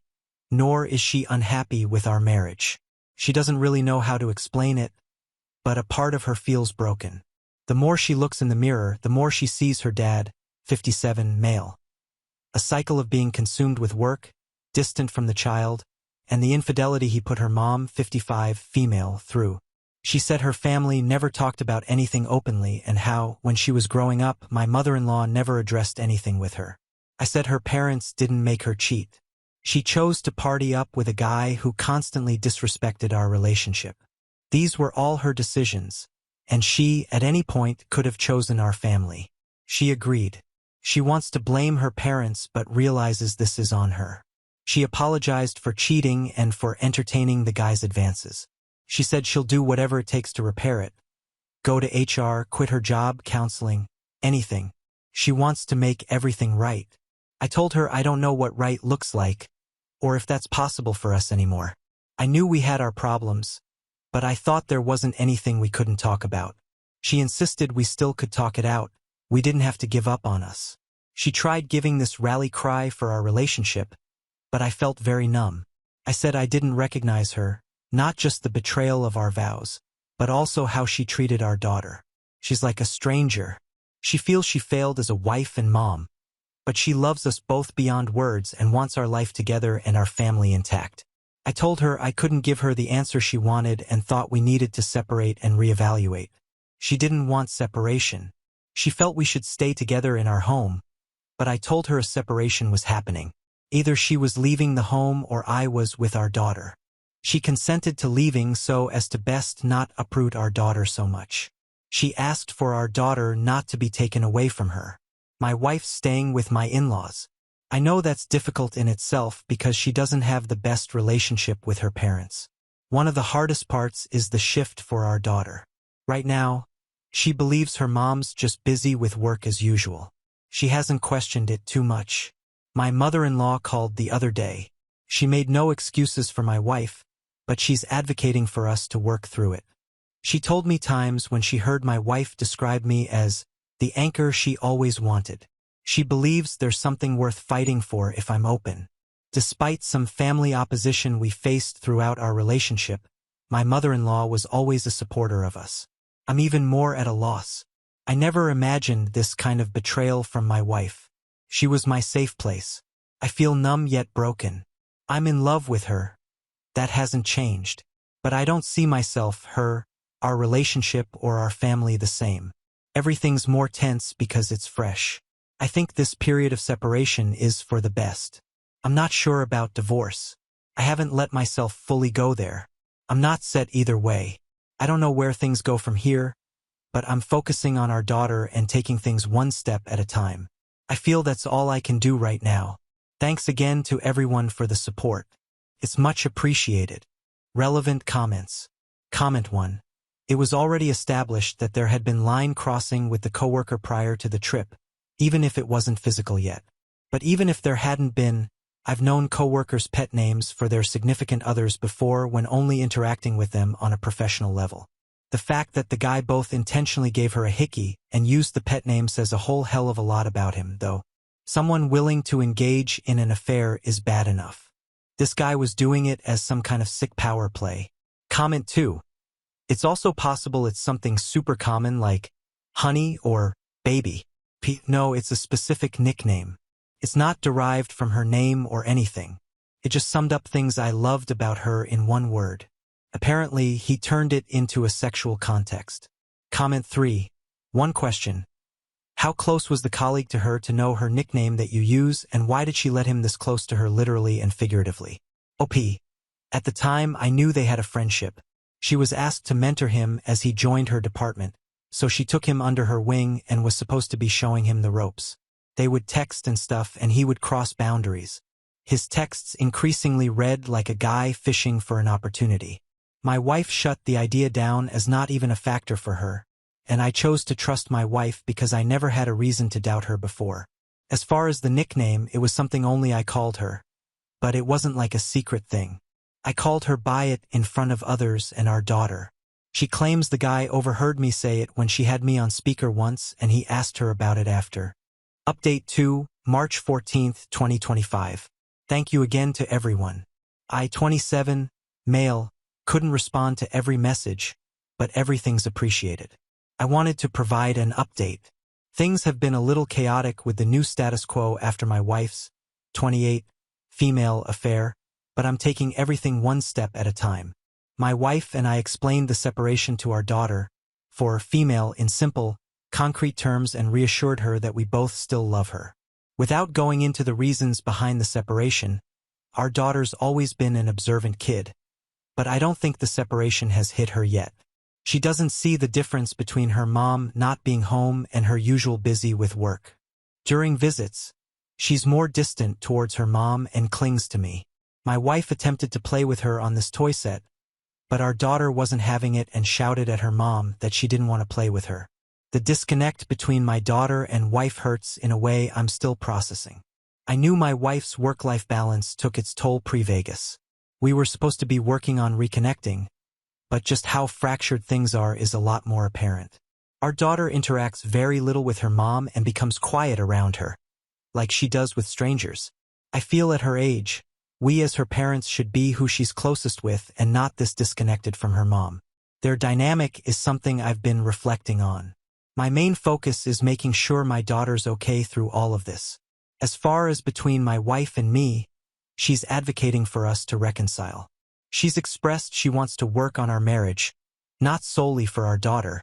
nor is she unhappy with our marriage. She doesn't really know how to explain it, but a part of her feels broken. The more she looks in the mirror, the more she sees her dad, 57, male. A cycle of being consumed with work, distant from the child, and the infidelity he put her mom, 55, female, through. She said her family never talked about anything openly and how, when she was growing up, my mother-in-law never addressed anything with her. I said her parents didn't make her cheat. She chose to party up with a guy who constantly disrespected our relationship. These were all her decisions, and she, at any point, could have chosen our family. She agreed. She wants to blame her parents but realizes this is on her. She apologized for cheating and for entertaining the guy's advances. She said she'll do whatever it takes to repair it. Go to HR, quit her job, counseling, anything. She wants to make everything right. I told her I don't know what right looks like, or if that's possible for us anymore. I knew we had our problems, but I thought there wasn't anything we couldn't talk about. She insisted we still could talk it out. We didn't have to give up on us. She tried giving this rally cry for our relationship, but I felt very numb. I said I didn't recognize her, not just the betrayal of our vows, but also how she treated our daughter. She's like a stranger. She feels she failed as a wife and mom, but she loves us both beyond words and wants our life together and our family intact. I told her I couldn't give her the answer she wanted and thought we needed to separate and reevaluate. She didn't want separation. She felt we should stay together in our home, but I told her a separation was happening. Either she was leaving the home or I was with our daughter. She consented to leaving so as to best not uproot our daughter so much. She asked for our daughter not to be taken away from her. My wife's staying with my in-laws. I know that's difficult in itself because she doesn't have the best relationship with her parents. One of the hardest parts is the shift for our daughter. Right now, she believes her mom's just busy with work as usual. She hasn't questioned it too much. My mother-in-law called the other day. She made no excuses for my wife, but she's advocating for us to work through it. She told me times when she heard my wife describe me as the anchor she always wanted. She believes there's something worth fighting for if I'm open. Despite some family opposition we faced throughout our relationship, my mother-in-law was always a supporter of us. I'm even more at a loss. I never imagined this kind of betrayal from my wife. She was my safe place. I feel numb yet broken. I'm in love with her. That hasn't changed. But I don't see myself, her, our relationship or our family the same. Everything's more tense because it's fresh. I think this period of separation is for the best. I'm not sure about divorce. I haven't let myself fully go there. I'm not set either way. I don't know where things go from here, but I'm focusing on our daughter and taking things one step at a time. I feel that's all I can do right now. Thanks again to everyone for the support. It's much appreciated. Relevant comments. Comment 1. It was already established that there had been line crossing with the coworker prior to the trip, even if it wasn't physical yet. But even if there hadn't been, I've known coworkers' pet names for their significant others before when only interacting with them on a professional level. The fact that the guy both intentionally gave her a hickey and used the pet name says a whole hell of a lot about him, though. Someone willing to engage in an affair is bad enough. This guy was doing it as some kind of sick power play. Comment 2. It's also possible it's something super common like honey or baby. No, it's a specific nickname. It's not derived from her name or anything. It just summed up things I loved about her in one word. Apparently, he turned it into a sexual context. Comment 3. One question. How close was the colleague to her to know her nickname that you use, and why did she let him this close to her literally and figuratively? OP. At the time, I knew they had a friendship. She was asked to mentor him as he joined her department, so she took him under her wing and was supposed to be showing him the ropes. They would text and stuff and he would cross boundaries. His texts increasingly read like a guy fishing for an opportunity. My wife shut the idea down as not even a factor for her, and I chose to trust my wife because I never had a reason to doubt her before. As far as the nickname, it was something only I called her, but it wasn't like a secret thing. I called her by it in front of others and our daughter. She claims the guy overheard me say it when she had me on speaker once and he asked her about it after. Update 2, March 14, 2025. Thank you again to everyone. I, 27, male, couldn't respond to every message, but everything's appreciated. I wanted to provide an update. Things have been a little chaotic with the new status quo after my wife's, 28, female affair, but I'm taking everything one step at a time. My wife and I explained the separation to our daughter, for female in simple, concrete terms and reassured her that we both still love her. Without going into the reasons behind the separation, our daughter's always been an observant kid, but I don't think the separation has hit her yet. She doesn't see the difference between her mom not being home and her usual busy with work. During visits, she's more distant towards her mom and clings to me. My wife attempted to play with her on this toy set, but our daughter wasn't having it and shouted at her mom that she didn't want to play with her. The disconnect between my daughter and wife hurts in a way I'm still processing. I knew my wife's work-life balance took its toll pre-Vegas. We were supposed to be working on reconnecting, but just how fractured things are is a lot more apparent. Our daughter interacts very little with her mom and becomes quiet around her, like she does with strangers. I feel at her age, we as her parents should be who she's closest with and not this disconnected from her mom. Their dynamic is something I've been reflecting on. My main focus is making sure my daughter's okay through all of this. As far as between my wife and me, she's advocating for us to reconcile. She's expressed she wants to work on our marriage, not solely for our daughter,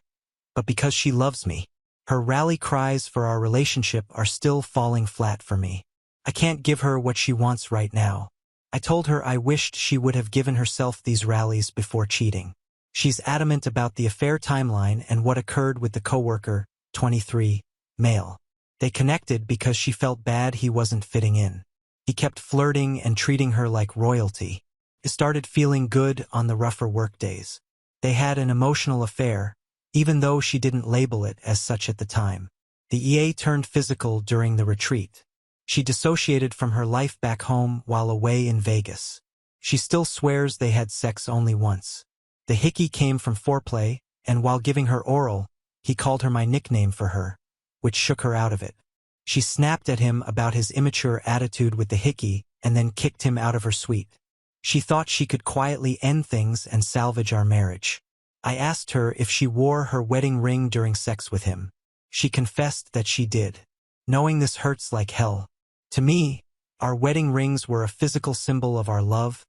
but because she loves me. Her rally cries for our relationship are still falling flat for me. I can't give her what she wants right now. I told her I wished she would have given herself these rallies before cheating. She's adamant about the affair timeline and what occurred with the coworker, 23, male. They connected because she felt bad he wasn't fitting in. He kept flirting and treating her like royalty. It started feeling good on the rougher work days. They had an emotional affair, even though she didn't label it as such at the time. The EA turned physical during the retreat. She dissociated from her life back home while away in Vegas. She still swears they had sex only once. The hickey came from foreplay, and while giving her oral, he called her my nickname for her, which shook her out of it. She snapped at him about his immature attitude with the hickey and then kicked him out of her suite. She thought she could quietly end things and salvage our marriage. I asked her if she wore her wedding ring during sex with him. She confessed that she did. Knowing this hurts like hell. To me, our wedding rings were a physical symbol of our love,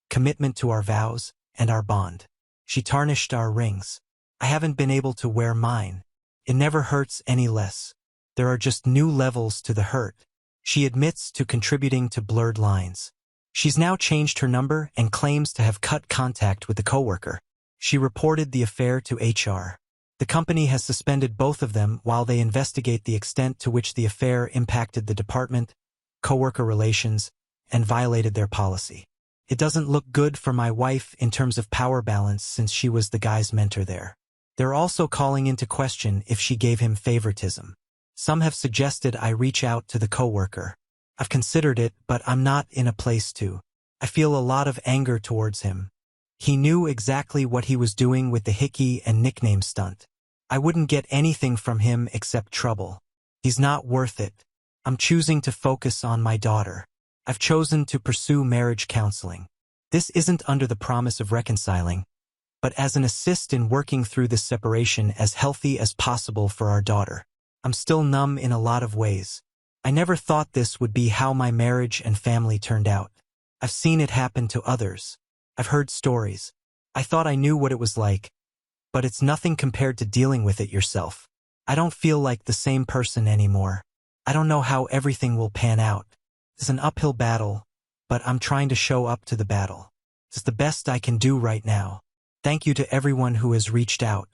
commitment to our vows, and our bond. She tarnished our rings. I haven't been able to wear mine. It never hurts any less. There are just new levels to the hurt. She admits to contributing to blurred lines. She's now changed her number and claims to have cut contact with the coworker. She reported the affair to HR. The company has suspended both of them while they investigate the extent to which the affair impacted the department, coworker relations, and violated their policy. It doesn't look good for my wife in terms of power balance since she was the guy's mentor there. They're also calling into question if she gave him favoritism. Some have suggested I reach out to the coworker. I've considered it, but I'm not in a place to. I feel a lot of anger towards him. He knew exactly what he was doing with the hickey and nickname stunt. I wouldn't get anything from him except trouble. He's not worth it. I'm choosing to focus on my daughter. I've chosen to pursue marriage counseling. This isn't under the promise of reconciling, but as an assist in working through this separation as healthy as possible for our daughter. I'm still numb in a lot of ways. I never thought this would be how my marriage and family turned out. I've seen it happen to others. I've heard stories. I thought I knew what it was like, but it's nothing compared to dealing with it yourself. I don't feel like the same person anymore. I don't know how everything will pan out. It's an uphill battle, but I'm trying to show up to the battle. It's the best I can do right now. Thank you to everyone who has reached out.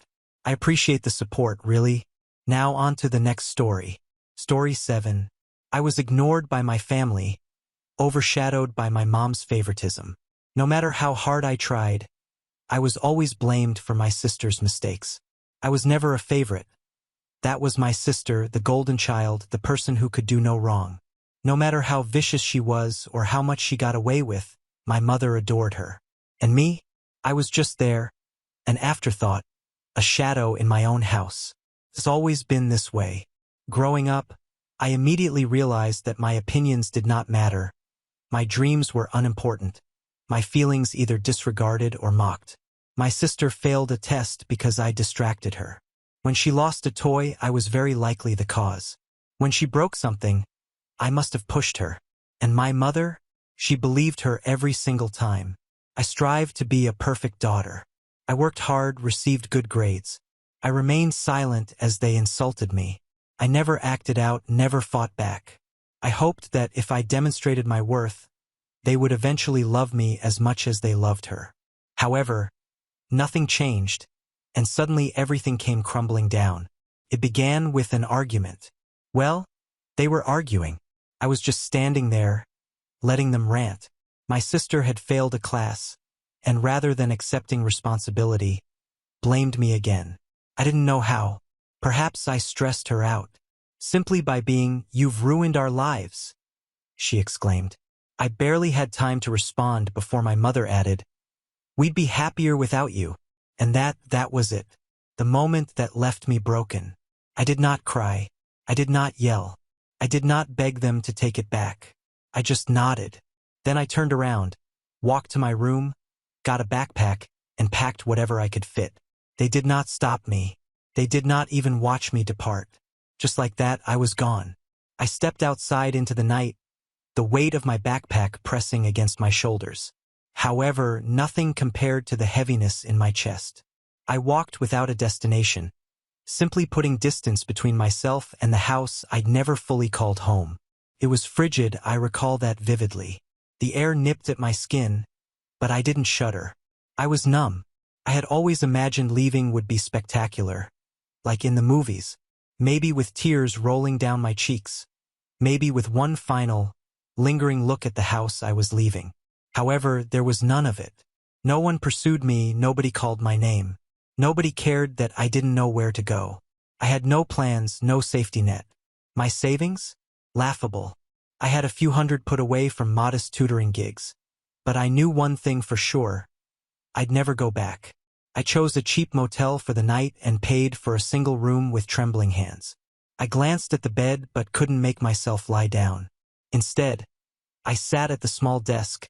I appreciate the support, really. Now on to the next story. Story 7. I was ignored by my family, overshadowed by my mom's favoritism. No matter how hard I tried, I was always blamed for my sister's mistakes. I was never a favorite. That was my sister, the golden child, the person who could do no wrong. No matter how vicious she was or how much she got away with, my mother adored her. And me? I was just there, an afterthought, a shadow in my own house. It's always been this way. Growing up, I immediately realized that my opinions did not matter. My dreams were unimportant. My feelings either disregarded or mocked. My sister failed a test because I distracted her. When she lost a toy, I was very likely the cause. When she broke something, I must have pushed her. And my mother? She believed her every single time. I strived to be a perfect daughter. I worked hard, received good grades. I remained silent as they insulted me. I never acted out, never fought back. I hoped that if I demonstrated my worth, they would eventually love me as much as they loved her. However, nothing changed, and suddenly everything came crumbling down. It began with an argument. Well, they were arguing. I was just standing there, letting them rant. My sister had failed a class, and rather than accepting responsibility, blamed me again. I didn't know how. Perhaps I stressed her out. Simply by being, "You've ruined our lives," she exclaimed. I barely had time to respond before my mother added, "We'd be happier without you." And that was it. The moment that left me broken. I did not cry. I did not yell. I did not beg them to take it back. I just nodded. Then I turned around, walked to my room, got a backpack, and packed whatever I could fit. They did not stop me. They did not even watch me depart. Just like that, I was gone. I stepped outside into the night, the weight of my backpack pressing against my shoulders. However, nothing compared to the heaviness in my chest. I walked without a destination, simply putting distance between myself and the house I'd never fully called home. It was frigid, I recall that vividly. The air nipped at my skin, but I didn't shudder. I was numb. I had always imagined leaving would be spectacular, like in the movies. Maybe with tears rolling down my cheeks. Maybe with one final, lingering look at the house I was leaving. However, there was none of it. No one pursued me, nobody called my name. Nobody cared that I didn't know where to go. I had no plans, no safety net. My savings? Laughable. I had a few hundred put away from modest tutoring gigs. But I knew one thing for sure. I'd never go back. I chose a cheap motel for the night and paid for a single room with trembling hands. I glanced at the bed but couldn't make myself lie down. Instead, I sat at the small desk,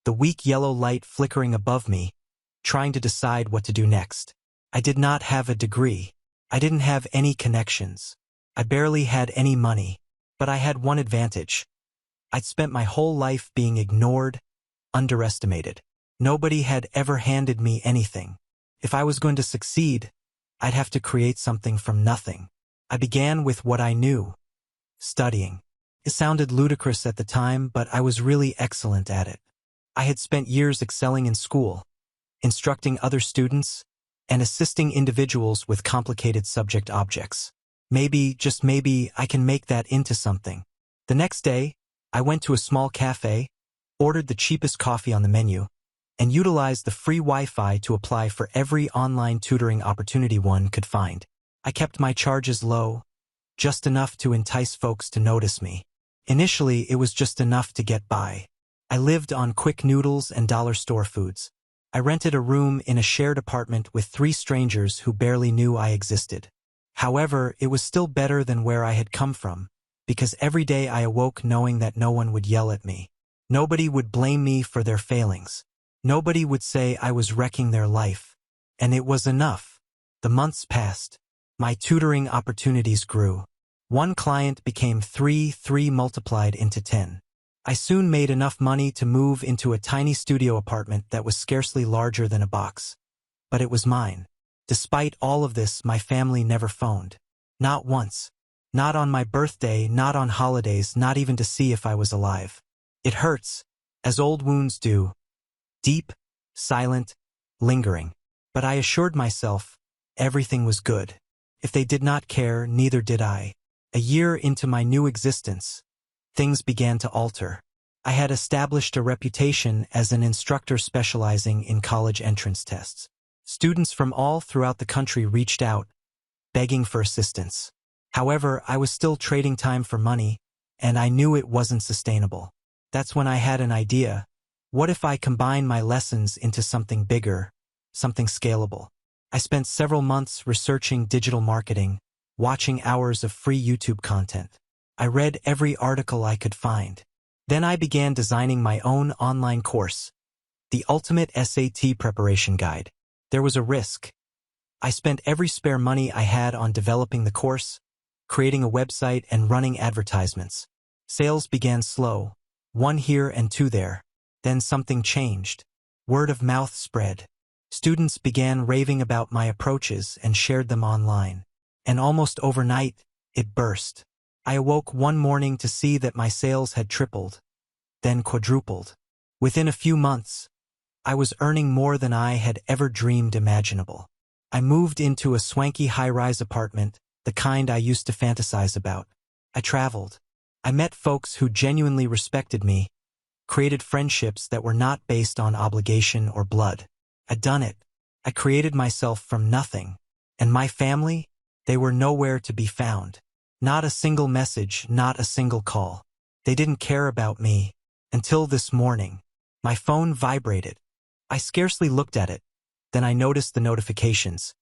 the weak yellow light flickering above me, trying to decide what to do next. I did not have a degree. I didn't have any connections. I barely had any money. But I had one advantage. I'd spent my whole life being ignored, underestimated. Nobody had ever handed me anything. If I was going to succeed, I'd have to create something from nothing. I began with what I knew: studying. It sounded ludicrous at the time, but I was really excellent at it. I had spent years excelling in school, instructing other students, and assisting individuals with complicated subject objects. Maybe, just maybe, I can make that into something. The next day, I went to a small cafe, ordered the cheapest coffee on the menu, and utilized the free Wi-Fi to apply for every online tutoring opportunity one could find. I kept my charges low, just enough to entice folks to notice me. Initially, it was just enough to get by. I lived on quick noodles and dollar store foods. I rented a room in a shared apartment with 3 strangers who barely knew I existed. However, it was still better than where I had come from, because every day I awoke knowing that no one would yell at me. Nobody would blame me for their failings. Nobody would say I was wrecking their life. And it was enough. The months passed. My tutoring opportunities grew. One client became 3 multiplied into 10. I soon made enough money to move into a tiny studio apartment that was scarcely larger than a box. But it was mine. Despite all of this, my family never phoned. Not once. Not on my birthday, not on holidays, not even to see if I was alive. It hurts, as old wounds do. Deep, silent, lingering. But I assured myself, everything was good. If they did not care, neither did I. A year into my new existence, things began to alter. I had established a reputation as an instructor specializing in college entrance tests. Students from all throughout the country reached out, begging for assistance. However, I was still trading time for money, and I knew it wasn't sustainable. That's when I had an idea. What if I combine my lessons into something bigger, something scalable? I spent several months researching digital marketing, watching hours of free YouTube content. I read every article I could find. Then I began designing my own online course, the Ultimate SAT Preparation Guide. There was a risk. I spent every spare money I had on developing the course, creating a website, and running advertisements. Sales began slow, 1 here and 2 there. Then something changed. Word of mouth spread. Students began raving about my approaches and shared them online. And almost overnight, it burst. I awoke one morning to see that my sales had tripled, then quadrupled. Within a few months, I was earning more than I had ever dreamed imaginable. I moved into a swanky high-rise apartment, the kind I used to fantasize about. I traveled. I met folks who genuinely respected me, created friendships that were not based on obligation or blood. I'd done it. I created myself from nothing. And my family? They were nowhere to be found. Not a single message, not a single call. They didn't care about me. Until this morning. My phone vibrated. I scarcely looked at it. Then I noticed the notifications.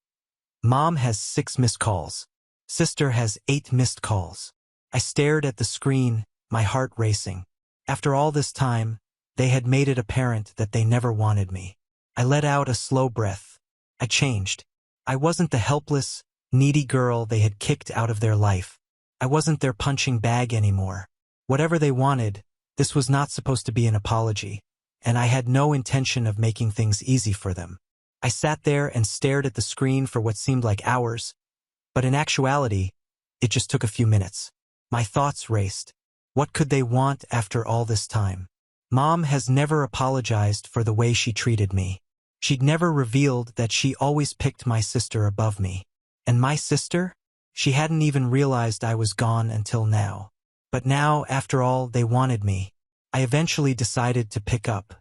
Mom has 6 missed calls. Sister has 8 missed calls. I stared at the screen, my heart racing. After all this time, they had made it apparent that they never wanted me. I let out a slow breath. I changed. I wasn't the helpless, needy girl they had kicked out of their life. I wasn't their punching bag anymore. Whatever they wanted, this was not supposed to be an apology, and I had no intention of making things easy for them. I sat there and stared at the screen for what seemed like hours, but in actuality, it just took a few minutes. My thoughts raced. What could they want after all this time? Mom has never apologized for the way she treated me. She'd never revealed that she always picked my sister above me. And my sister? She hadn't even realized I was gone until now. But now, after all, they wanted me. I eventually decided to pick up.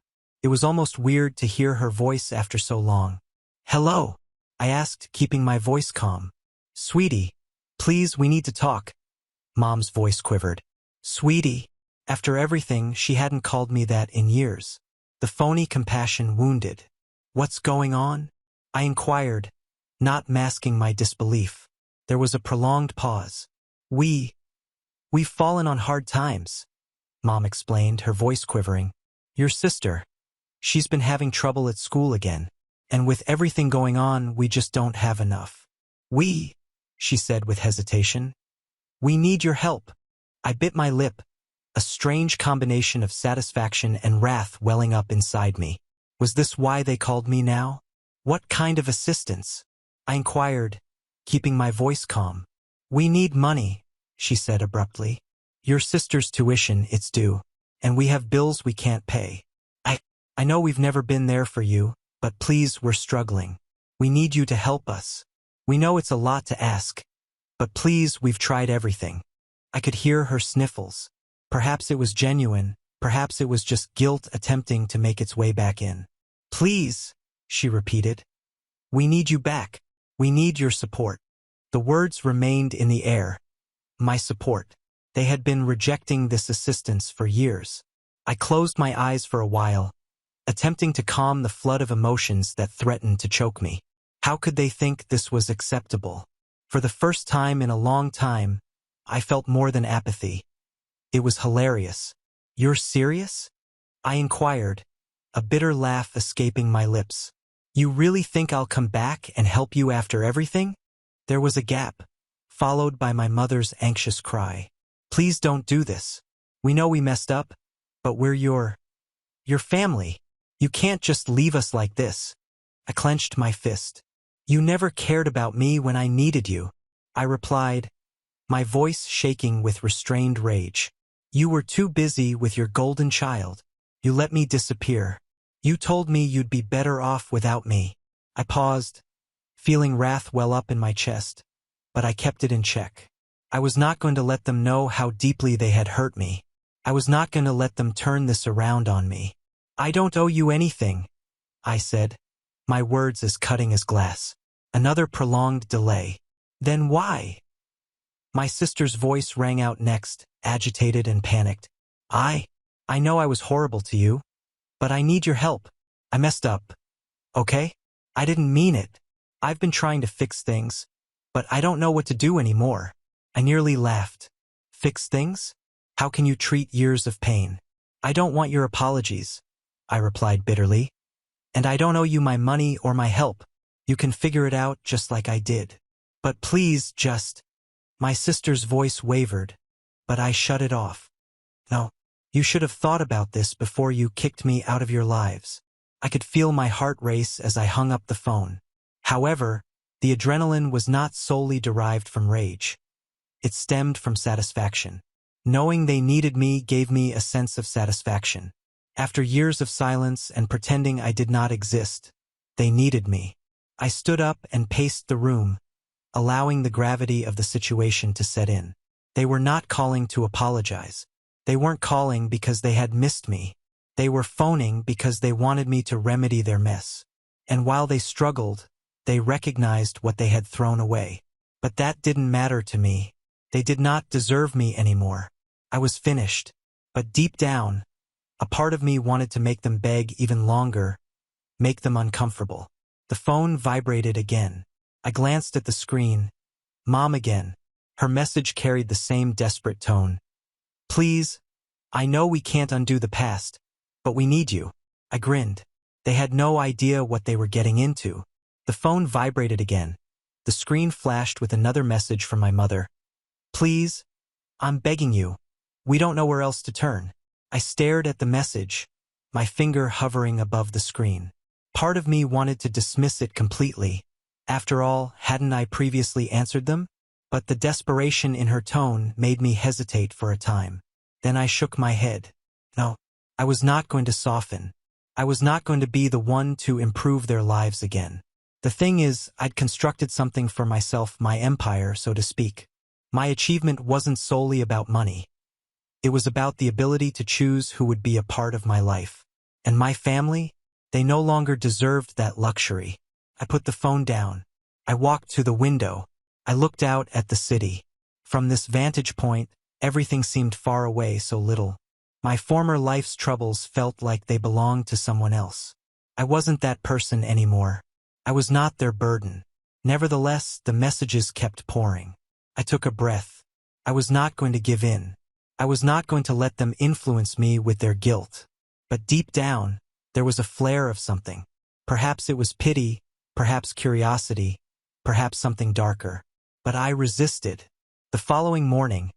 It was almost weird to hear her voice after so long. "Hello?" I asked, keeping my voice calm. "Sweetie, please, we need to talk." Mom's voice quivered. "Sweetie?" After everything, she hadn't called me that in years. The phony compassion wounded. "What's going on?" I inquired, not masking my disbelief. There was a prolonged pause. We've fallen on hard times," Mom explained, her voice quivering. "Your sister, she's been having trouble at school again. And with everything going on, we just don't have enough." She said with hesitation. "We need your help." I bit my lip, a strange combination of satisfaction and wrath welling up inside me. Was this why they called me now? What kind of assistance? I inquired, keeping my voice calm. "We need money," she said abruptly. "Your sister's tuition, it's due. And we have bills we can't pay. I know we've never been there for you, but please, we're struggling. We need you to help us. We know it's a lot to ask, but please, we've tried everything." I could hear her sniffles. Perhaps it was genuine, perhaps it was just guilt attempting to make its way back in. "Please," she repeated. "We need you back. We need your support." The words remained in the air. My support. They had been rejecting this assistance for years. I closed my eyes for a while, attempting to calm the flood of emotions that threatened to choke me. How could they think this was acceptable? For the first time in a long time, I felt more than apathy. It was hilarious. "You're serious?" I inquired, a bitter laugh escaping my lips. "You really think I'll come back and help you after everything?" There was a gap, followed by my mother's anxious cry. "Please don't do this. We know we messed up, but we're your family. You can't just leave us like this." I clenched my fist. "You never cared about me when I needed you," I replied, my voice shaking with restrained rage. "You were too busy with your golden child. You let me disappear. You told me you'd be better off without me." I paused, feeling wrath well up in my chest, but I kept it in check. I was not going to let them know how deeply they had hurt me. I was not going to let them turn this around on me. "I don't owe you anything," I said, my words as cutting as glass. Another prolonged delay. "Then why?" My sister's voice rang out next, agitated and panicked. I know I was horrible to you, but I need your help. I messed up. Okay? I didn't mean it. I've been trying to fix things, but I don't know what to do anymore." I nearly laughed. "Fix things? How can you treat years of pain?" "I don't want your apologies," I replied bitterly. "And I don't owe you my money or my help. You can figure it out just like I did. But please, just—" My sister's voice wavered, but I shut it off. "No, you should have thought about this before you kicked me out of your lives." I could feel my heart race as I hung up the phone. However, the adrenaline was not solely derived from rage. It stemmed from satisfaction. Knowing they needed me gave me a sense of satisfaction. After years of silence and pretending I did not exist, they needed me. I stood up and paced the room, allowing the gravity of the situation to set in. They were not calling to apologize. They weren't calling because they had missed me. They were phoning because they wanted me to remedy their mess. And while they struggled, they recognized what they had thrown away. But that didn't matter to me. They did not deserve me anymore. I was finished. But deep down, a part of me wanted to make them beg even longer, make them uncomfortable. The phone vibrated again. I glanced at the screen. Mom again. Her message carried the same desperate tone. "Please, I know we can't undo the past, but we need you." I grinned. They had no idea what they were getting into. The phone vibrated again. The screen flashed with another message from my mother. "Please, I'm begging you. We don't know where else to turn." I stared at the message, my finger hovering above the screen. Part of me wanted to dismiss it completely. After all, hadn't I previously answered them? But the desperation in her tone made me hesitate for a time. Then I shook my head. "No, I was not going to soften. I was not going to be the one to improve their lives again. The thing is, I'd constructed something for myself, my empire, so to speak. My achievement wasn't solely about money. It was about the ability to choose who would be a part of my life. And my family? They no longer deserved that luxury. I put the phone down. I walked to the window. I looked out at the city. From this vantage point, everything seemed far away, so little. My former life's troubles felt like they belonged to someone else. I wasn't that person anymore. I was not their burden. Nevertheless, the messages kept pouring. I took a breath. I was not going to give in. I was not going to let them influence me with their guilt. But deep down, there was a flare of something. Perhaps it was pity, perhaps curiosity, perhaps something darker. But I resisted. The following morning,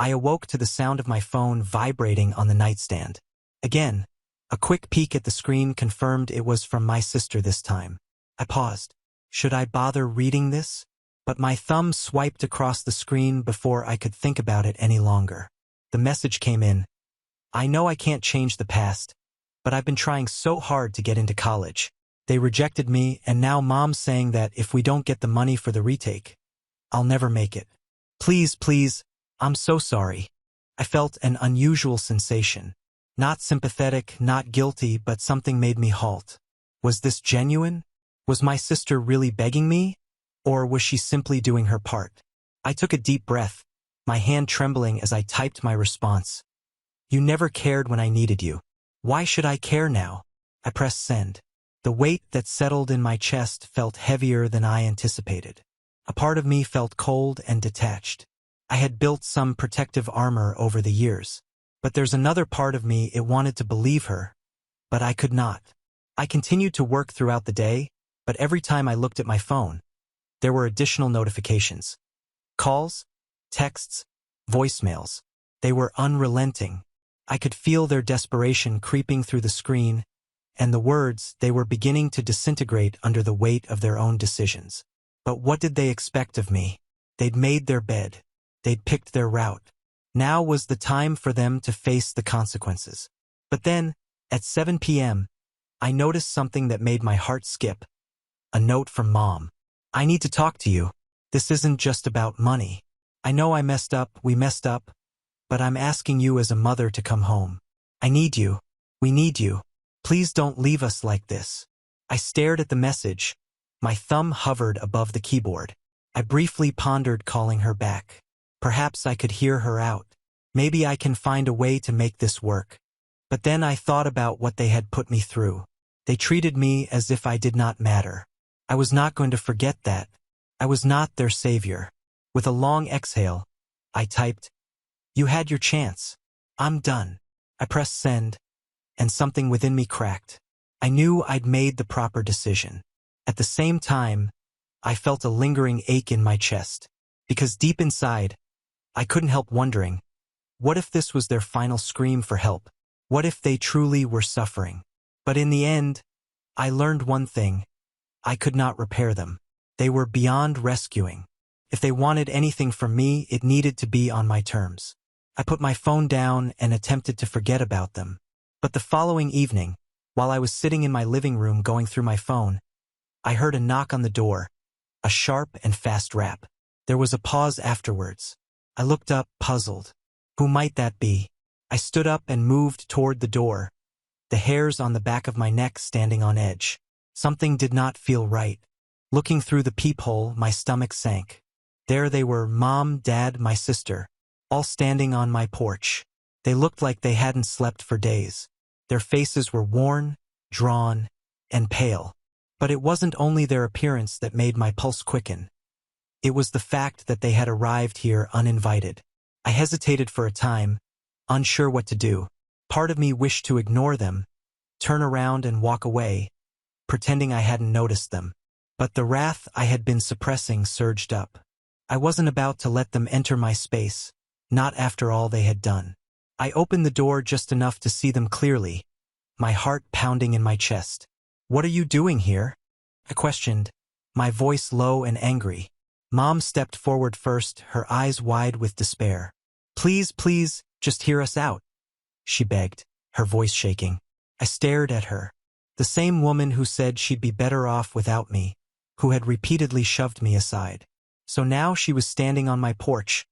I awoke to the sound of my phone vibrating on the nightstand. Again, a quick peek at the screen confirmed it was from my sister this time. I paused. Should I bother reading this? But my thumb swiped across the screen before I could think about it any longer. The message came in. I know I can't change the past, but I've been trying so hard to get into college. They rejected me, and now Mom's saying that if we don't get the money for the retake, I'll never make it. Please, please, I'm so sorry. I felt an unusual sensation. Not sympathetic, not guilty, but something made me halt. Was this genuine? Was my sister really begging me? Or was she simply doing her part? I took a deep breath, my hand trembling as I typed my response. You never cared when I needed you. Why should I care now? I pressed send. The weight that settled in my chest felt heavier than I anticipated. A part of me felt cold and detached. I had built some protective armor over the years. But there's another part of me it wanted to believe her. But I could not. I continued to work throughout the day, but every time I looked at my phone, there were additional notifications. Calls, texts, voicemails. They were unrelenting. I could feel their desperation creeping through the screen, and the words, they were beginning to disintegrate under the weight of their own decisions. But what did they expect of me? They'd made their bed. They'd picked their route. Now was the time for them to face the consequences. But then, at 7 p.m., I noticed something that made my heart skip. A note from Mom. I need to talk to you. This isn't just about money. I know I messed up, we messed up, but I'm asking you as a mother to come home. I need you. We need you. Please don't leave us like this. I stared at the message. My thumb hovered above the keyboard. I briefly pondered calling her back. Perhaps I could hear her out. Maybe I can find a way to make this work. But then I thought about what they had put me through. They treated me as if I did not matter. I was not going to forget that. I was not their savior. With a long exhale, I typed, You had your chance. I'm done. I pressed send, and something within me cracked. I knew I'd made the proper decision. At the same time, I felt a lingering ache in my chest, because deep inside, I couldn't help wondering, what if this was their final scream for help? What if they truly were suffering? But in the end, I learned one thing. I could not repair them. They were beyond rescuing. If they wanted anything from me, it needed to be on my terms. I put my phone down and attempted to forget about them. But the following evening, while I was sitting in my living room going through my phone, I heard a knock on the door, a sharp and fast rap. There was a pause afterwards. I looked up, puzzled. Who might that be? I stood up and moved toward the door, the hairs on the back of my neck standing on edge. Something did not feel right. Looking through the peephole, my stomach sank. There they were, Mom, Dad, my sister, all standing on my porch. They looked like they hadn't slept for days. Their faces were worn, drawn, and pale. But it wasn't only their appearance that made my pulse quicken. It was the fact that they had arrived here uninvited. I hesitated for a time, unsure what to do. Part of me wished to ignore them, turn around and walk away, pretending I hadn't noticed them. But the wrath I had been suppressing surged up. I wasn't about to let them enter my space, not after all they had done. I opened the door just enough to see them clearly, my heart pounding in my chest. What are you doing here? I questioned, my voice low and angry. Mom stepped forward first, her eyes wide with despair. Please, please, just hear us out, she begged. her voice shaking. I stared at her. The same woman who said she'd be better off without me, who had repeatedly shoved me aside. So now she was standing on my porch,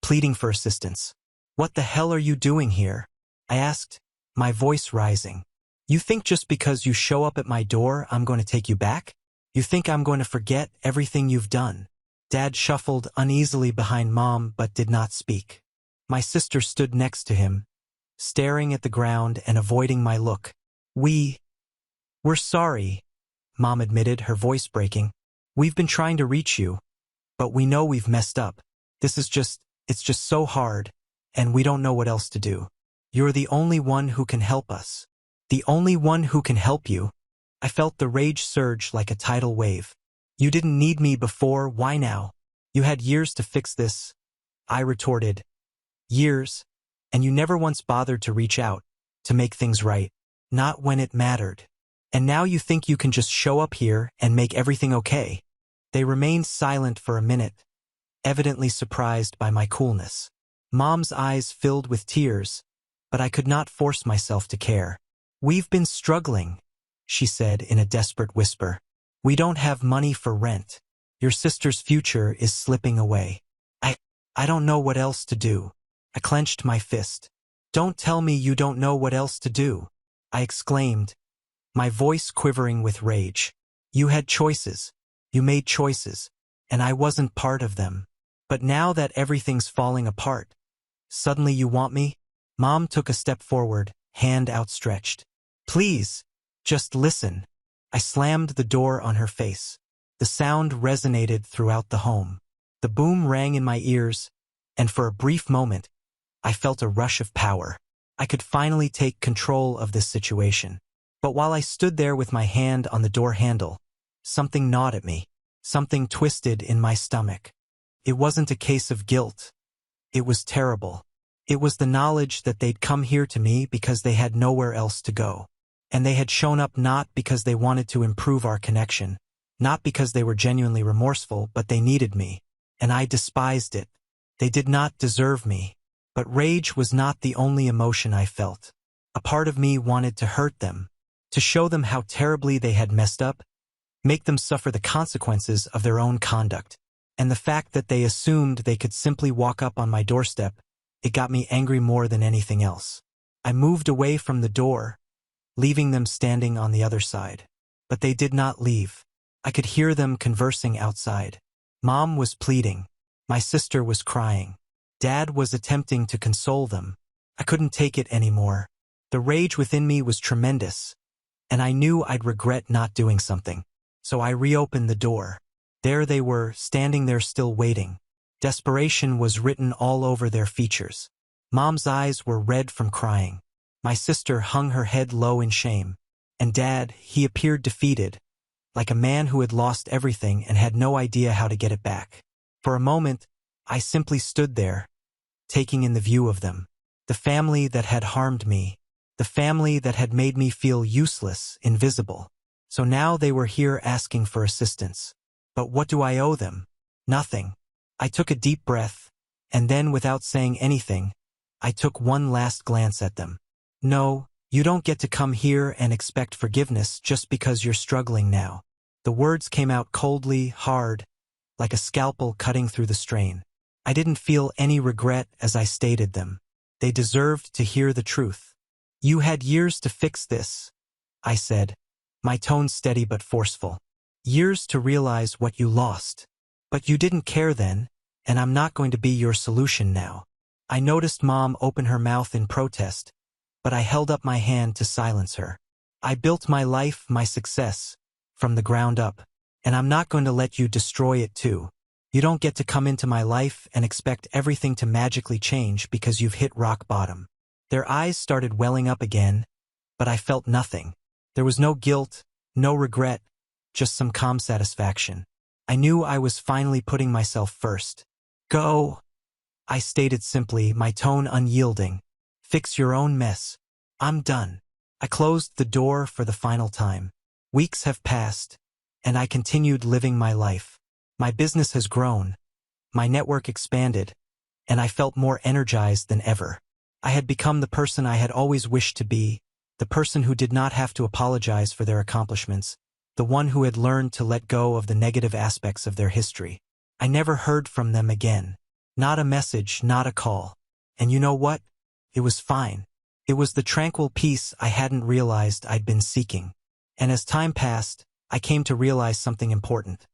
pleading for assistance. "What the hell are you doing here?" I asked, my voice rising. "You think just because you show up at my door I'm going to take you back? You think I'm going to forget everything you've done?" Dad shuffled uneasily behind Mom but did not speak. My sister stood next to him, staring at the ground and avoiding my look. We're sorry," Mom admitted, her voice breaking. "We've been trying to reach you, but we know we've messed up. It's just so hard, and we don't know what else to do. You're the only one who can help us." "The only one who can help you?" I felt the rage surge like a tidal wave. "You didn't need me before, why now? You had years to fix this," I retorted. "Years, and you never once bothered to reach out, to make things right. Not when it mattered. And now you think you can just show up here and make everything okay." They remained silent for a minute, evidently surprised by my coolness. Mom's eyes filled with tears, but I could not force myself to care. "We've been struggling," she said in a desperate whisper. "We don't have money for rent. Your sister's future is slipping away. I don't know what else to do." I clenched my fist. "Don't tell me you don't know what else to do," I exclaimed, my voice quivering with rage. "You had choices. You made choices, and I wasn't part of them. But now that everything's falling apart, suddenly you want me?" Mom took a step forward, hand outstretched. "Please, just listen." I slammed the door on her face. The sound resonated throughout the home. The boom rang in my ears, and for a brief moment, I felt a rush of power. I could finally take control of this situation. But while I stood there with my hand on the door handle, something gnawed at me, something twisted in my stomach. It wasn't a case of guilt. It was terrible. It was the knowledge that they'd come here to me because they had nowhere else to go. And they had shown up not because they wanted to improve our connection, not because they were genuinely remorseful, but they needed me. And I despised it. They did not deserve me. But rage was not the only emotion I felt. A part of me wanted to hurt them, to show them how terribly they had messed up, make them suffer the consequences of their own conduct. And the fact that they assumed they could simply walk up on my doorstep, it got me angry more than anything else. I moved away from the door, leaving them standing on the other side. But they did not leave. I could hear them conversing outside. Mom was pleading. My sister was crying. Dad was attempting to console them. I couldn't take it anymore. The rage within me was tremendous, and I knew I'd regret not doing something. So I reopened the door. There they were, standing there still waiting. Desperation was written all over their features. Mom's eyes were red from crying. My sister hung her head low in shame. And Dad, he appeared defeated, like a man who had lost everything and had no idea how to get it back. For a moment, I simply stood there, taking in the view of them. The family that had harmed me. The family that had made me feel useless, invisible. So now they were here asking for assistance. But what do I owe them? Nothing. I took a deep breath, and then without saying anything, I took one last glance at them. "No, you don't get to come here and expect forgiveness just because you're struggling now." The words came out coldly, hard, like a scalpel cutting through the strain. I didn't feel any regret as I stated them. They deserved to hear the truth. "You had years to fix this," I said, my tone steady but forceful. "Years to realize what you lost. But you didn't care then, and I'm not going to be your solution now." I noticed Mom open her mouth in protest, but I held up my hand to silence her. "I built my life, my success, from the ground up, and I'm not going to let you destroy it too. You don't get to come into my life and expect everything to magically change because you've hit rock bottom." Their eyes started welling up again, but I felt nothing. There was no guilt, no regret, just some calm satisfaction. I knew I was finally putting myself first. "Go," I stated simply, my tone unyielding. "Fix your own mess. I'm done." I closed the door for the final time. Weeks have passed, and I continued living my life. My business has grown, my network expanded, and I felt more energized than ever. I had become the person I had always wished to be, the person who did not have to apologize for their accomplishments, the one who had learned to let go of the negative aspects of their history. I never heard from them again. Not a message, not a call. And you know what? It was fine. It was the tranquil peace I hadn't realized I'd been seeking. And as time passed, I came to realize something important.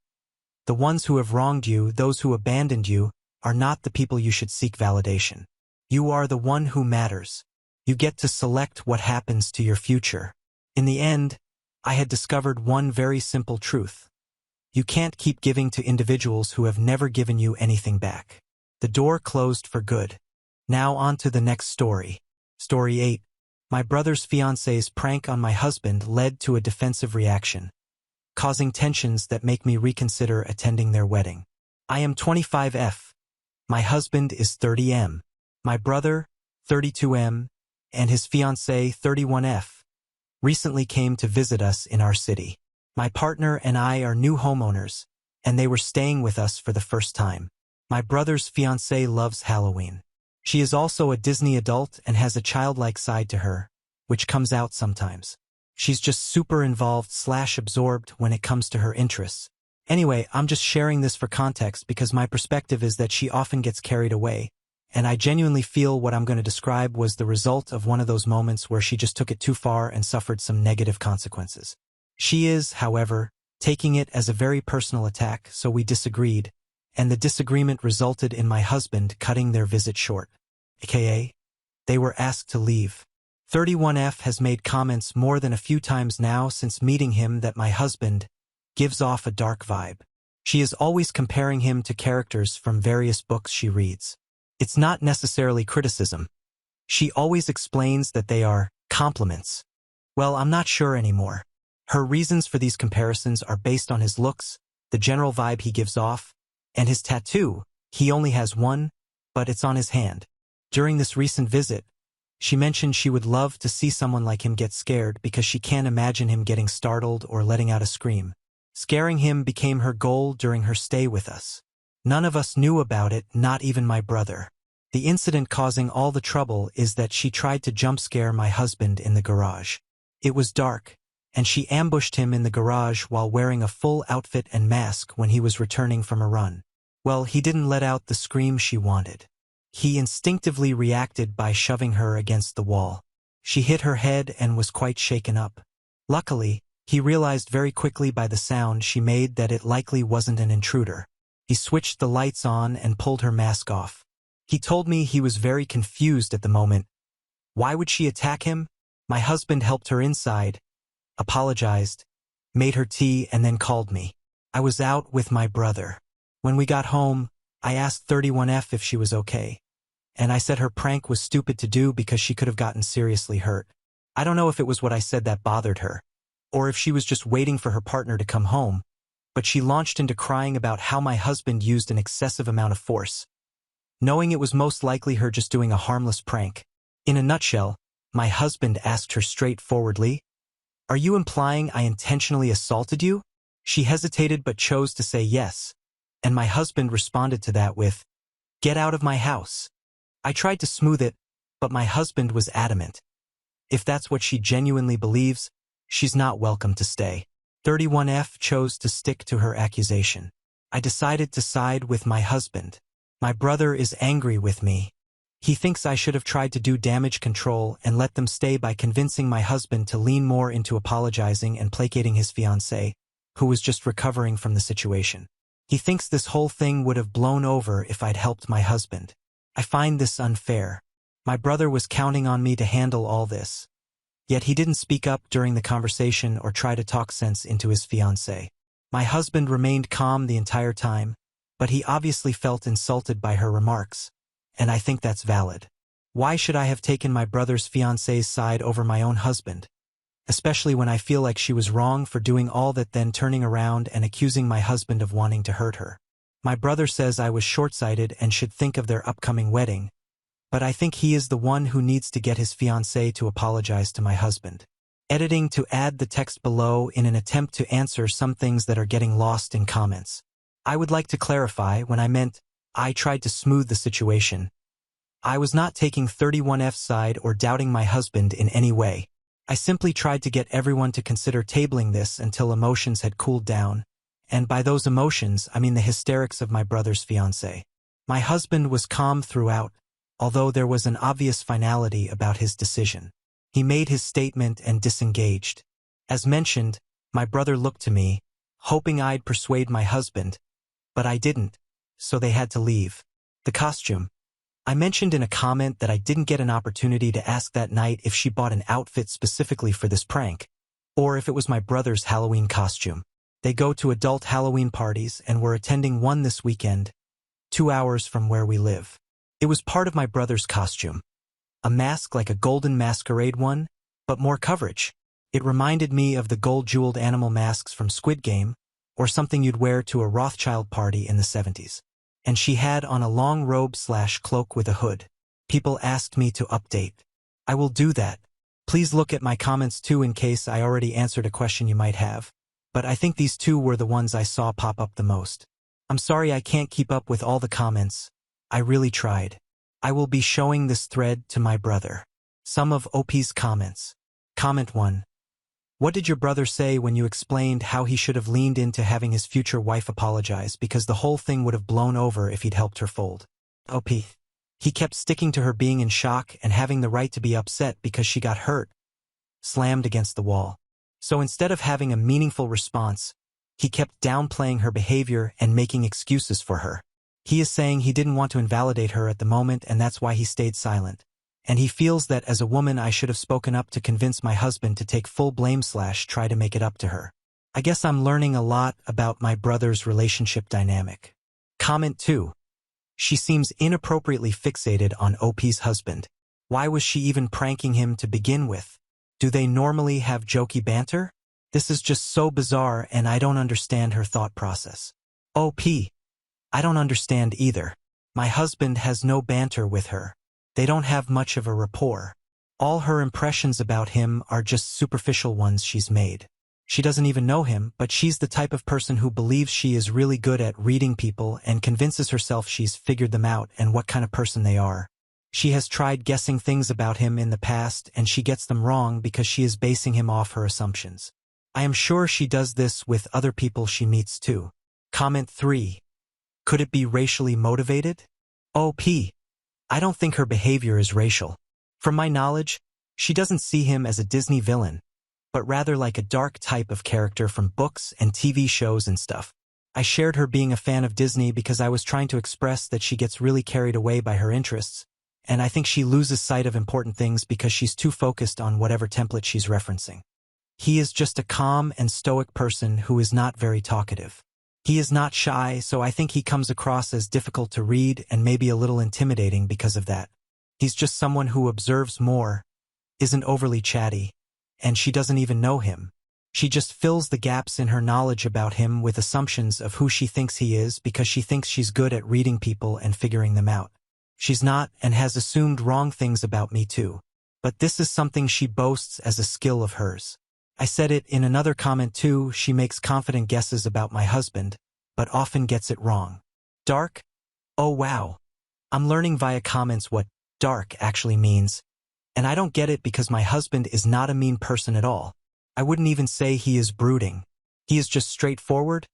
The ones who have wronged you, those who abandoned you, are not the people you should seek validation. You are the one who matters. You get to select what happens to your future. In the end, I had discovered one very simple truth. You can't keep giving to individuals who have never given you anything back. The door closed for good. Now on to the next story. Story 8. My brother's fiancé's prank on my husband led to a defensive reaction, causing tensions that make me reconsider attending their wedding. I am 25F. My husband is 30M. My brother, 32M, and his fiancée, 31F, recently came to visit us in our city. My partner and I are new homeowners, and they were staying with us for the first time. My brother's fiancée loves Halloween. She is also a Disney adult and has a childlike side to her, which comes out sometimes. She's just super involved/absorbed when it comes to her interests. Anyway, I'm just sharing this for context because my perspective is that she often gets carried away, and I genuinely feel what I'm going to describe was the result of one of those moments where she just took it too far and suffered some negative consequences. She is, however, taking it as a very personal attack, so we disagreed, and the disagreement resulted in my husband cutting their visit short. AKA, they were asked to leave. 31F has made comments more than a few times now since meeting him that my husband gives off a dark vibe. She is always comparing him to characters from various books she reads. It's not necessarily criticism. She always explains that they are compliments. Well, I'm not sure anymore. Her reasons for these comparisons are based on his looks, the general vibe he gives off, and his tattoo. He only has one, but it's on his hand. During this recent visit, she mentioned she would love to see someone like him get scared because she can't imagine him getting startled or letting out a scream. Scaring him became her goal during her stay with us. None of us knew about it, not even my brother. The incident causing all the trouble is that she tried to jump scare my husband in the garage. It was dark, and she ambushed him in the garage while wearing a full outfit and mask when he was returning from a run. Well, he didn't let out the scream she wanted. He instinctively reacted by shoving her against the wall. She hit her head and was quite shaken up. Luckily, he realized very quickly by the sound she made that it likely wasn't an intruder. He switched the lights on and pulled her mask off. He told me he was very confused at the moment. Why would she attack him? My husband helped her inside, apologized, made her tea, and then called me. I was out with my brother. When we got home, I asked 31F if she was okay, and I said her prank was stupid to do because she could have gotten seriously hurt. I don't know if it was what I said that bothered her, or if she was just waiting for her partner to come home, but she launched into crying about how my husband used an excessive amount of force, knowing it was most likely her just doing a harmless prank. In a nutshell, my husband asked her straightforwardly, "Are you implying I intentionally assaulted you?" She hesitated but chose to say yes, and my husband responded to that with, "Get out of my house." I tried to smooth it, but my husband was adamant. If that's what she genuinely believes, she's not welcome to stay. 31F chose to stick to her accusation. I decided to side with my husband. My brother is angry with me. He thinks I should have tried to do damage control and let them stay by convincing my husband to lean more into apologizing and placating his fiancée, who was just recovering from the situation. He thinks this whole thing would have blown over if I'd helped my husband. I find this unfair. My brother was counting on me to handle all this, yet he didn't speak up during the conversation or try to talk sense into his fiancée. My husband remained calm the entire time, but he obviously felt insulted by her remarks, and I think that's valid. Why should I have taken my brother's fiancée's side over my own husband? Especially when I feel like she was wrong for doing all that, then turning around and accusing my husband of wanting to hurt her. My brother says I was short-sighted and should think of their upcoming wedding, but I think he is the one who needs to get his fiancée to apologize to my husband. Editing to add the text below in an attempt to answer some things that are getting lost in comments. I would like to clarify when I meant I tried to smooth the situation. I was not taking 31F's side or doubting my husband in any way. I simply tried to get everyone to consider tabling this until emotions had cooled down, and by those emotions I mean the hysterics of my brother's fiancée. My husband was calm throughout, although there was an obvious finality about his decision. He made his statement and disengaged. As mentioned, my brother looked to me, hoping I'd persuade my husband, but I didn't, so they had to leave. The costume. I mentioned in a comment that I didn't get an opportunity to ask that night if she bought an outfit specifically for this prank, or if it was my brother's Halloween costume. They go to adult Halloween parties and we're attending one this weekend, 2 hours from where we live. It was part of my brother's costume. A mask like a golden masquerade one, but more coverage. It reminded me of the gold-jeweled animal masks from Squid Game, or something you'd wear to a Rothschild party in the 70s. And she had on a long robe/cloak with a hood. People asked me to update. I will do that. Please look at my comments too in case I already answered a question you might have. But I think these two were the ones I saw pop up the most. I'm sorry I can't keep up with all the comments. I really tried. I will be showing this thread to my brother. Some of OP's comments. Comment 1. What did your brother say when you explained how he should have leaned into having his future wife apologize because the whole thing would have blown over if he'd helped her fold? OP. He kept sticking to her being in shock and having the right to be upset because she got hurt, slammed against the wall. So instead of having a meaningful response, he kept downplaying her behavior and making excuses for her. He is saying he didn't want to invalidate her at the moment and that's why he stayed silent. And he feels that as a woman I should have spoken up to convince my husband to take full blame/try to make it up to her. I guess I'm learning a lot about my brother's relationship dynamic. Comment 2. She seems inappropriately fixated on OP's husband. Why was she even pranking him to begin with? Do they normally have jokey banter? This is just so bizarre and I don't understand her thought process. OP. I don't understand either. My husband has no banter with her. They don't have much of a rapport. All her impressions about him are just superficial ones she's made. She doesn't even know him, but she's the type of person who believes she is really good at reading people and convinces herself she's figured them out and what kind of person they are. She has tried guessing things about him in the past and she gets them wrong because she is basing him off her assumptions. I am sure she does this with other people she meets too. Comment 3. Could it be racially motivated? OP. I don't think her behavior is racial. From my knowledge, she doesn't see him as a Disney villain, but rather like a dark type of character from books and TV shows and stuff. I shared her being a fan of Disney because I was trying to express that she gets really carried away by her interests, and I think she loses sight of important things because she's too focused on whatever template she's referencing. He is just a calm and stoic person who is not very talkative. He is not shy, so I think he comes across as difficult to read and maybe a little intimidating because of that. He's just someone who observes more, isn't overly chatty, and she doesn't even know him. She just fills the gaps in her knowledge about him with assumptions of who she thinks he is because she thinks she's good at reading people and figuring them out. She's not and has assumed wrong things about me too. But this is something she boasts as a skill of hers. I said it in another comment too, she makes confident guesses about my husband, but often gets it wrong. Dark? Oh wow. I'm learning via comments what dark actually means, and I don't get it because my husband is not a mean person at all. I wouldn't even say he is brooding. He is just straightforward,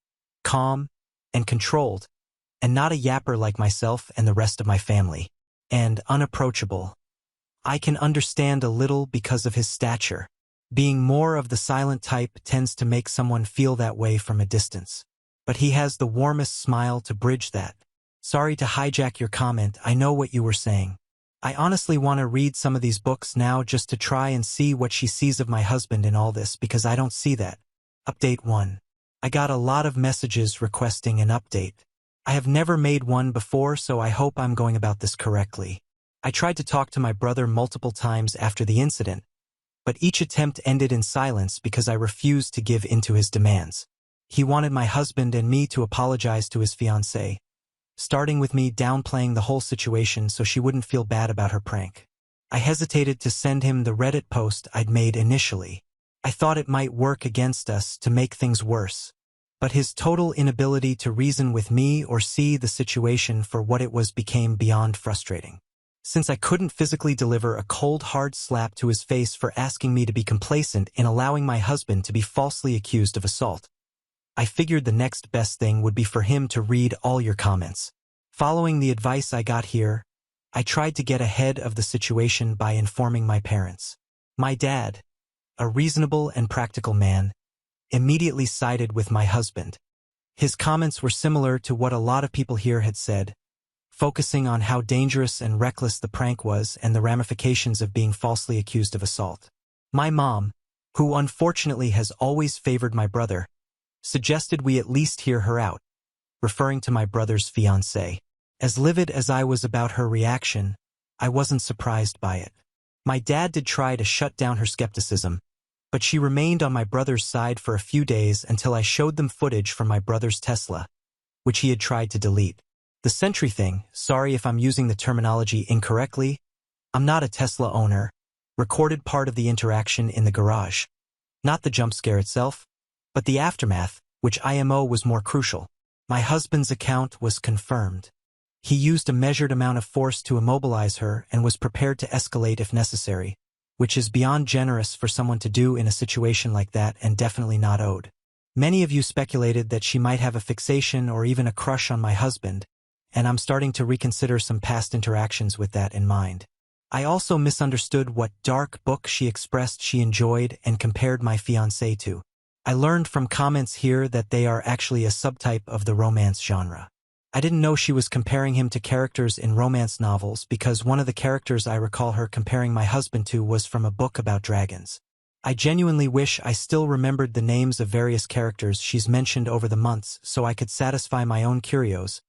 calm, and controlled, and not a yapper like myself and the rest of my family, and unapproachable. I can understand a little because of his stature. Being more of the silent type tends to make someone feel that way from a distance. But he has the warmest smile to bridge that. Sorry to hijack your comment, I know what you were saying. I honestly want to read some of these books now just to try and see what she sees of my husband in all this because I don't see that. Update 1. I got a lot of messages requesting an update. I have never made one before, so I hope I'm going about this correctly. I tried to talk to my brother multiple times after the incident, but each attempt ended in silence because I refused to give in to his demands. He wanted my husband and me to apologize to his fiancée, starting with me downplaying the whole situation so she wouldn't feel bad about her prank. I hesitated to send him the Reddit post I'd made initially. I thought it might work against us to make things worse. But his total inability to reason with me or see the situation for what it was became beyond frustrating. Since I couldn't physically deliver a cold, hard slap to his face for asking me to be complacent in allowing my husband to be falsely accused of assault, I figured the next best thing would be for him to read all your comments. Following the advice I got here, I tried to get ahead of the situation by informing my parents. My dad, a reasonable and practical man, immediately sided with my husband. His comments were similar to what a lot of people here had said, focusing on how dangerous and reckless the prank was and the ramifications of being falsely accused of assault. My mom, who unfortunately has always favored my brother, suggested we at least hear her out, referring to my brother's fiancée. As livid as I was about her reaction, I wasn't surprised by it. My dad did try to shut down her skepticism, but she remained on my brother's side for a few days until I showed them footage from my brother's Tesla, which he had tried to delete. The Sentry thing, sorry if I'm using the terminology incorrectly, I'm not a Tesla owner, recorded part of the interaction in the garage. Not the jump scare itself, but the aftermath, which IMO was more crucial. My husband's account was confirmed. He used a measured amount of force to immobilize her and was prepared to escalate if necessary, which is beyond generous for someone to do in a situation like that and definitely not owed. Many of you speculated that she might have a fixation or even a crush on my husband, and I'm starting to reconsider some past interactions with that in mind. I also misunderstood what dark book she expressed she enjoyed and compared my fiancé to. I learned from comments here that they are actually a subtype of the romance genre. I didn't know she was comparing him to characters in romance novels because one of the characters I recall her comparing my husband to was from a book about dragons. I genuinely wish I still remembered the names of various characters she's mentioned over the months so I could satisfy my own curios,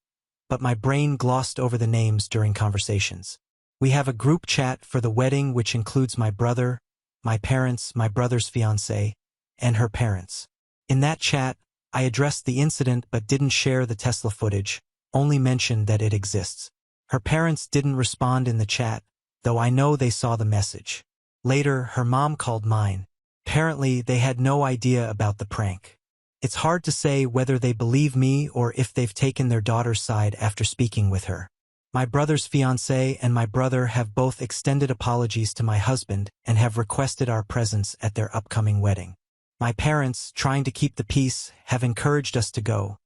but my brain glossed over the names during conversations. We have a group chat for the wedding which includes my brother, my parents, my brother's fiancée, and her parents. In that chat, I addressed the incident but didn't share the Tesla footage, only mentioned that it exists. Her parents didn't respond in the chat, though I know they saw the message. Later, her mom called mine. Apparently, they had no idea about the prank. It's hard to say whether they believe me or if they've taken their daughter's side after speaking with her. My brother's fiancée and my brother have both extended apologies to my husband and have requested our presence at their upcoming wedding. My parents, trying to keep the peace, have encouraged us to go,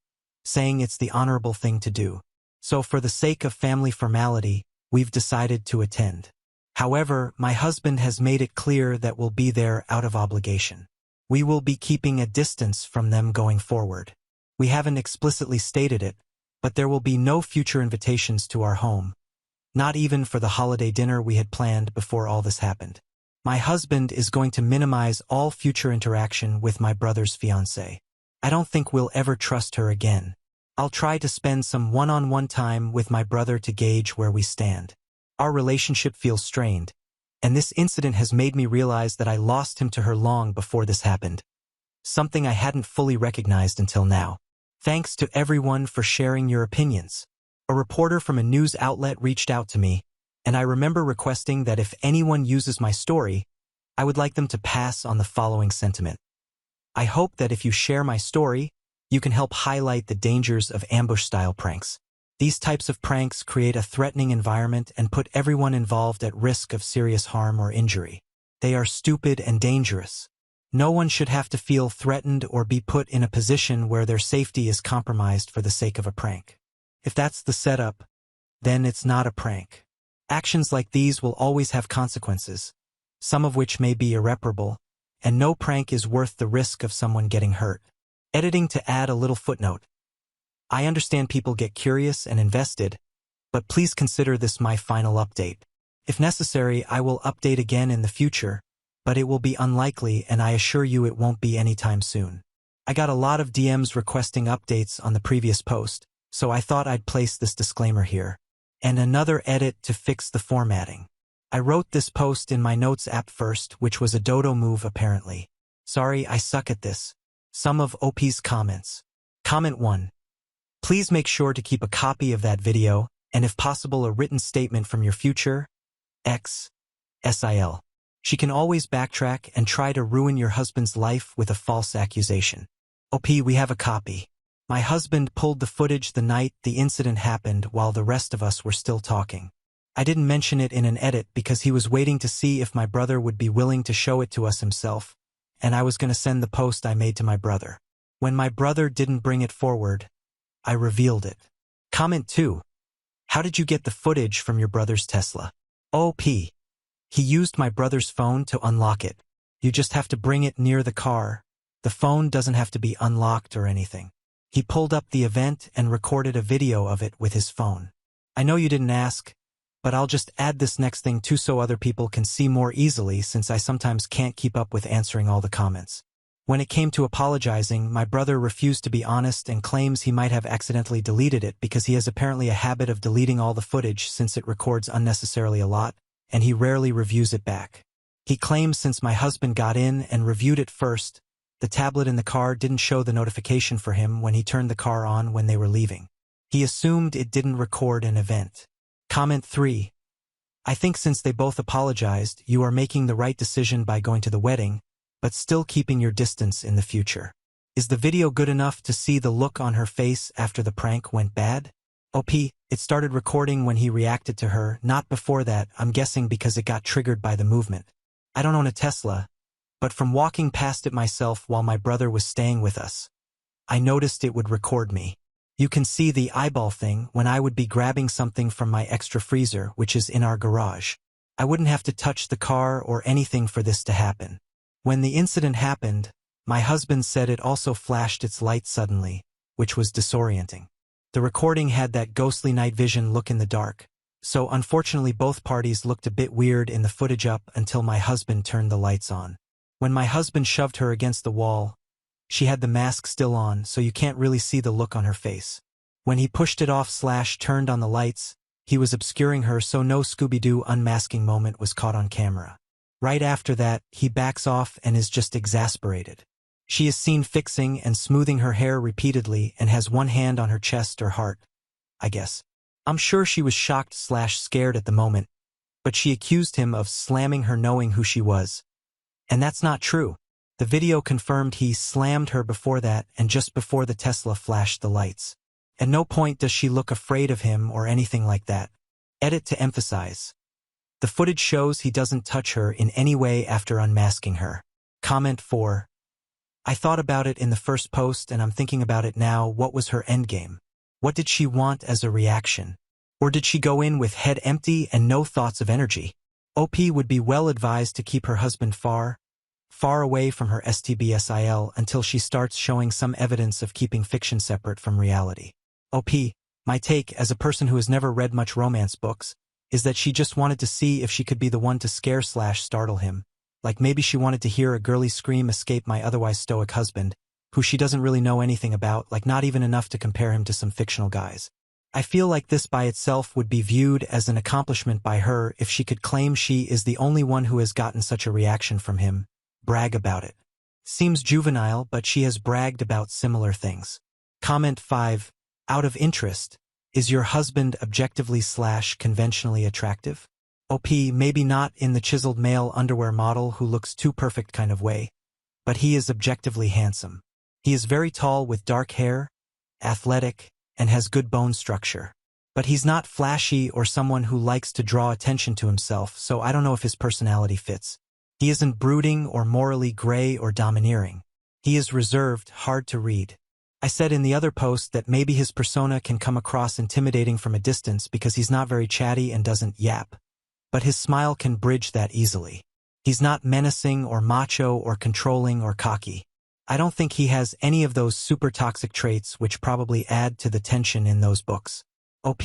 saying it's the honorable thing to do. So for the sake of family formality, we've decided to attend. However, my husband has made it clear that we'll be there out of obligation. We will be keeping a distance from them going forward. We haven't explicitly stated it, but there will be no future invitations to our home, not even for the holiday dinner we had planned before all this happened. My husband is going to minimize all future interaction with my brother's fiancée. I don't think we'll ever trust her again. I'll try to spend some one-on-one time with my brother to gauge where we stand. Our relationship feels strained, and this incident has made me realize that I lost him to her long before this happened, something I hadn't fully recognized until now. Thanks to everyone for sharing your opinions. A reporter from a news outlet reached out to me, and I remember requesting that if anyone uses my story, I would like them to pass on the following sentiment. I hope that if you share my story, you can help highlight the dangers of ambush-style pranks. These types of pranks create a threatening environment and put everyone involved at risk of serious harm or injury. They are stupid and dangerous. No one should have to feel threatened or be put in a position where their safety is compromised for the sake of a prank. If that's the setup, then it's not a prank. Actions like these will always have consequences, some of which may be irreparable, and no prank is worth the risk of someone getting hurt. Editing to add a little footnote. I understand people get curious and invested, but please consider this my final update. If necessary, I will update again in the future, but it will be unlikely and I assure you it won't be anytime soon. I got a lot of DMs requesting updates on the previous post, so I thought I'd place this disclaimer here. And another edit to fix the formatting. I wrote this post in my notes app first, which was a dodo move apparently. Sorry, I suck at this. Some of OP's comments. Comment 1. Please make sure to keep a copy of that video, and if possible a written statement from your future SIL. She can always backtrack and try to ruin your husband's life with a false accusation. OP, we have a copy. My husband pulled the footage the night the incident happened while the rest of us were still talking. I didn't mention it in an edit because he was waiting to see if my brother would be willing to show it to us himself, and I was going to send the post I made to my brother. When my brother didn't bring it forward, I revealed it. Comment 2. How did you get the footage from your brother's Tesla? OP. He used my brother's phone to unlock it. You just have to bring it near the car. The phone doesn't have to be unlocked or anything. He pulled up the event and recorded a video of it with his phone. I know you didn't ask, but I'll just add this next thing too so other people can see more easily since I sometimes can't keep up with answering all the comments. When it came to apologizing, my brother refused to be honest and claims he might have accidentally deleted it because he has apparently a habit of deleting all the footage since it records unnecessarily a lot, and he rarely reviews it back. He claims since my husband got in and reviewed it first, the tablet in the car didn't show the notification for him when he turned the car on when they were leaving. He assumed it didn't record an event. Comment 3. I think since they both apologized, you are making the right decision by going to the wedding, but still keeping your distance in the future. Is the video good enough to see the look on her face after the prank went bad? OP, it started recording when he reacted to her, not before that, I'm guessing because it got triggered by the movement. I don't own a Tesla, but from walking past it myself while my brother was staying with us, I noticed it would record me. You can see the eyeball thing when I would be grabbing something from my extra freezer, which is in our garage. I wouldn't have to touch the car or anything for this to happen. When the incident happened, my husband said it also flashed its light suddenly, which was disorienting. The recording had that ghostly night vision look in the dark, so unfortunately both parties looked a bit weird in the footage up until my husband turned the lights on. When my husband shoved her against the wall, she had the mask still on, so you can't really see the look on her face. When he pushed it off/turned on the lights, he was obscuring her so no Scooby-Doo unmasking moment was caught on camera. Right after that, he backs off and is just exasperated. She is seen fixing and smoothing her hair repeatedly and has one hand on her chest or heart, I guess. I'm sure she was shocked/scared at the moment, but she accused him of slamming her knowing who she was. And that's not true. The video confirmed he slammed her before that and just before the Tesla flashed the lights. At no point does she look afraid of him or anything like that. Edit to emphasize. The footage shows he doesn't touch her in any way after unmasking her. Comment 4. I thought about it in the first post and I'm thinking about it now. What was her endgame? What did she want as a reaction? Or did she go in with head empty and no thoughts of energy? OP would be well advised to keep her husband far away from her STBSIL until she starts showing some evidence of keeping fiction separate from reality. OP, my take as a person who has never read much romance books, is that she just wanted to see if she could be the one to scare/startle him. Like maybe she wanted to hear a girly scream escape my otherwise stoic husband, who she doesn't really know anything about, like not even enough to compare him to some fictional guys. I feel like this by itself would be viewed as an accomplishment by her if she could claim she is the only one who has gotten such a reaction from him. Brag about it. Seems juvenile, but she has bragged about similar things. Comment 5. Out of interest, is your husband objectively/conventionally attractive? OP, maybe not in the chiseled male underwear model who looks too perfect kind of way, but he is objectively handsome. He is very tall with dark hair, athletic, and has good bone structure. But he's not flashy or someone who likes to draw attention to himself, so I don't know if his personality fits. He isn't brooding or morally gray or domineering. He is reserved, hard to read. I said in the other post that maybe his persona can come across intimidating from a distance because he's not very chatty and doesn't yap. But his smile can bridge that easily. He's not menacing or macho or controlling or cocky. I don't think he has any of those super toxic traits which probably add to the tension in those books. OP.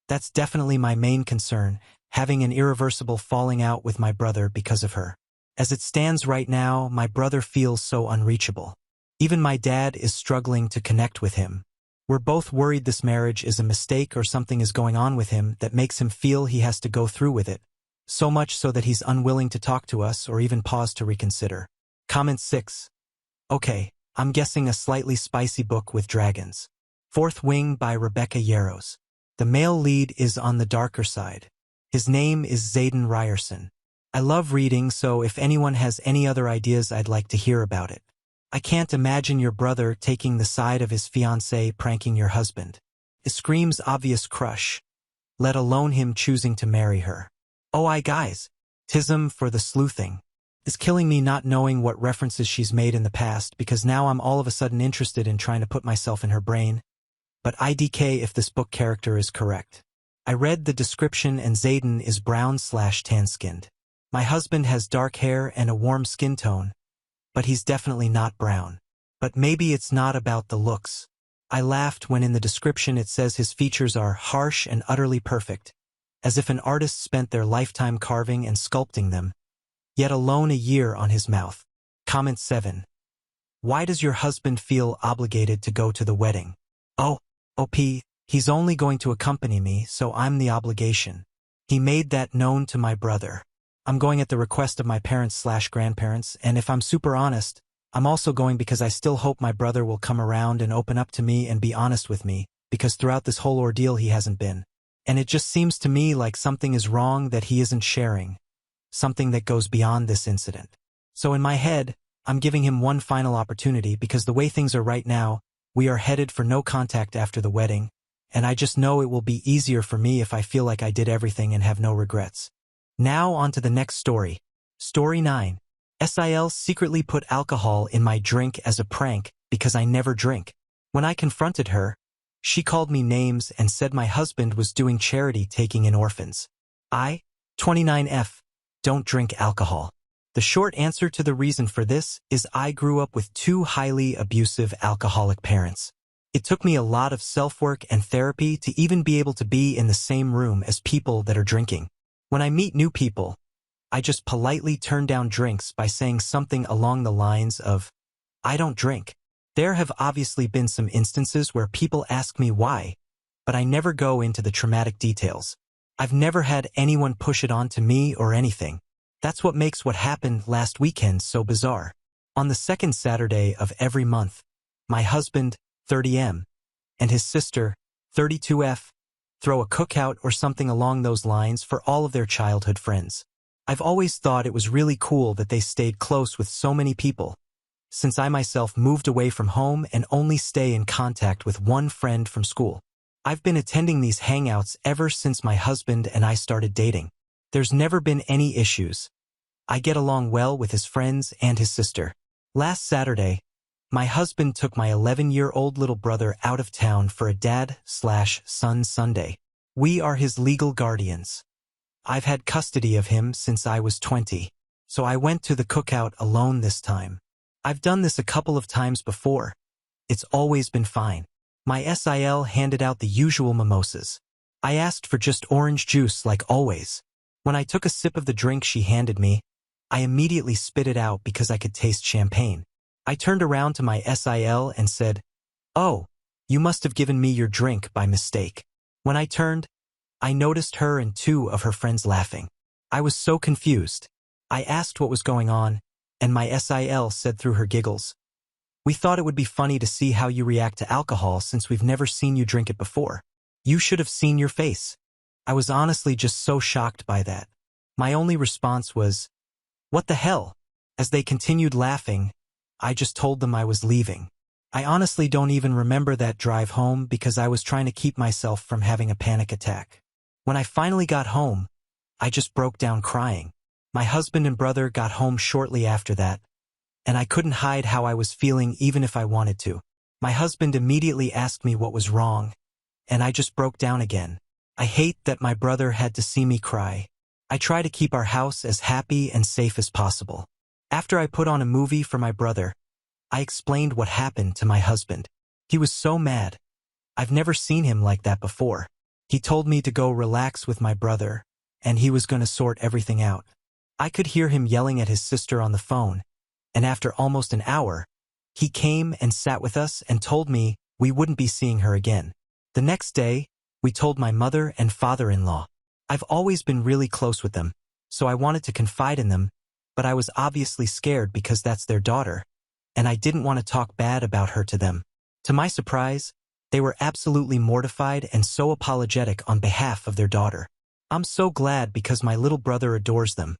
That's definitely my main concern, having an irreversible falling out with my brother because of her. As it stands right now, my brother feels so unreachable. Even my dad is struggling to connect with him. We're both worried this marriage is a mistake or something is going on with him that makes him feel he has to go through with it, so much so that he's unwilling to talk to us or even pause to reconsider. Comment 6. Okay, I'm guessing a slightly spicy book with dragons. Fourth Wing by Rebecca Yarros. The male lead is on the darker side. His name is Zayden Ryerson. I love reading, so if anyone has any other ideas I'd like to hear about it. I can't imagine your brother taking the side of his fiancée pranking your husband. It screams obvious crush. let alone him choosing to marry her. Oh guys, tism for the sleuthing. It's killing me not knowing what references she's made in the past because now I'm all of a sudden interested in trying to put myself in her brain. But IDK if this book character is correct. I read the description and Zayden is brown/tan-skinned. My husband has dark hair and a warm skin tone, but he's definitely not brown. But maybe it's not about the looks. I laughed when in the description it says his features are harsh and utterly perfect, as if an artist spent their lifetime carving and sculpting them, yet alone a year on his mouth. Comment 7. Why does your husband feel obligated to go to the wedding? Oh, OP, he's only going to accompany me, so I'm the obligation. He made that known to my brother. I'm going at the request of my parents/grandparents, and if I'm super honest, I'm also going because I still hope my brother will come around and open up to me and be honest with me, because throughout this whole ordeal he hasn't been. And it just seems to me like something is wrong that he isn't sharing. Something that goes beyond this incident. So in my head, I'm giving him one final opportunity because the way things are right now, we are headed for no contact after the wedding, and I just know it will be easier for me if I feel like I did everything and have no regrets. Now on to the next story. Story 9. SIL secretly put alcohol in my drink as a prank because I never drink. When I confronted her, she called me names and said my husband was doing charity taking in orphans. I, 29F, don't drink alcohol. The short answer to the reason for this is I grew up with two highly abusive alcoholic parents. It took me a lot of self-work and therapy to even be able to be in the same room as people that are drinking. When I meet new people, I just politely turn down drinks by saying something along the lines of, I don't drink. There have obviously been some instances where people ask me why, but I never go into the traumatic details. I've never had anyone push it on to me or anything. That's what makes what happened last weekend so bizarre. On the second Saturday of every month, my husband, 30M, and his sister, 32F, throw a cookout or something along those lines for all of their childhood friends. I've always thought it was really cool that they stayed close with so many people, since I myself moved away from home and only stay in contact with one friend from school. I've been attending these hangouts ever since my husband and I started dating. There's never been any issues. I get along well with his friends and his sister. Last Saturday, my husband took my 11-year-old little brother out of town for a dad/son Sunday. We are his legal guardians. I've had custody of him since I was 20, so I went to the cookout alone this time. I've done this a couple of times before. It's always been fine. My SIL handed out the usual mimosas. I asked for just orange juice like always. When I took a sip of the drink she handed me, I immediately spit it out because I could taste champagne. I turned around to my SIL and said, "Oh, you must have given me your drink by mistake." When I turned, I noticed her and two of her friends laughing. I was so confused. I asked what was going on, and my SIL said through her giggles, "We thought it would be funny to see how you react to alcohol since we've never seen you drink it before. You should have seen your face." I was honestly just so shocked by that. My only response was, "What the hell?" As they continued laughing, I just told them I was leaving. I honestly don't even remember that drive home because I was trying to keep myself from having a panic attack. When I finally got home, I just broke down crying. My husband and brother got home shortly after that, and I couldn't hide how I was feeling even if I wanted to. My husband immediately asked me what was wrong, and I just broke down again. I hate that my brother had to see me cry. I try to keep our house as happy and safe as possible. After I put on a movie for my brother, I explained what happened to my husband. He was so mad. I've never seen him like that before. He told me to go relax with my brother, and he was going to sort everything out. I could hear him yelling at his sister on the phone, and after almost an hour, he came and sat with us and told me we wouldn't be seeing her again. The next day, we told my mother and father-in-law. I've always been really close with them, so I wanted to confide in them, but I was obviously scared because that's their daughter, and I didn't want to talk bad about her to them. To my surprise, they were absolutely mortified and so apologetic on behalf of their daughter. I'm so glad because my little brother adores them.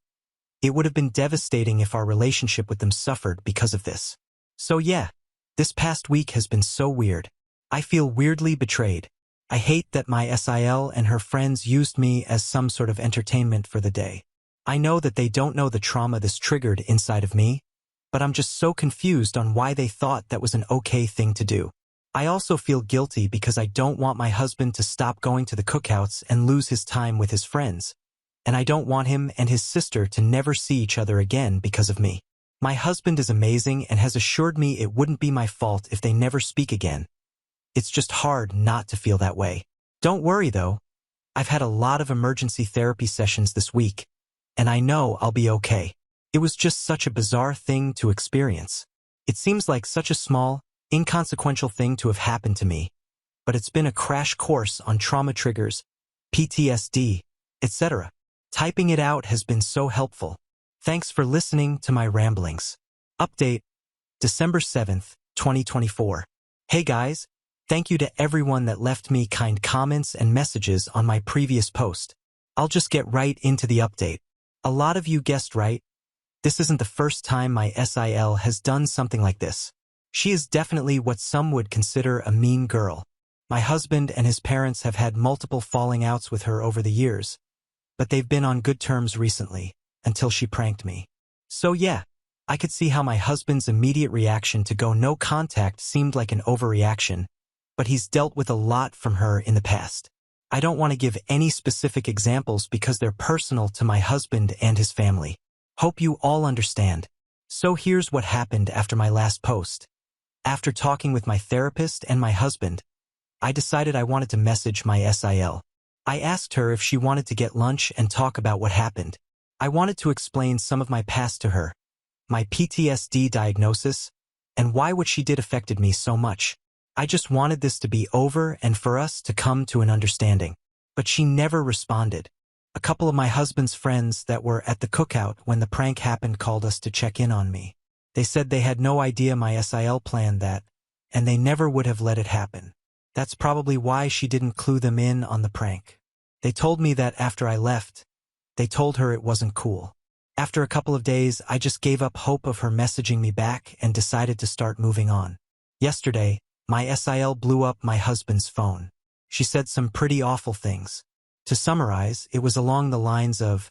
It would have been devastating if our relationship with them suffered because of this. So yeah, this past week has been so weird. I feel weirdly betrayed. I hate that my SIL and her friends used me as some sort of entertainment for the day. I know that they don't know the trauma this triggered inside of me, but I'm just so confused on why they thought that was an okay thing to do. I also feel guilty because I don't want my husband to stop going to the cookouts and lose his time with his friends, and I don't want him and his sister to never see each other again because of me. My husband is amazing and has assured me it wouldn't be my fault if they never speak again. It's just hard not to feel that way. Don't worry though. I've had a lot of emergency therapy sessions this week, and I know I'll be okay. It was just such a bizarre thing to experience. It seems like such a small, inconsequential thing to have happened to me, but it's been a crash course on trauma triggers, PTSD, etc. Typing it out has been so helpful. Thanks for listening to my ramblings. Update, December 7th, 2024. Hey guys, thank you to everyone that left me kind comments and messages on my previous post. I'll just get right into the update. A lot of you guessed right. This isn't the first time my SIL has done something like this. She is definitely what some would consider a mean girl. My husband and his parents have had multiple falling outs with her over the years, but they've been on good terms recently, until she pranked me. So yeah, I could see how my husband's immediate reaction to go no contact seemed like an overreaction, but he's dealt with a lot from her in the past. I don't want to give any specific examples because they're personal to my husband and his family. Hope you all understand. So here's what happened after my last post. After talking with my therapist and my husband, I decided I wanted to message my SIL. I asked her if she wanted to get lunch and talk about what happened. I wanted to explain some of my past to her, my PTSD diagnosis, and why what she did affected me so much. I just wanted this to be over and for us to come to an understanding. But she never responded. A couple of my husband's friends that were at the cookout when the prank happened called us to check in on me. They said they had no idea my SIL planned that, and they never would have let it happen. That's probably why she didn't clue them in on the prank. They told me that after I left, they told her it wasn't cool. After a couple of days, I just gave up hope of her messaging me back and decided to start moving on. Yesterday, my SIL blew up my husband's phone. She said some pretty awful things. To summarize, it was along the lines of,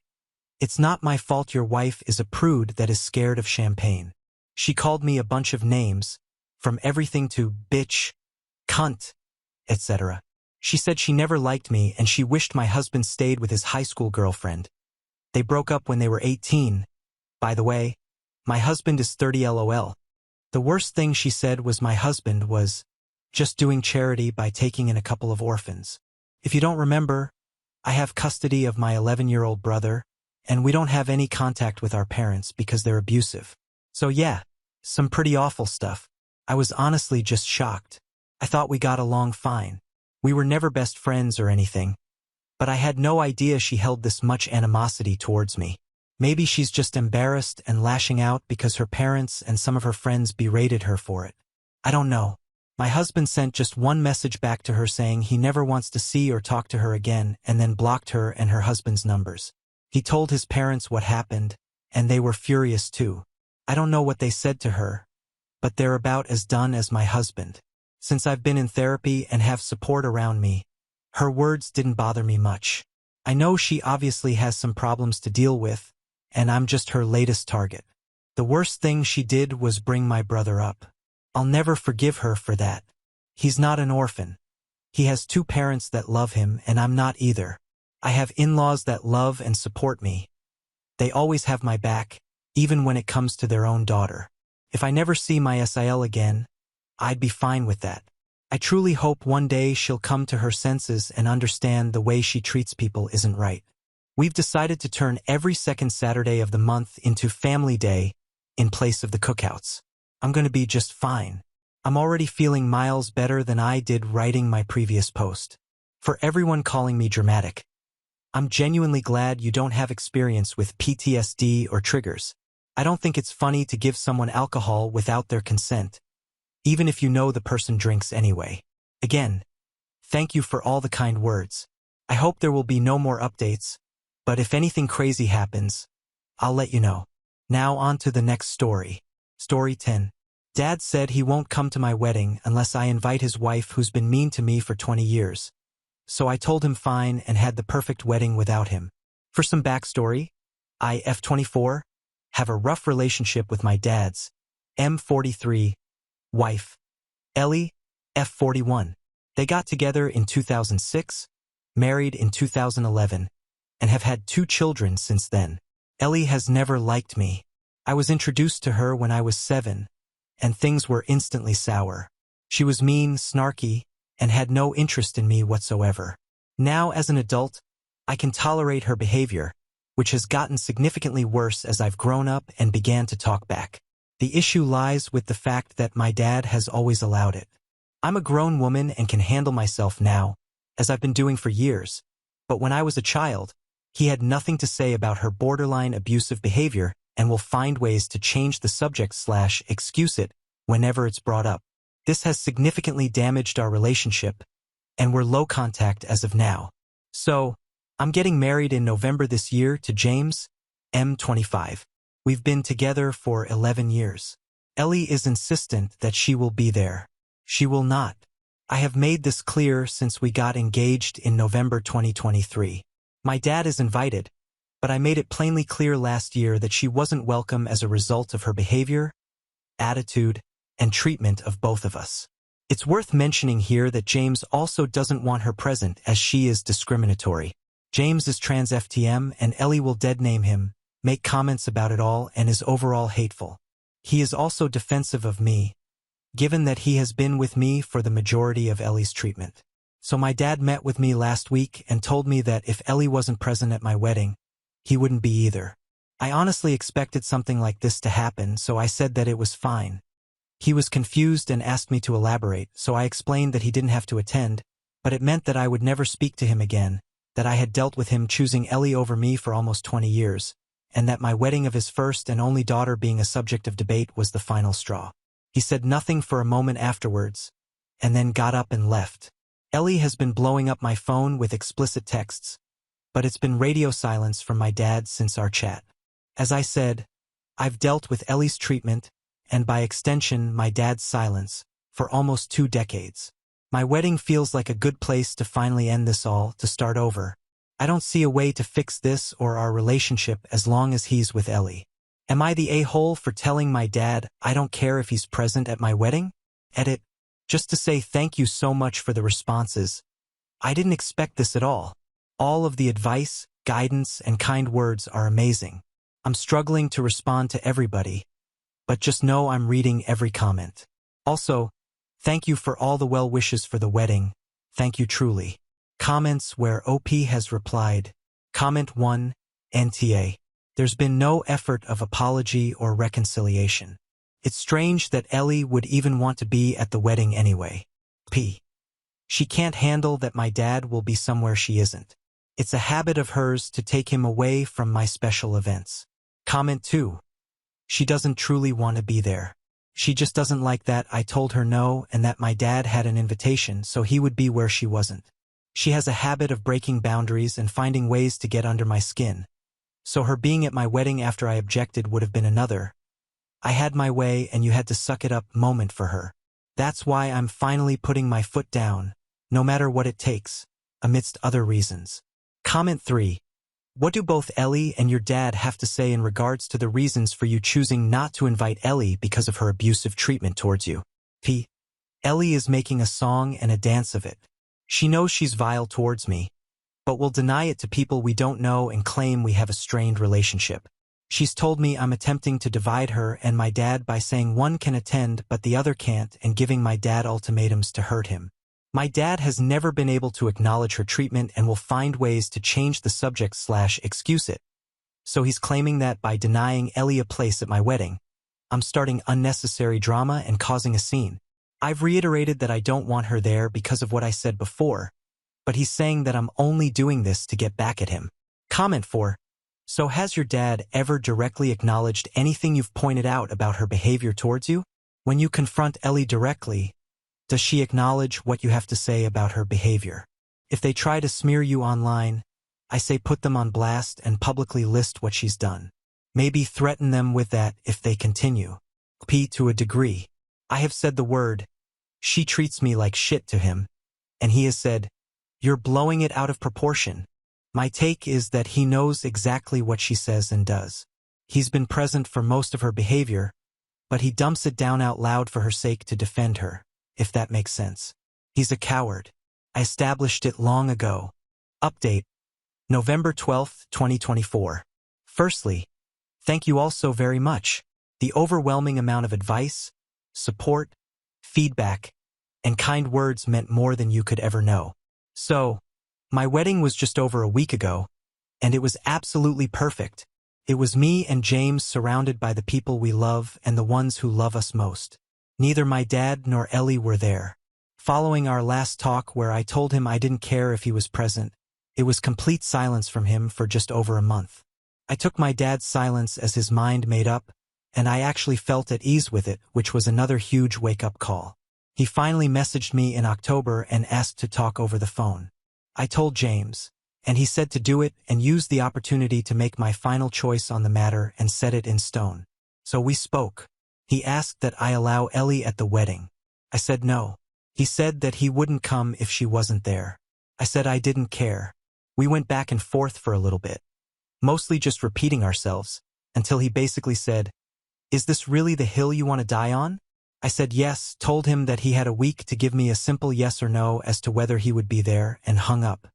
"It's not my fault your wife is a prude that is scared of champagne." She called me a bunch of names, from everything to bitch, cunt, etc. She said she never liked me and she wished my husband stayed with his high school girlfriend. They broke up when they were 18. By the way, my husband is 30 LOL. The worst thing she said was my husband was just doing charity by taking in a couple of orphans. If you don't remember, I have custody of my 11-year-old brother, and we don't have any contact with our parents because they're abusive. So yeah, some pretty awful stuff. I was honestly just shocked. I thought we got along fine. We were never best friends or anything, but I had no idea she held this much animosity towards me. Maybe she's just embarrassed and lashing out because her parents and some of her friends berated her for it. I don't know. My husband sent just one message back to her saying he never wants to see or talk to her again and then blocked her and her husband's numbers. He told his parents what happened, and they were furious too. I don't know what they said to her, but they're about as done as my husband. Since I've been in therapy and have support around me, her words didn't bother me much. I know she obviously has some problems to deal with, and I'm just her latest target. The worst thing she did was bring my brother up. I'll never forgive her for that. He's not an orphan. He has two parents that love him, and I'm not either. I have in-laws that love and support me. They always have my back, even when it comes to their own daughter. If I never see my SIL again, I'd be fine with that. I truly hope one day she'll come to her senses and understand the way she treats people isn't right. We've decided to turn every second Saturday of the month into Family Day in place of the cookouts. I'm going to be just fine. I'm already feeling miles better than I did writing my previous post. For everyone calling me dramatic, I'm genuinely glad you don't have experience with PTSD or triggers. I don't think it's funny to give someone alcohol without their consent, even if you know the person drinks anyway. Again, thank you for all the kind words. I hope there will be no more updates, but if anything crazy happens, I'll let you know. Now on to the next story. Story 10. Dad said he won't come to my wedding unless I invite his wife who's been mean to me for 20 years. so I told him fine and had the perfect wedding without him. For some backstory, I, F24, have a rough relationship with my dad's, M43, wife, Ellie, F41. They got together in 2006, married in 2011, and have had 2 children since then. Ellie has never liked me. I was introduced to her when I was 7, and things were instantly sour. She was mean, snarky, and had no interest in me whatsoever. Now, as an adult, I can tolerate her behavior, which has gotten significantly worse as I've grown up and began to talk back. The issue lies with the fact that my dad has always allowed it. I'm a grown woman and can handle myself now, as I've been doing for years, but when I was a child, he had nothing to say about her borderline abusive behavior and will find ways to change the subject/excuse it whenever it's brought up. This has significantly damaged our relationship, and we're low contact as of now. So, I'm getting married in November this year to James, M25. We've been together for 11 years. Ellie is insistent that she will be there. She will not. I have made this clear since we got engaged in November 2023. My dad is invited, but I made it plainly clear last year that she wasn't welcome as a result of her behavior, attitude, and treatment of both of us. It's worth mentioning here that James also doesn't want her present as she is discriminatory. James is trans FTM and Ellie will dead name him, make comments about it all, and is overall hateful. He is also defensive of me, given that he has been with me for the majority of Ellie's treatment. So my dad met with me last week and told me that if Ellie wasn't present at my wedding, he wouldn't be either. I honestly expected something like this to happen, so I said that it was fine. He was confused and asked me to elaborate, so I explained that he didn't have to attend, but it meant that I would never speak to him again, that I had dealt with him choosing Ellie over me for almost 20 years, and that my wedding of his first and only daughter being a subject of debate was the final straw. He said nothing for a moment afterwards, and then got up and left. Ellie has been blowing up my phone with explicit texts, but it's been radio silence from my dad since our chat. As I said, I've dealt with Ellie's treatment, and by extension my dad's silence, for almost 2 decades. My wedding feels like a good place to finally end this all, to start over. I don't see a way to fix this or our relationship as long as he's with Ellie. Am I the a-hole for telling my dad I don't care if he's present at my wedding? Edit. Just to say thank you so much for the responses. I didn't expect this at all. All of the advice, guidance, and kind words are amazing. I'm struggling to respond to everybody, but just know I'm reading every comment. Also, thank you for all the well wishes for the wedding. Thank you truly. Comments where OP has replied. Comment 1, NTA. There's been no effort of apology or reconciliation. It's strange that Ellie would even want to be at the wedding anyway. P. She can't handle that my dad will be somewhere she isn't. It's a habit of hers to take him away from my special events. Comment 2. She doesn't truly want to be there. She just doesn't like that I told her no and that my dad had an invitation so he would be where she wasn't. She has a habit of breaking boundaries and finding ways to get under my skin. So her being at my wedding after I objected would have been another "I had my way and you had to suck it up" moment for her. That's why I'm finally putting my foot down, no matter what it takes, amidst other reasons. Comment 3. What do both Ellie and your dad have to say in regards to the reasons for you choosing not to invite Ellie because of her abusive treatment towards you? P. Ellie is making a song and a dance of it. She knows she's vile towards me, but will deny it to people we don't know and claim we have a strained relationship. She's told me I'm attempting to divide her and my dad by saying one can attend but the other can't and giving my dad ultimatums to hurt him. My dad has never been able to acknowledge her treatment and will find ways to change the subject/excuse it. So he's claiming that by denying Ellie a place at my wedding, I'm starting unnecessary drama and causing a scene. I've reiterated that I don't want her there because of what I said before, but he's saying that I'm only doing this to get back at him. Comment 4. So has your dad ever directly acknowledged anything you've pointed out about her behavior towards you? When you confront Ellie directly, does she acknowledge what you have to say about her behavior? If they try to smear you online, I say put them on blast and publicly list what she's done. Maybe threaten them with that if they continue. P. To a degree. I have said the word, "She treats me like shit" to him, and he has said, You're blowing it out of proportion. My take is that he knows exactly what she says and does. He's been present for most of her behavior, but he dumps it down out loud for her sake to defend her, if that makes sense. He's a coward. I established it long ago. Update: November 12, 2024. Firstly, thank you all so very much. The overwhelming amount of advice, support, feedback, and kind words meant more than you could ever know. So, my wedding was just over a week ago, and it was absolutely perfect. It was me and James surrounded by the people we love and the ones who love us most. Neither my dad nor Ellie were there. Following our last talk where I told him I didn't care if he was present, it was complete silence from him for just over a month. I took my dad's silence as his mind made up, and I actually felt at ease with it, which was another huge wake-up call. He finally messaged me in October and asked to talk over the phone. I told James, and he said to do it and use the opportunity to make my final choice on the matter and set it in stone. So we spoke. He asked that I allow Ellie at the wedding. I said no. He said that he wouldn't come if she wasn't there. I said I didn't care. We went back and forth for a little bit, mostly just repeating ourselves, until he basically said, "Is this really the hill you want to die on?" I said yes, told him that he had a week to give me a simple yes or no as to whether he would be there, and hung up.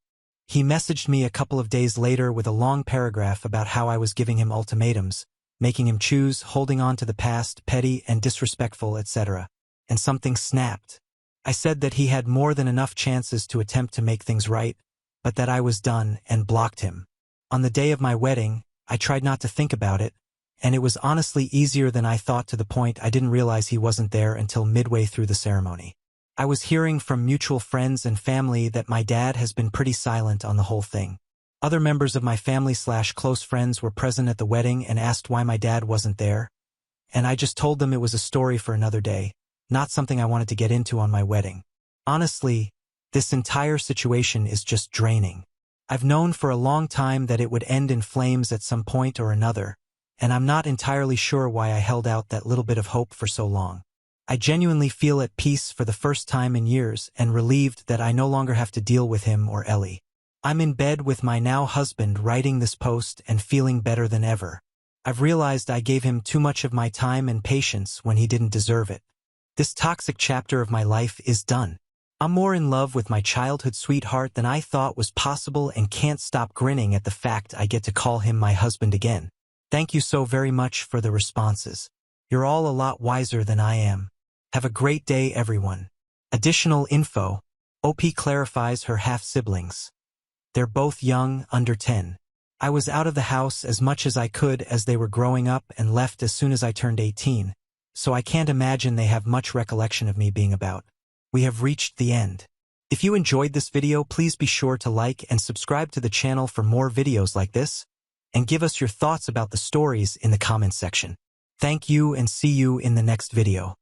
He messaged me a couple of days later with a long paragraph about how I was giving him ultimatums, making him choose, holding on to the past, petty and disrespectful, etc. And something snapped. I said that he had more than enough chances to attempt to make things right, but that I was done, and blocked him. On the day of my wedding, I tried not to think about it, and it was honestly easier than I thought, to the point I didn't realize he wasn't there until midway through the ceremony. I was hearing from mutual friends and family that my dad has been pretty silent on the whole thing. Other members of my family/close friends were present at the wedding and asked why my dad wasn't there, and I just told them it was a story for another day, not something I wanted to get into on my wedding. Honestly, this entire situation is just draining. I've known for a long time that it would end in flames at some point or another, and I'm not entirely sure why I held out that little bit of hope for so long. I genuinely feel at peace for the first time in years and relieved that I no longer have to deal with him or Ellie. I'm in bed with my now husband writing this post and feeling better than ever. I've realized I gave him too much of my time and patience when he didn't deserve it. This toxic chapter of my life is done. I'm more in love with my childhood sweetheart than I thought was possible, and can't stop grinning at the fact I get to call him my husband again. Thank you so very much for the responses. You're all a lot wiser than I am. Have a great day, everyone. Additional info: OP clarifies her half-siblings. They're both young, under 10. I was out of the house as much as I could as they were growing up and left as soon as I turned 18, so I can't imagine they have much recollection of me being about. We have reached the end. If you enjoyed this video, please be sure to like and subscribe to the channel for more videos like this, and give us your thoughts about the stories in the comments section. Thank you, and see you in the next video.